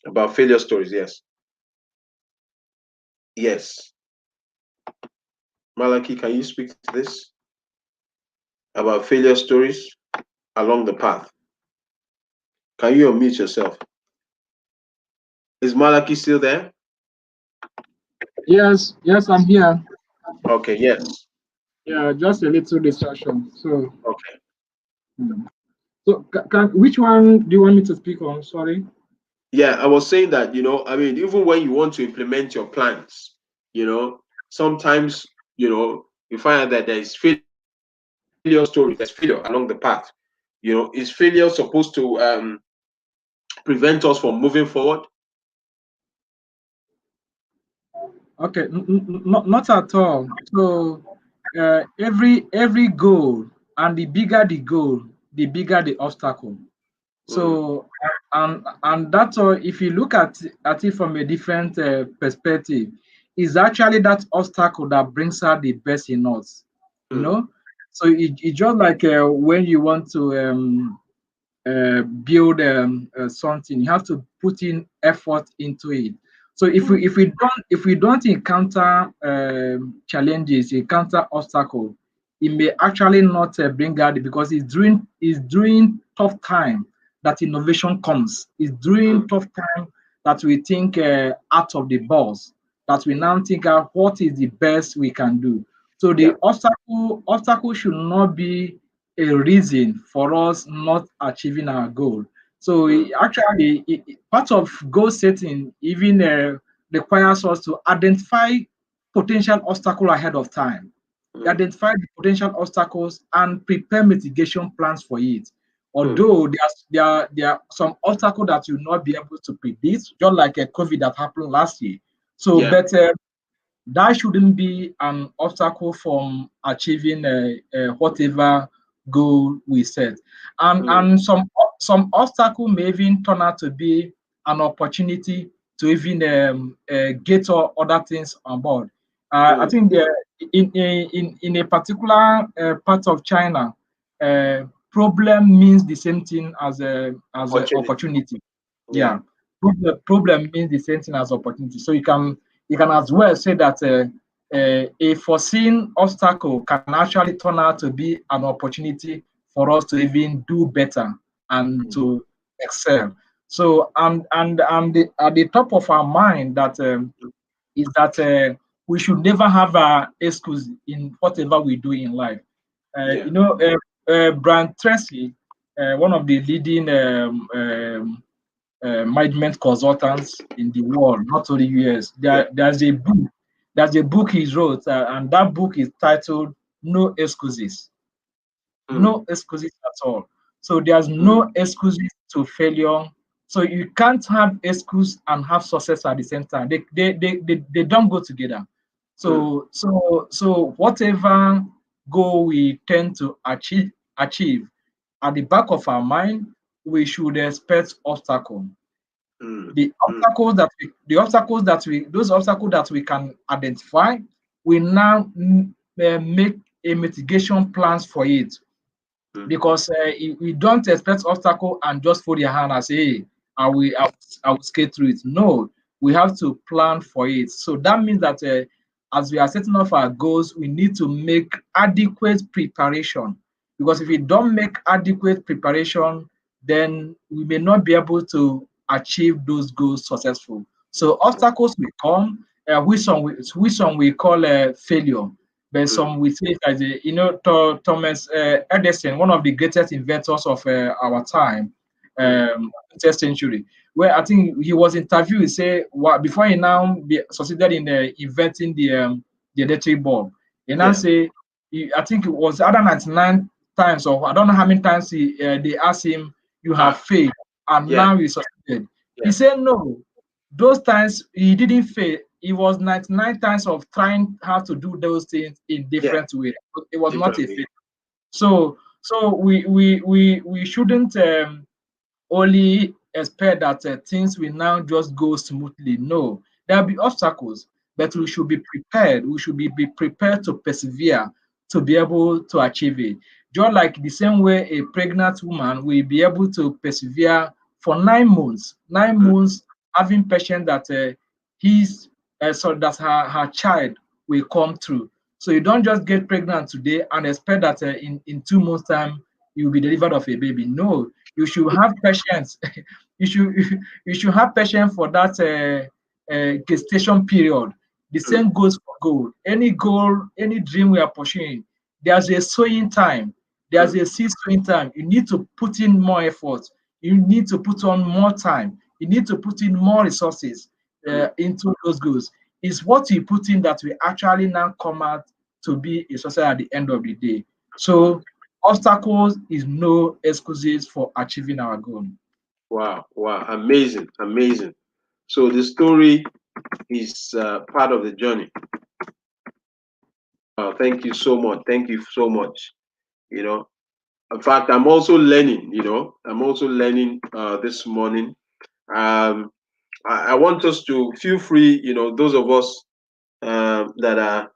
About failure stories, yes. Yes. Malaki, can you speak to this about failure stories along the path? Can you unmute yourself? Is Malaki still there? Yes, yes, I'm here. Okay, yes. Yeah, just a little distraction. So, Okay. hmm. So which one do you want me to speak on? Sorry. Yeah, I was saying that, even when you want to implement your plans, sometimes, you find out that there is failure stories, there's failure along the path. Is failure supposed to prevent us from moving forward? Okay, not at all. So every goal, and the bigger the goal, the bigger the obstacle. Mm, So and that's all. If you look at it from a different perspective, is actually that obstacle that brings out the best in us. You mm, know, so it's just like when you want to build something, you have to put in effort into it. So if we don't encounter challenges, encounter obstacle, it may actually not bring out because it's during tough time that innovation comes. It's mm, during tough time that we think out of the box, that we now think out what is the best we can do. So yeah. the obstacle should not be a reason for us not achieving our goal. So Mm, actually, part of goal setting even requires us to identify potential obstacle ahead of time, mm, identify the potential obstacles and prepare mitigation plans for it. mm, Although there are some obstacles that you'll not be able to predict, just like a COVID that happened last year. So, yeah. but that shouldn't be an obstacle from achieving whatever goal we set. And Mm, and some obstacle may even turn out to be an opportunity to even get other things on board. I mm, think in a particular part of China, uh, problem means the same thing as a opportunity. opportunity. Yeah. Yeah, problem means the same thing as opportunity. So you can as well say that a foreseen obstacle can actually turn out to be an opportunity for us to even do better and Mm, to excel. So at the top of our mind that is that we should never have an excuse in whatever we do in life. yeah. Brian Tracy, one of the leading management consultants in the world, not only US. Yeah. There's a book he wrote, and that book is titled "No Excuses." Mm, No excuses at all. So there's mm, no excuses to failure. So you can't have excuse and have success at the same time. They don't go together. mm, So whatever goal we tend to achieve at the back of our mind, we should expect obstacle. mm, The mm, those obstacles that we can identify, we now make a mitigation plans for it, mm, because if we don't expect obstacle and just fold your hand and say, hey, I will skate through it. No, we have to plan for it. So that means that as we are setting off our goals, we need to make adequate preparation. Because if we don't make adequate preparation, then we may not be able to achieve those goals successful. So obstacles will come, which some we call failure. But mm, some we say it as Thomas Edison, one of the greatest inventors of our time, mm, 20th century, where I think he was interviewed, he say, before he now succeeded in inventing the electric bulb, he now yeah. say, I think it was other 99 times, or I don't know how many times they asked him, you have Ah, failed, and yeah. now you succeeded. He Yeah. said, no, those times he didn't fail. It was 99 times of trying how to do those things in Yeah. different ways. It was not Different a way. failure. So So we shouldn't only expect that things will now just go smoothly. No, there'll be obstacles, but we should be prepared. We should be prepared to persevere to be able to achieve it. Just like the same way a pregnant woman will be able to persevere for 9 months, nine mm, months having patience that his so that her child will come through. So you don't just get pregnant today and expect that in 2 months' time you will be delivered of a baby. No, you should have patience. you should you should have patience for that gestation period. The mm, same goes for goal. Any goal, any dream we are pursuing, there's a sowing time. There's mm, a seed sowing time. You need to put in more effort. You need to put on more time. You need to put in more resources mm. into those goals. It's what you put in that will actually now come out to be a success at the end of the day. So obstacles is no excuses for achieving our goal. Wow, wow, amazing, amazing. So the story is part of the journey. Thank you so much. Thank you so much. You know, in fact, I'm also learning. I'm also learning this morning. Um, I want us to feel free. Those of us that are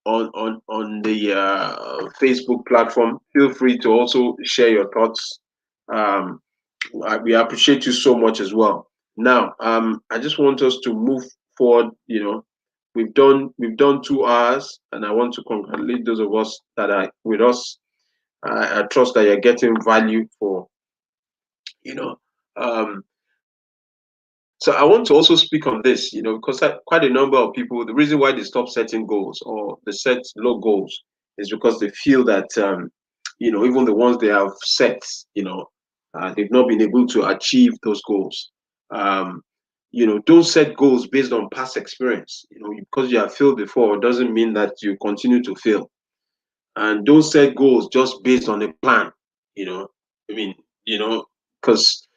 on the Facebook platform, feel free to also share your thoughts. Um, we appreciate you so much as well. Now, I just want us to move forward. We've done 2 hours, and I want to congratulate those of us that are with us. I trust that you're getting value for you know. Um, so I want to also speak on this, because quite a number of people, the reason why they stop setting goals or they set low goals is because they feel that even the ones they have set, they've not been able to achieve those goals. Um, don't set goals based on past experience. Because you have failed before doesn't mean that you continue to fail. And don't set goals just based on a plan. You know, I mean, because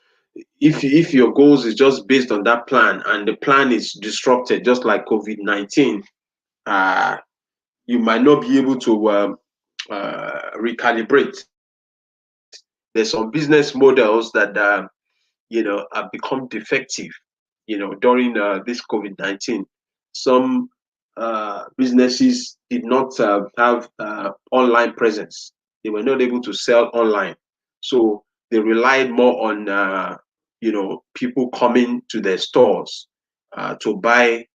if your goals is just based on that plan and the plan is disrupted, just like COVID-19, uh, you might not be able to recalibrate. There's some business models that have become defective, during this COVID-19. Some businesses did not have online presence. They were not able to sell online. So they relied more on, people coming to their stores to buy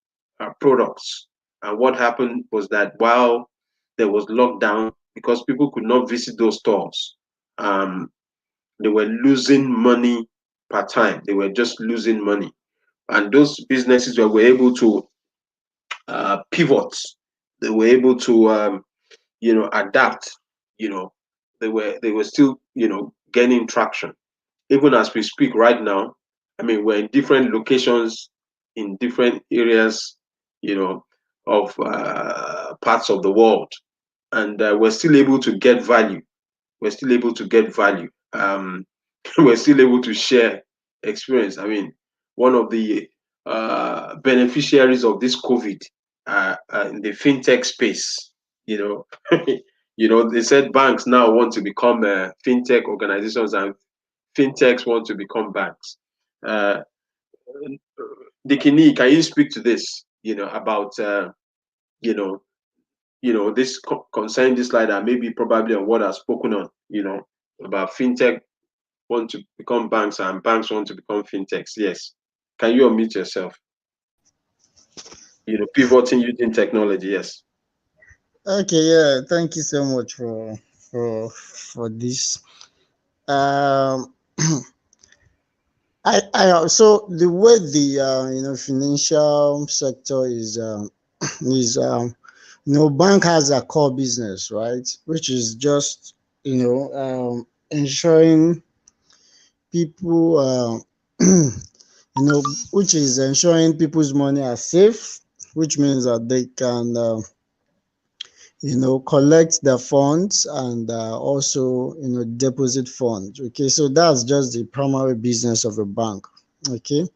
products. And what happened was that while there was lockdown, because people could not visit those stores, um, they were losing money per time. They were just losing money. And those businesses were able to pivot. They were able to, adapt. You know, they were still, gaining traction. Even as we speak right now, I mean, we're in different locations, in different areas, of parts of the world, and we're still able to get value. We're still able to get value. We're still able to share experience. I mean, one of the beneficiaries of this COVID in the fintech space, you know, they said banks now want to become fintech organizations, and fintechs want to become banks. Uh, Dikini, can you speak to this? About you know, this concerning this slide, and maybe probably on what I've spoken on. About fintech want to become banks and banks want to become fintechs. Yes. Can you unmute yourself? Pivoting using technology. Yes. Okay, yeah, thank you so much for this. Um, I also the way the financial sector is is bank has a core business, right, which is just ensuring people which is ensuring people's money are safe, which means that they can collect the funds and also deposit funds. Okay, so that's just the primary business of a bank. Okay,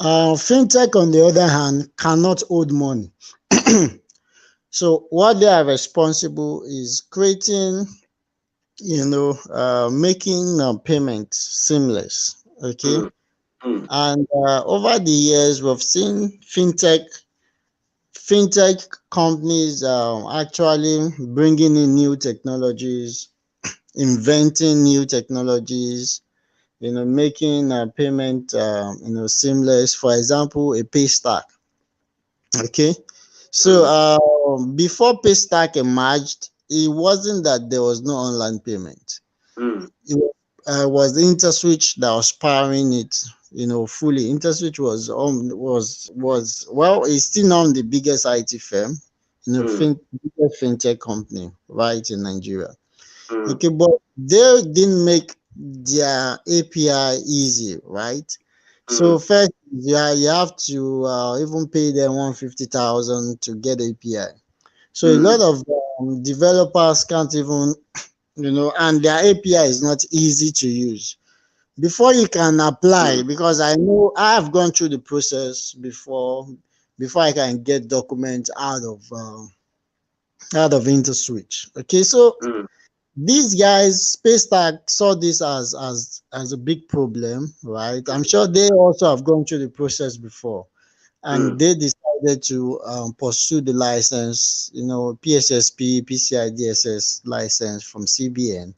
fintech on the other hand cannot hold money. So what they are responsible is creating making payments seamless. Okay, mm, mm, and over the years, we've seen fintech companies actually bringing in new technologies, inventing new technologies, making payment seamless. For example, a pay stack. Okay, so mm, before paystack emerged, it wasn't that there was no online payment. mm, Was the InterSwitch that was powering it, fully. InterSwitch was well, it's still now the biggest IT firm, mm, biggest fintech company right in Nigeria. mm, Okay, but they didn't make their API easy, right? So mm, first, yeah, you have to even pay them 150,000 to get API. So a lot mm, of developers can't even, and their API is not easy to use. Before you can apply, mm, because I know I've gone through the process before I can get documents out of InterSwitch. Okay, so mm, these guys, Spacestack, saw this as a big problem, right? I'm sure they also have gone through the process before, and mm, they decided to pursue the license, PSSP, PCI DSS license from CBN,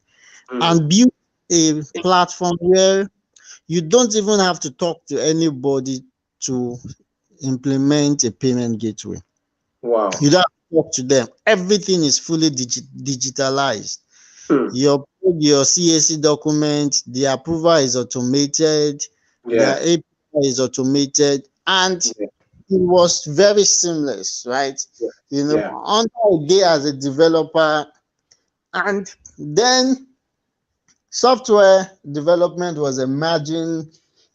mm. and build a platform where you don't even have to talk to anybody to implement a payment gateway. Wow. You don't have to talk to them. Everything is fully digitalized. Mm. You upload your CAC document, the approval is automated, the Yeah. API is automated, and Yeah. it was very seamless, right? Yeah. Yeah. Under a day as a developer, and then software development was emerging,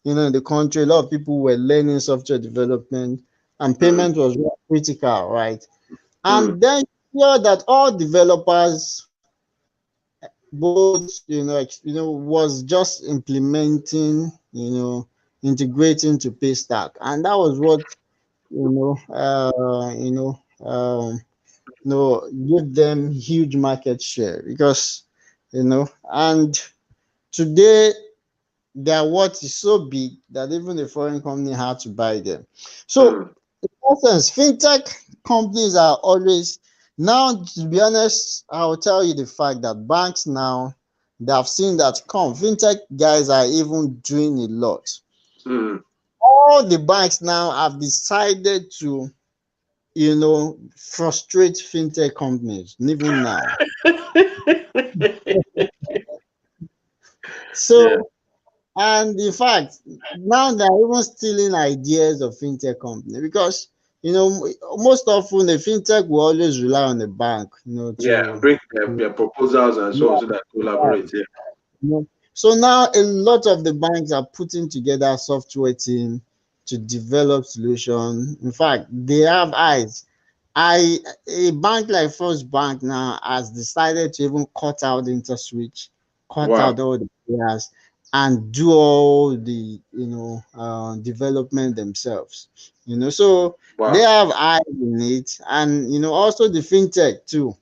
in the country. A lot of people were learning software development, and Mm, payment was very critical, right? mm, And then you hear that all developers, both was just implementing, integrating to paystack, and that was what you know you know give them huge market share, because and today their worth is so big that even a foreign company had to buy them. So mm, in essence, fintech companies are always, now, to be honest, I'll tell you the fact that banks now, they have seen that come fintech guys are even doing a lot. mm. All the banks now have decided to, frustrate fintech companies, even now. Yeah. So, and in fact, now they're even stealing ideas of fintech company, because most often the fintech will always rely on the bank, Yeah. to Bring their proposals and so on, so that collaborate. Yeah. so now a lot of the banks are putting together software team to develop solution. In fact, they have eyes. A bank like First Bank now has decided to even cut out the interswitch, cut Wow. out all the players, and do all the development themselves. So they Wow. have eyes in it, and also the fintech too.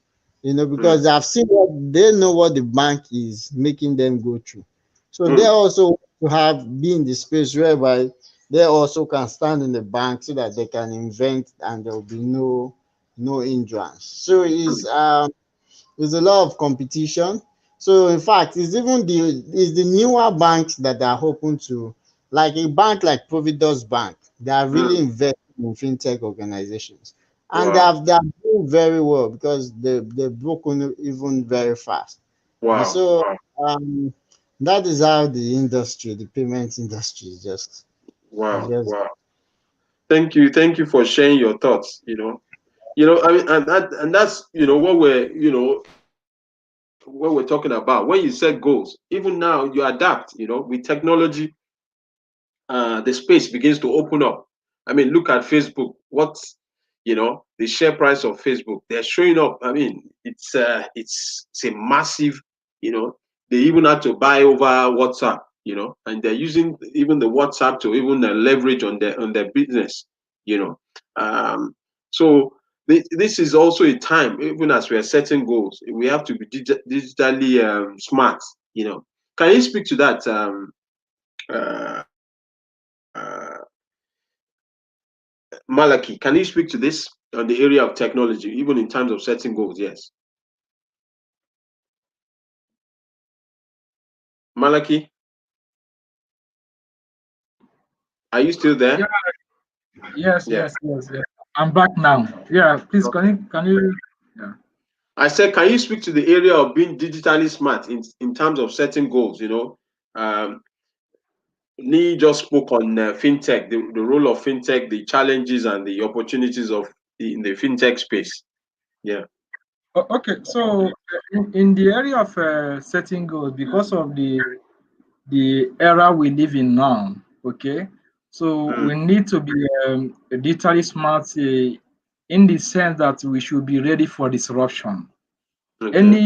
Mm, Because I've seen what they know what the bank is making them go through. So they mm, also want to have be in the space whereby they also can stand in the bank, so that they can invent and there will be no hindrance. So mm, it's a lot of competition. So in fact, it's the newer banks that are open to, like a bank like Providus Bank. They are really mm. investing in fintech organizations, and Wow. they are doing very well, because they've broken even very fast. And Wow. so Wow. um, that is how the payment industry is Wow. just. Wow. Thank you. Thank you for sharing your thoughts. I mean, and that's what we're talking about. When you set goals, even now you adapt. With technology, the space begins to open up. I mean, look at Facebook. The share price of Facebook? They're showing up. I mean, it's a massive. You know, they even had to buy over WhatsApp. And they're using even the WhatsApp to even leverage on their business. You know, so this is also a time, even as we are setting goals, we have to be digitally smart. Can you speak to that, uh, Malaki? Can you speak to this on the area of technology, even in terms of setting goals? Yes, Malaki, are you still Yeah, there? yes, Yeah. yes, yes, yes. I'm back now. Yeah, please Okay. can you yeah. I said, can you speak to the area of being digitally smart in terms of setting goals? Um, Lee just spoke on fintech, the role of fintech, the challenges and the opportunities in the fintech space. Yeah. Okay, so in the area of setting goals, because of the era we live in now, okay, so Mm, we need to be digitally smart in the sense that we should be ready for disruption. okay.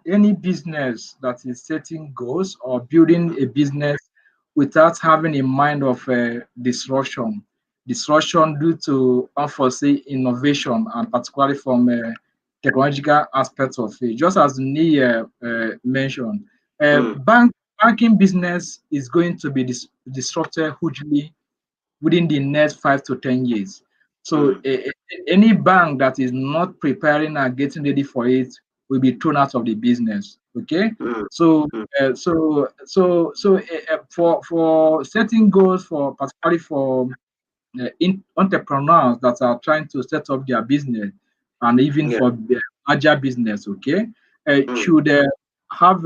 Any business that is setting goals or building a business without having a mind of disruption due to unforeseen innovation, and particularly from technological aspects of it, just as Nia mentioned, Mm, banking business is going to be disrupted hugely within the next 5 to 10 years. So mm, any bank that is not preparing and getting ready for it will be thrown out of the business. Okay, mm, so mm, for setting goals, for particularly for entrepreneurs that are trying to set up their business, and even yeah. for the larger business, okay, Mm, should have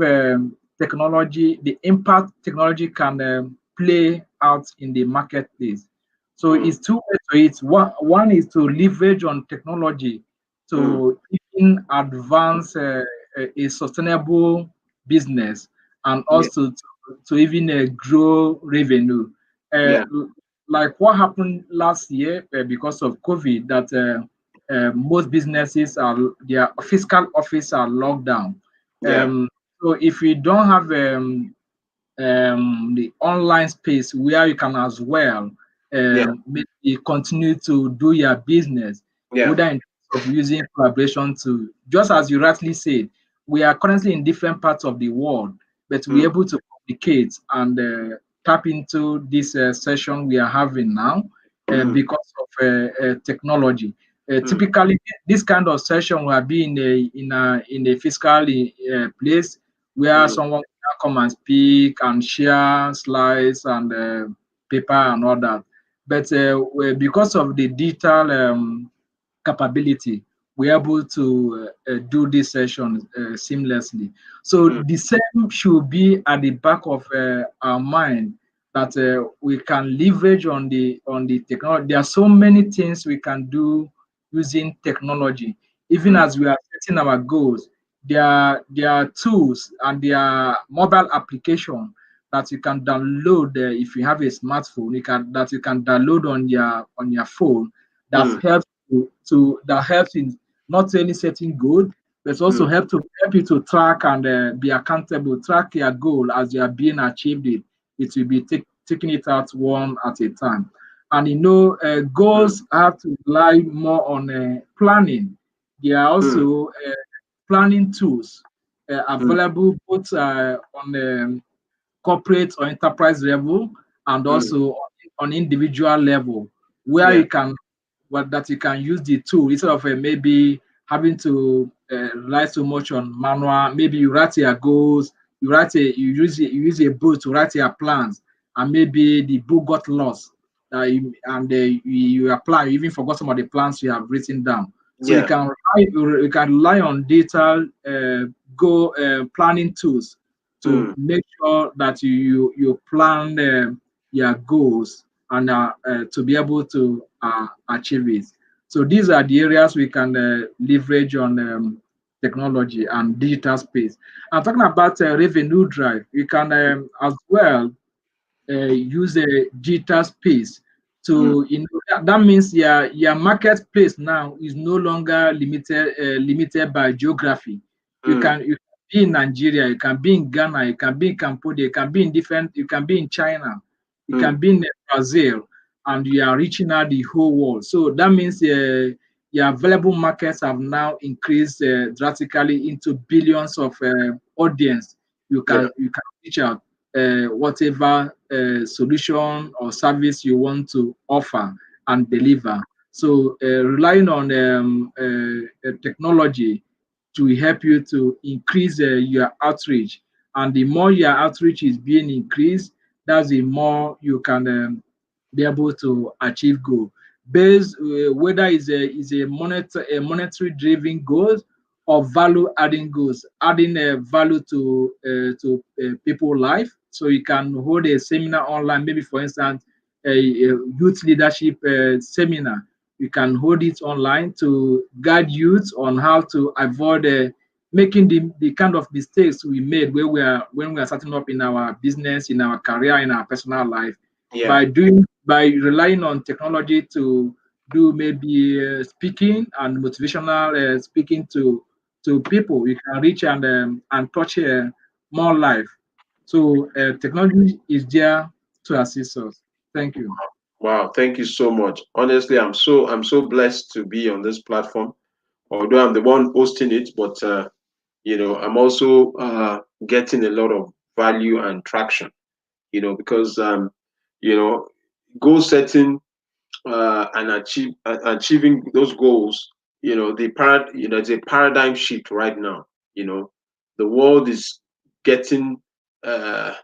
technology, the impact technology can play out in the marketplace. So mm, it's two ways to it. One is to leverage on technology mm, to even advance a sustainable business, and yeah. also to even grow revenue. Uh, Yeah. like what happened last year because of COVID, that most businesses are their fiscal office are locked down. Yeah. Um, so if you don't have the online space where you can as well Yeah. maybe continue to do your business, Yeah. whether in terms of using collaboration to, just as you rightly said, we are currently in different parts of the world, but we're Mm, able to communicate and tap into this session we are having now mm, because of technology. mm, Typically, this kind of session will be in a physical place where mm, someone come and speak and share slides and paper and all that. But because of the digital capability, we're able to do this session seamlessly. So mm, the same should be at the back of our mind, that we can leverage on the technology. There are so many things we can do using technology. Even mm, as we are setting our goals, there are tools and there are mobile application that you can download if you have a smartphone. You can download on your phone that mm, helps that helps in not only setting goal, but also mm, help you to track and be accountable, track your goal as you are being achieved it. It will be taking it out one at a time. And mm, goals have to rely more on planning. There are mm, also planning tools mm, available both on corporate or enterprise level, and mm, also on individual level, where yeah. you can that you can use the tool instead of maybe having to rely so much on manual. Maybe you write your goals, you use a book to write your plans, and maybe the book got lost, you apply, you even forgot some of the plans you have written down. So Yeah. you can rely on data go planning tools to Mm, make sure that you plan your goals and to be able to achieve it. So these are the areas we can leverage on technology and digital space. I'm talking about revenue drive. You can as well use a digital space mm, to, that means your marketplace now is no longer limited by geography. mm, You can be in Nigeria, you can be in Ghana, you can be in Cambodia, you can be in China, you can mm, be in Brazil, and you are reaching out the whole world. So that means your available markets have now increased drastically into billions of audience. Yeah. You can reach out whatever solution or service you want to offer and deliver. So relying on technology to help you to increase your outreach, and the more your outreach is being increased, that's the more you can be able to achieve goal. Based whether it's a monetary driven goals or value adding goals, adding value to people life. So you can hold a seminar online, maybe for instance a youth leadership seminar. You can hold it online to guide youth on how to avoid making the kind of mistakes we made when we are starting up in our business, in our career, in our personal life. Yeah. By relying on technology to do maybe speaking and motivational speaking to people, you can reach and touch more life. So technology is there to assist us. Thank you. Wow. Thank you so much. Honestly, I'm so blessed to be on this platform. Although I'm the one hosting it, but I'm also getting a lot of value and traction. Because you know, goal setting and achieving those goals. It's a paradigm shift right now. The world is getting uh,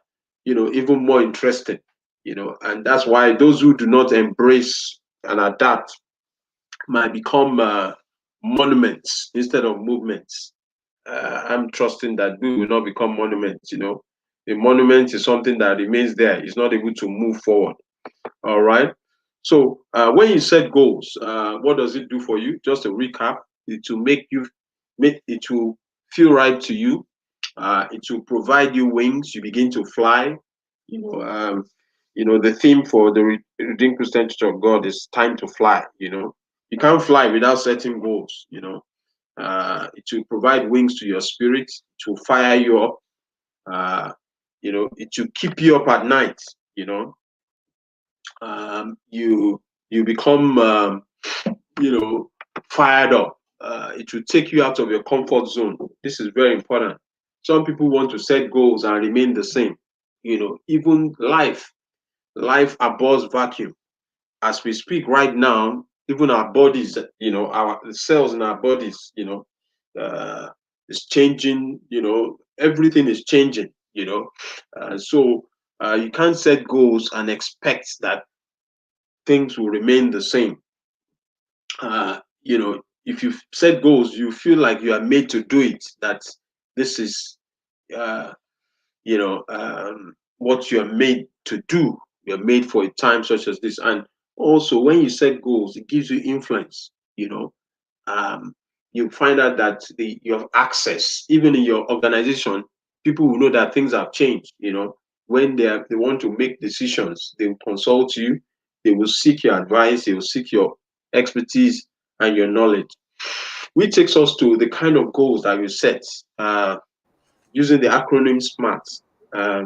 even more interesting. And that's why those who do not embrace and adapt might become monuments instead of movements. I'm trusting that we will not become monuments. A monument is something that remains there, it's not able to move forward. All right. So when you set goals, what does it do for you? Just a recap. It will make it will feel right to you. It will provide you wings. You begin to fly. The theme for the Redeemed Christian Church of God is time to fly. You can't fly without setting goals. It will provide wings to your spirit. It will fire you up. It will keep you up at night. You know, you become you know fired up. It will take you out of your comfort zone. This is very important. Some people want to set goals and remain the same. Even life abhors vacuum. As we speak right now, even our bodies, our the cells in our bodies, uh, is changing. Everything is changing. So you can't set goals and expect that things will remain the same. If you set goals, you feel like you are made to do it. That this is, uh, what you are made to do. You're made for a time such as this. And also, when you set goals, it gives you influence. Um, you find out that you have access, even in your organization. People will know that things have changed. When they want to make decisions, they will consult you. They will seek your advice. They will seek your expertise and your knowledge. Which takes us to the kind of goals that we set using the acronym SMART. Uh,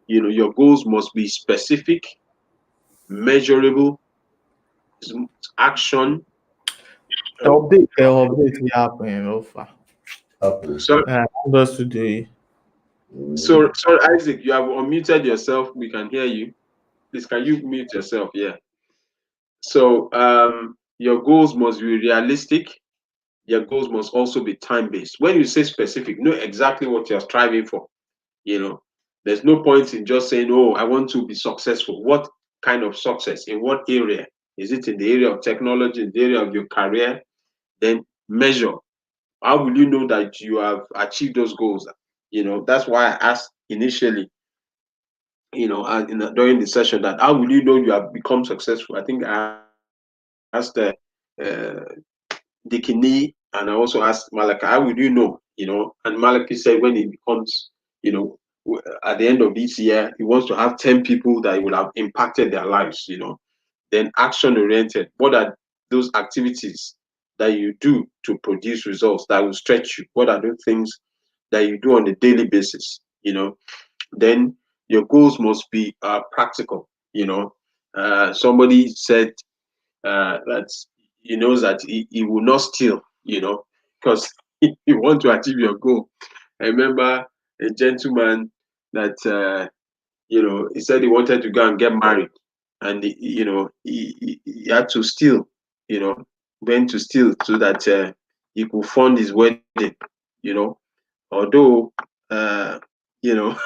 your goals must be specific, measurable, action. Update happening offer. So, Numbers today. sorry, Isaac, you have unmuted yourself. We can hear you. Please, can you mute yourself? Yeah. So, your goals must be realistic. Your goals must also be time-based. When you say specific, know exactly what you're striving for. There's no point in just saying, "Oh, I want to be successful." What kind of success? In what area? Is it in the area of technology, in the area of your career? Then measure. How will you know that you have achieved those goals? That's why I asked initially, during the session, that how will you know you have become successful? I think I asked Dikini, and I also asked Malaka, how would you know? And Malaki said when he becomes, at the end of this year, he wants to have 10 people that he will have impacted their lives. Then action oriented. What are those activities that you do to produce results that will stretch you? What are those things that you do on a daily basis? Then your goals must be practical. Somebody said that he knows that he will not steal, because you want to achieve your goal. I remember a gentleman that he said he wanted to go and get married, and he had to steal, went to steal so that he could fund his wedding, you know. Although, you know,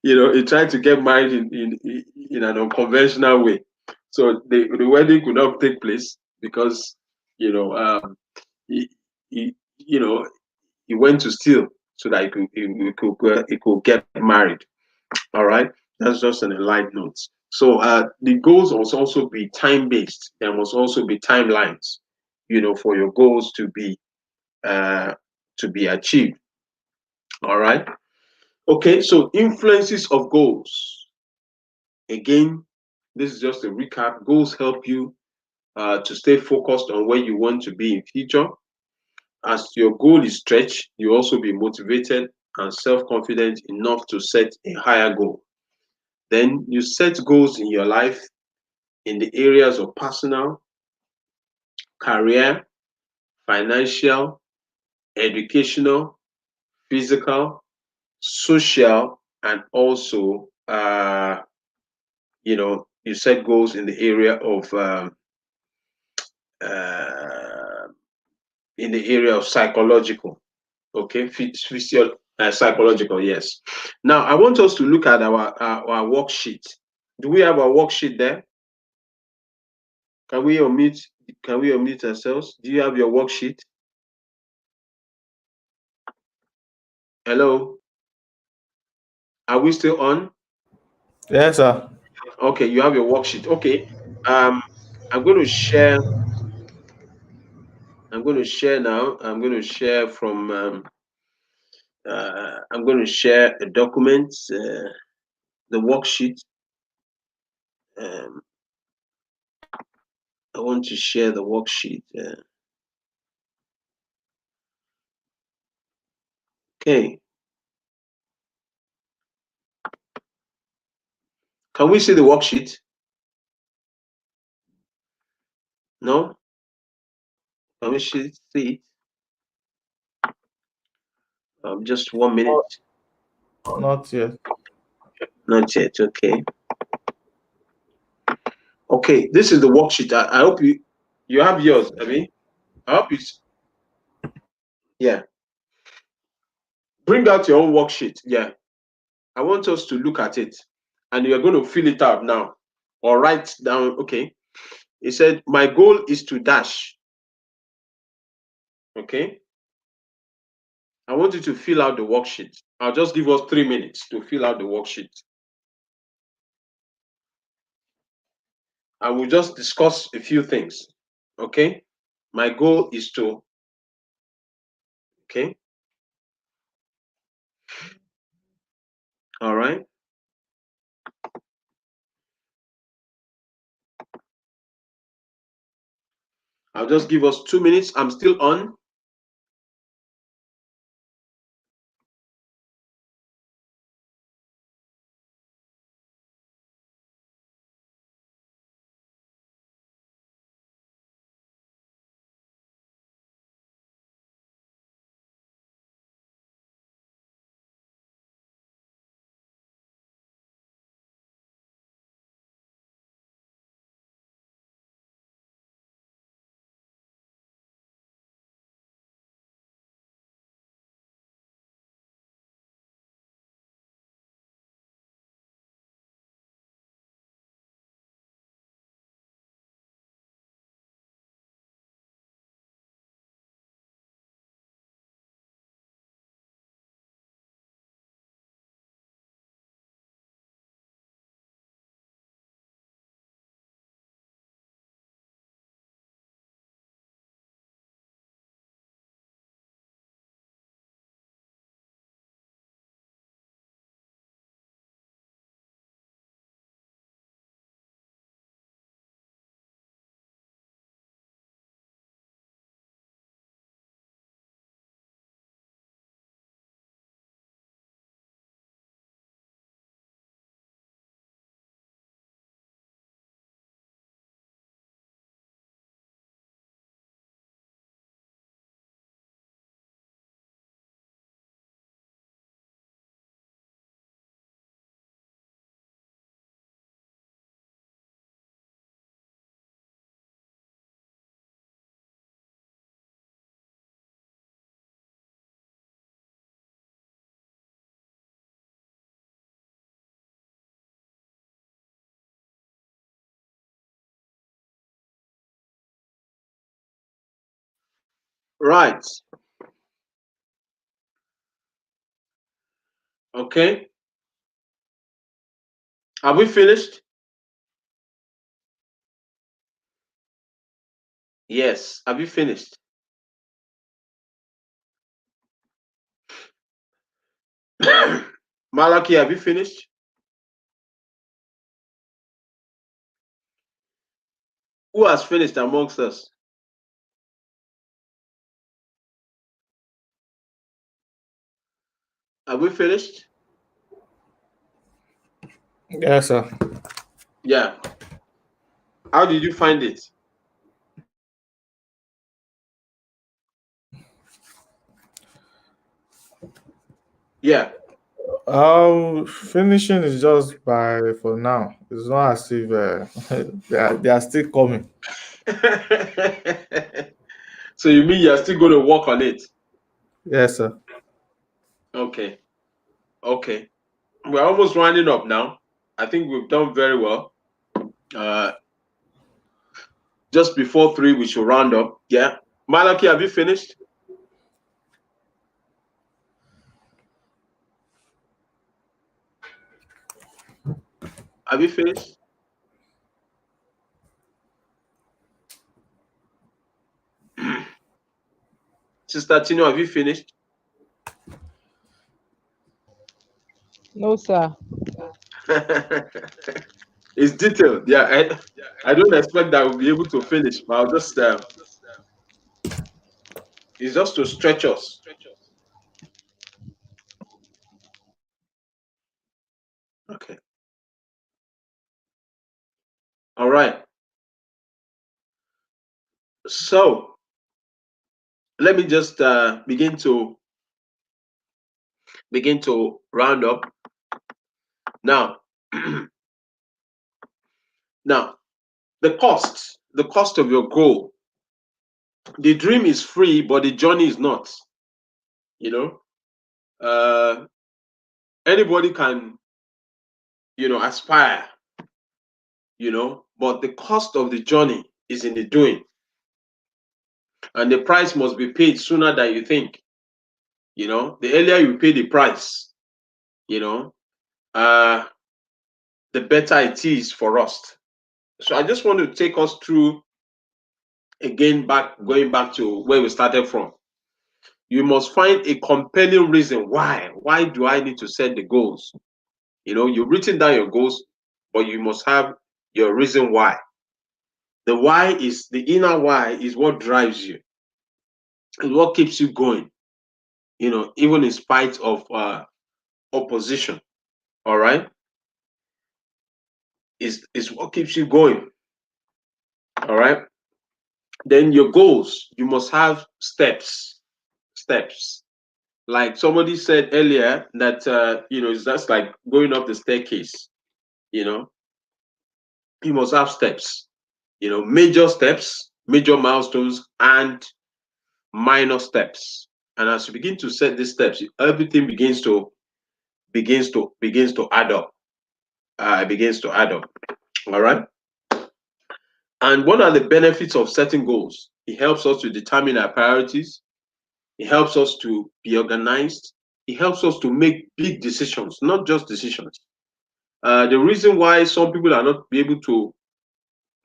he tried to get married in an unconventional way. So the wedding could not take place because, he, he you know he went to steal so that he could get married. All right, that's just on a light note. So the goals must also be time based. There must also be timelines, for your goals uh, to be achieved. All right. Okay. So influences of goals. Again, this is just a recap. Goals help you to stay focused on where you want to be in future. As your goal is stretched, you also be motivated and self-confident enough to set a higher goal. Then you set goals in your life in the areas of personal, career, financial, educational, physical, social, and also you set goals in the area of uh, psychological. Okay, psychological. Yes. Now I want us to look at our worksheet. Do we have our worksheet there? Can we omit? Can we omit ourselves? Do you have your worksheet? Hello. Are we still on? Yes, sir. Okay, you have your worksheet. Okay. Um, I'm going to share. I'm going to share now. I'm going to share from. I'm going to share a document, the worksheet. Um, I want to share the worksheet. Okay. Can we see the worksheet? No. Can we see it? Just 1 minute. Not yet. Not yet. Okay. Okay. This is the worksheet. I hope you have yours. I mean, I hope it's yeah. Bring out your own worksheet. Yeah. I want us to look at it, and you're going to fill it out now, or write down. Okay. It said, "My goal is to dash." Okay. I want you to fill out the worksheet. I'll just give us 3 minutes to fill out the worksheet. I will just discuss a few things. Okay. My goal is to. Okay. All right. I'll just give us 2 minutes. I'm still on. Right. Okay. Have we finished? Yes. Have you finished? Malaki, have you finished? Who has finished amongst us? Have we finished? Yes, sir. Yeah. How did you find it? Yeah. Finishing is just by for now. It's not as if they are still coming. So you mean you're still going to work on it? Yes, sir. Okay. Okay. We're almost winding up now. I think we've done very well. Uh, just before 3, we should round up. Yeah. Malaki, have you finished? Have you finished? Sister Tino, have you finished? No, sir. It's detailed. Yeah. I don't expect that we'll be able to finish, but I'll just, it's just to stretch us. Okay. All right. So let me just begin to round up now. Now, the cost of your goal. The dream is free, but the journey is not. You know, anybody can, aspire. But the cost of the journey is in the doing, and the price must be paid sooner than you think. The earlier you pay the price, you know, uh, the better it is for us. So I just want to take us through again, going back to where we started from. You must find a compelling reason why. Why do I need to set the goals? You've written down your goals, but you must have your reason why. The why is the inner why is what drives you, is what keeps you going. Even in spite of opposition. All right, is what keeps you going. All right. Then your goals, you must have steps. Steps. Like somebody said earlier that it's just like going up the staircase. You know, you must have steps. Major steps, major milestones, and minor steps. And as you begin to set these steps, everything begins to add up. It begins to add up. All right. And what are the benefits of setting goals? It helps us to determine our priorities. It helps us to be organized. It helps us to make big decisions, not just decisions. The reason why some people are not able to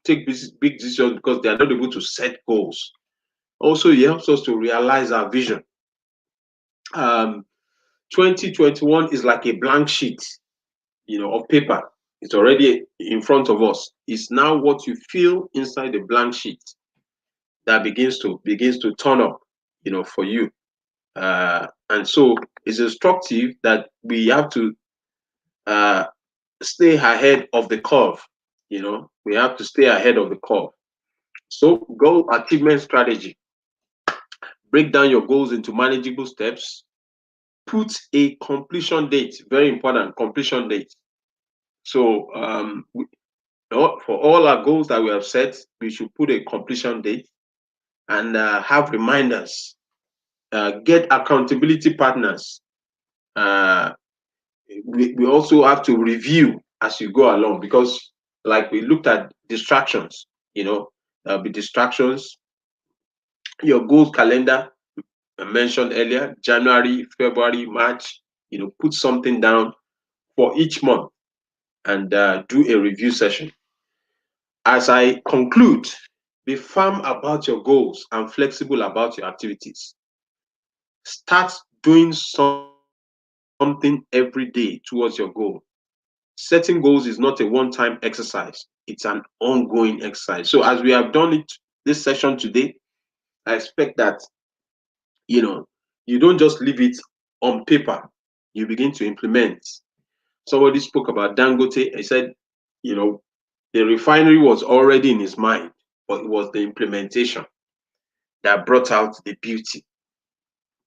take big decisions because they are not able to set goals. Also, it helps us to realize our vision. 2021 is like a blank sheet, of paper. It's already in front of us. It's now what you feel inside the blank sheet that begins to turn up, for you. And so it's instructive that we have to stay ahead of the curve. We have to stay ahead of the curve. So goal achievement strategy. Break down your goals into manageable steps. Put a completion date. Very important, completion date. So for all our goals that we have set, we should put a completion date and have reminders. Get accountability partners. We also have to review as you go along, because like we looked at distractions, there'll be distractions. your goals calendar I mentioned earlier, January, February, March, put something down for each month and do a review session. As I conclude, be firm about your goals and flexible about your activities. Start doing something every day towards your goal. Setting goals is not a one-time exercise, it's an ongoing exercise. So as we have done it this session today, I expect that you know you don't just leave it on paper, you begin to implement. Somebody spoke about Dangote. He said, you know, the refinery was already in his mind, but it was the implementation that brought out the beauty.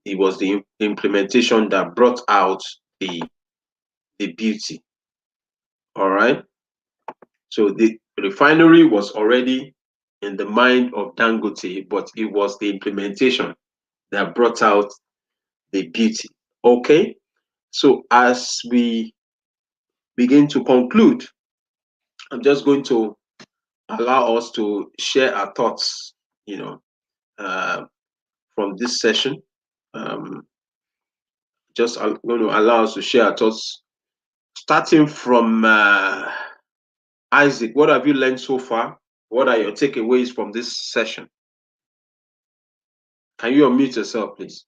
It was the implementation that brought out the beauty. All right. So the refinery was already in the mind of Dangote, but it was the implementation that brought out the beauty. Okay. So as we begin to conclude, I'm just going to allow us to share our thoughts, uh, from this session. Um, just going to allow us to share our thoughts, starting from Isaac. What have you learned so far? What are your takeaways from this session? Can you unmute yourself, please?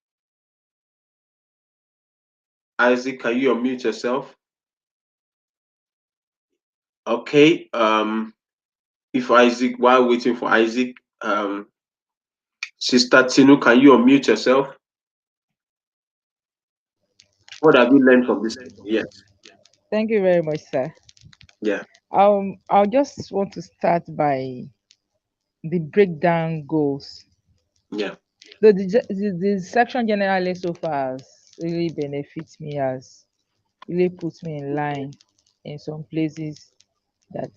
Isaac, can you unmute yourself? Okay. If Isaac, while waiting for Isaac, Sister Tinu, can you unmute yourself? What have you learned from this? Yes. Thank you very much, sir. Yeah. I'll just want to start by the breakdown goals. Yeah. So the section generally so far has really benefits me, as really puts me in line in some places that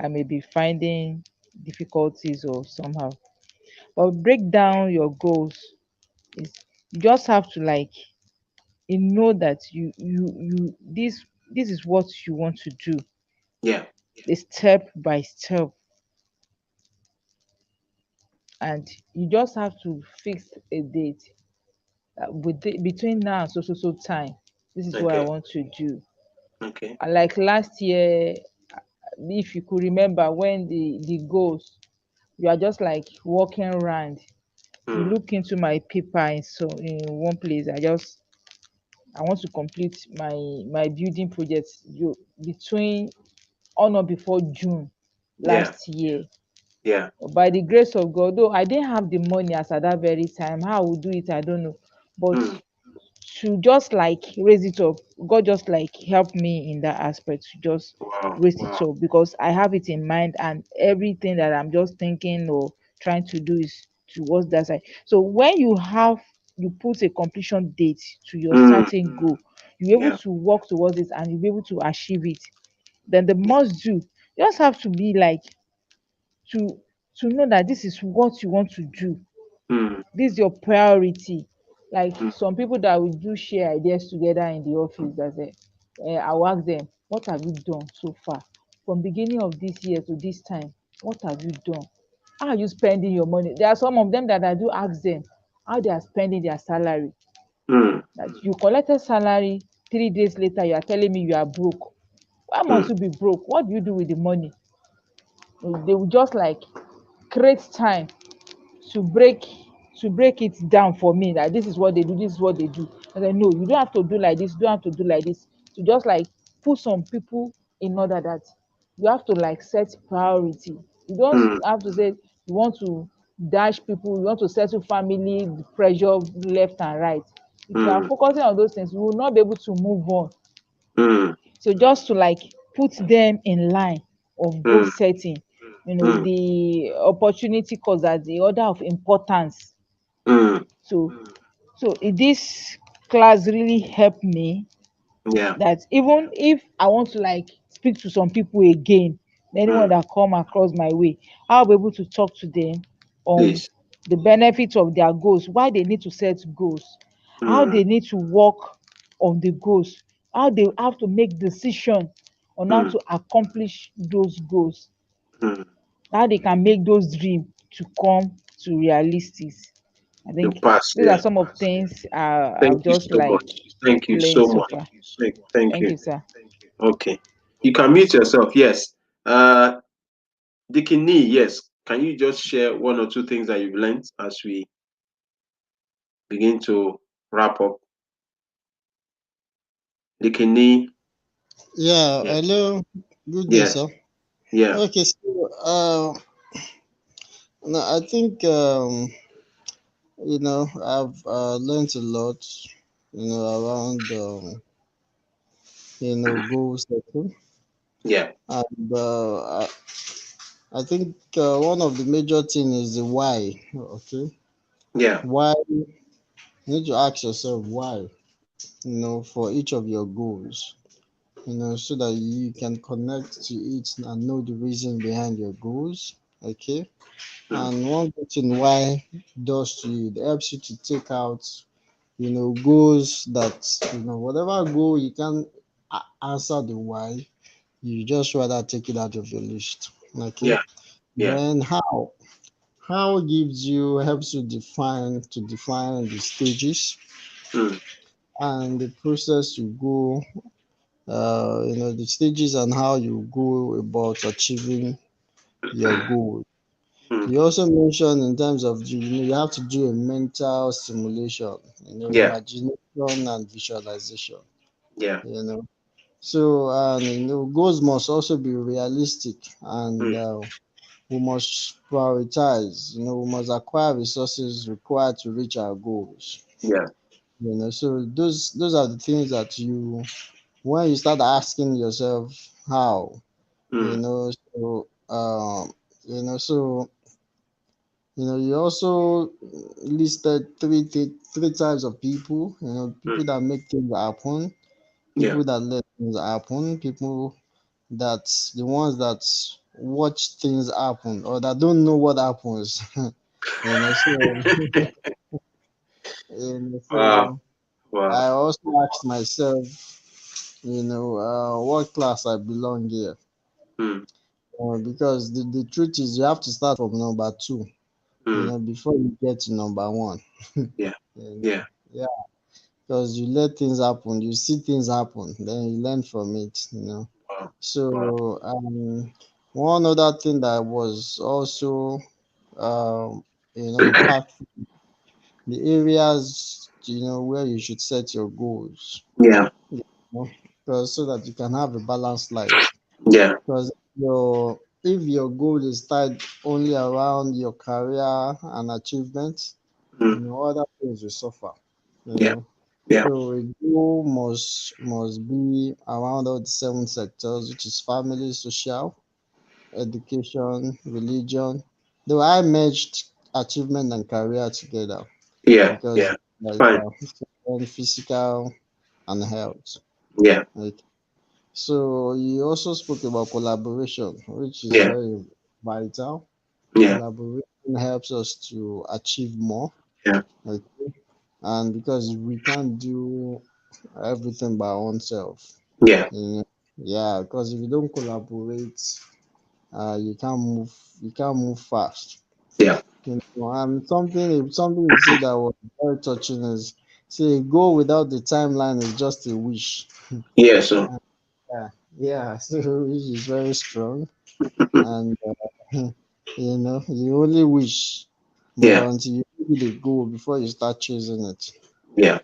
I may be finding difficulties or somehow. But break down your goals is, you just have to like, you know that you this is what you want to do, Yeah. the step by step, and you just have to fix a date, between now and so time. This is what I Okay. want to do. Okay. And like last year, if you could remember, when the goals, you are just like walking around, you Mm. look into my paper in, so in one place, I want to complete my building project, between, or not before June Yeah. last year. Yeah. By the grace of God, though I didn't have the money as at that very time, how I would do it, I don't know. But Mm. to just like raise it up, God just like helped me in that aspect to just Wow. raise it up, because I have it in mind, and everything that I'm just thinking or trying to do is towards that side. So when you put a completion date to your Mm. certain goal, you're able Yeah. to work towards it and you'll be able to achieve it. Then the must do, you just have to be like, to know that this is what you want to do, Mm. this is your priority. Like Mm. some people that we do share ideas together in the office, that say, I'll ask them, what have you done so far from beginning of this year to this time? What have you done? How are you spending your money? There are some of them that I do ask them how they are spending their salary. Mm. That you collected salary, 3 days later you are telling me you are broke. Why must Mm. you be broke? What do you do with the money? They will just like create time to break it down for me, that this is what they do, this is what they do. And then, no, you don't have to do like this, you don't have to do like this. To just like put some people in order, that you have to like set priority. You don't Mm. have to say you want to dash people, you want to settle family pressure left and right. If you are Mm. focusing on those things, you will not be able to move on. Mm. So just to like put them in line of goal Mm. setting, Mm. the opportunity cost as the order of importance. Mm. So this class really helped me, Yeah. that even if I want to like speak to some people again, anyone Mm. that come across my way, I'll be able to talk to them on Please. the benefits of their goals, why they need to set goals, how Mm. they need to work on the goals, how they have to make decision on how Mm. to accomplish those goals, Mm. how they can make those dreams to come to realistic. I The think past, these are yeah. some of things Thank I've you just so like much. Thank you explained so so much. far. Thank Thank you. you, sir. Okay. You can mute yourself. Yes. Dikini, yes. Can you just share one or two things that you've learned as we begin to wrap up? Dikini, Yeah, yeah, hello. Good day, yes, sir. yeah, Okay, so no, I think I've learned a lot, around goal setting, yeah, and I think one of the major thing is the why. Okay, yeah, why you need to ask yourself why. For each of your goals. So that you can connect to it and know the reason behind your goals. Okay. mm, And one good thing why does to you, it helps you to take out, goals that, whatever goal you can answer the why, you just rather take it out of your list. Okay. yeah, yeah, Then how? How gives you helps you define the stages mm, and the process you go, the stages and how you go about achieving your goal. mm, You also mentioned in terms of you have to do a mental simulation, yeah, imagination and visualization. yeah, You know, so goals must also be realistic, and mm, we must prioritize. We must acquire resources required to reach our goals. yeah, So those are the things that when you start asking yourself how, you mm, know, so so you also listed three types of people. mm, People that make things happen, yeah, people that let things happen, people that's the ones that watch things happen or that don't know what happens. So wow, so wow, I also asked myself, what class I belong here. mm, Because the truth is, you have to start from number two, mm, before you get to number one. yeah, And, yeah, yeah, because you let things happen, you see things happen, then you learn from it. wow, wow, So, one other thing that was also, impactful, the areas, where you should set your goals, yeah, because so that you can have a balanced life. yeah, Because if your goal is tied only around your career and achievements, mm, other things will suffer. You yeah, know, yeah, so a goal must be around all the seven sectors, which is family, social, education, religion. Though I merged achievement and career together yeah, because yeah, there fine, are physical and health. yeah, Like, so you also spoke about collaboration, which is yeah, very vital. yeah, Collaboration helps us to achieve more. yeah, Okay? And because we can't do everything by ourselves. yeah, You know? Yeah, because if you don't collaborate, you can't move fast. yeah, And something you said that was very touching is, say, a goal without the timeline is just a wish. yeah, so, Yeah, yeah, so which is very strong. And you only wish, yeah, but until you see the goal before you start chasing it. yeah,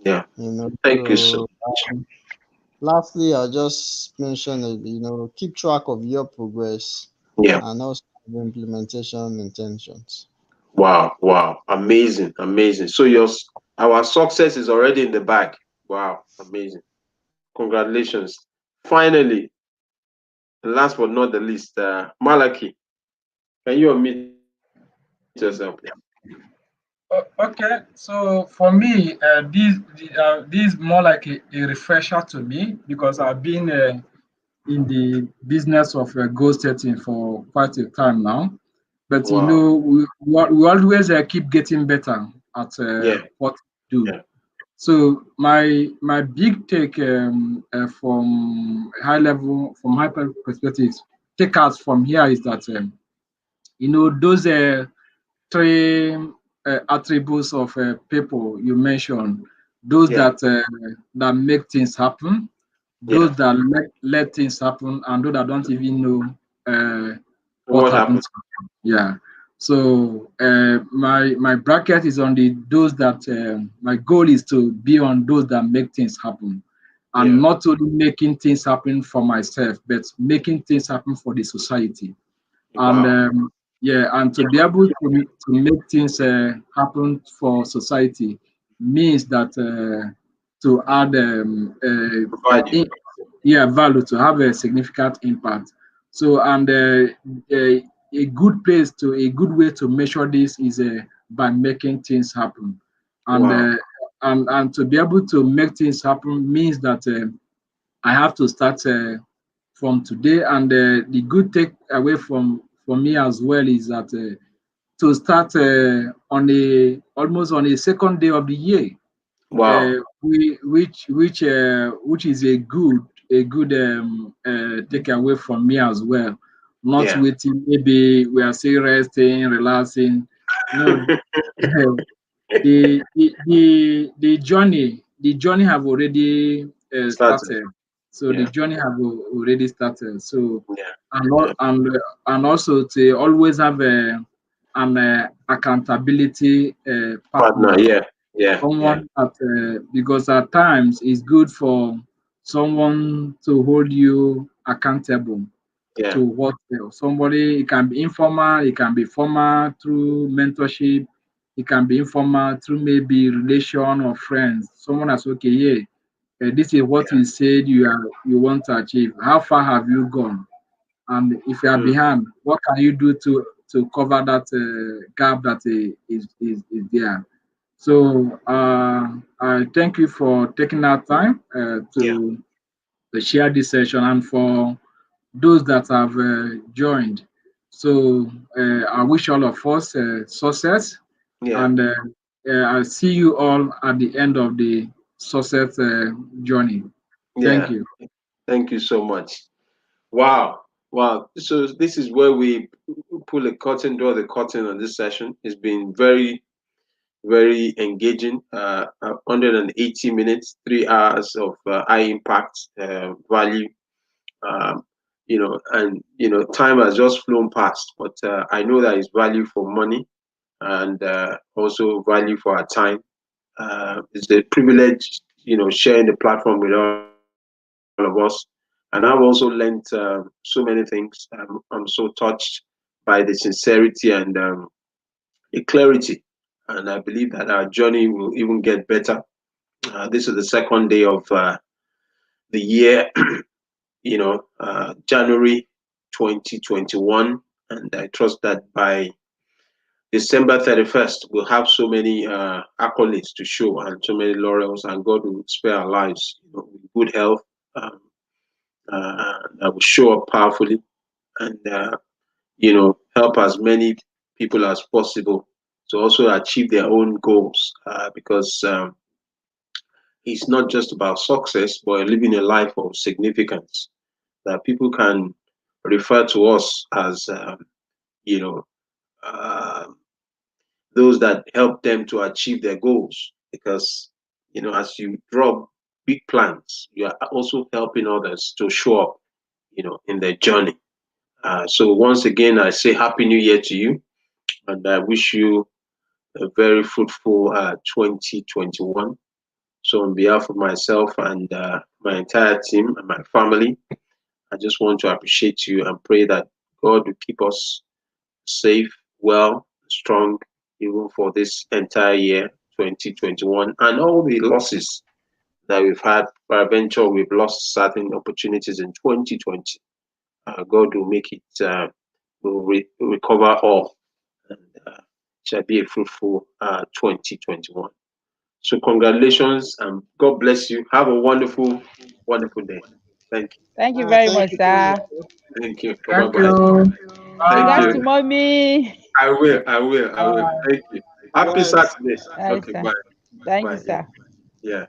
yeah. Thank you so So much. lastly, I'll just mention that, keep track of your progress Yeah. and also the implementation intentions. Wow, wow, amazing, amazing. So our success is already in the bag. Wow, amazing. Congratulations. Finally, last but not the least, Malaki, can you unmute yourself, please? Okay, so for me, this is more like a refresher to me because I've been in the business of goal setting for quite a time now. But Wow. we always keep getting better at Yeah, what we do. yeah, So my big take from high perspectives, take out from here is that those three. attributes of people you mentioned, those Yeah. that make things happen, Yeah. those that let things happen, and those that don't even know what What happened happened? to them. Yeah. So my bracket is on the those that my goal is to be on those that make things happen, and Yeah. not only making things happen for myself, but making things happen for the society. And Wow. yeah, and to be able to make things happen for society means that to add Value. yeah, value, to have a significant impact. So, and a good place to a good way to measure this is by making things happen. And Wow. and to be able to make things happen means that I have to start from today. And the good take away from me as well is that to start on a almost on a second day of the year, Wow. which is a good takeaway from me as well. Not Yeah. waiting, maybe we are still resting, relaxing. No, the journey have already Started. started. So the Yeah. journey have already started. So Yeah. and Yeah. and also to always have an accountability Partner. partner, Yeah. Yeah. Yeah. someone that because at times it's good for someone to hold you accountable Yeah. to what somebody. It can be informal, it can be formal through mentorship, it can be informal through maybe relation or friends. Someone that's okay, yeah, this is what Yeah. you said you want to achieve. How far have you gone? And if you are Mm. behind, what can you do to cover that gap that is there? So I thank you for taking that time Yeah. to share this session, and for those that have joined. So I wish all of us success, Yeah. and I see you all at the end of the success journey. Thank Yeah. you. Thank you so much. Wow. Wow. So this is where we pull a curtain, draw the curtain on this session. It's been very, very engaging. 180 minutes, 3 hours of high impact value. Um, and time has just flown past, but I know that it's value for money and also value for our time. It's a privilege, sharing the platform with all of us. And I've also learned so many things. I'm so touched by the sincerity and the clarity. And I believe that our journey will even get better. This is the second day of the year, January 2021. And I trust that by December 31st, we'll have so many accolades to show and so many laurels, and God will spare our lives, with good health, um, that will show up powerfully and, help as many people as possible to also achieve their own goals, because it's not just about success, but living a life of significance that people can refer to us as, you know, uh, those that help them to achieve their goals. Because, as you draw big plans, you are also helping others to show up, in their journey. So once again, I say Happy New Year to you, and I wish you a very fruitful 2021. So on behalf of myself and my entire team and my family, I just want to appreciate you and pray that God will keep us safe, well, strong, even for this entire year, 2021, and all the losses that we've had. Peradventure, we've lost certain opportunities in 2020. God will make it, will recover all, and shall be a fruitful 2021. So, congratulations and God bless you. Have a wonderful, wonderful day. Thank you. Thank you very Thank much, you so much. sir. Thank you. Bye Thank bye. you. Thank Regards you. to Bye. mommy. I will. I will. I will. Bye. Thank you. Happy Bye. Saturday. Right, Okay. sir. Bye. Thank you, Bye. Yeah. sir. Yeah.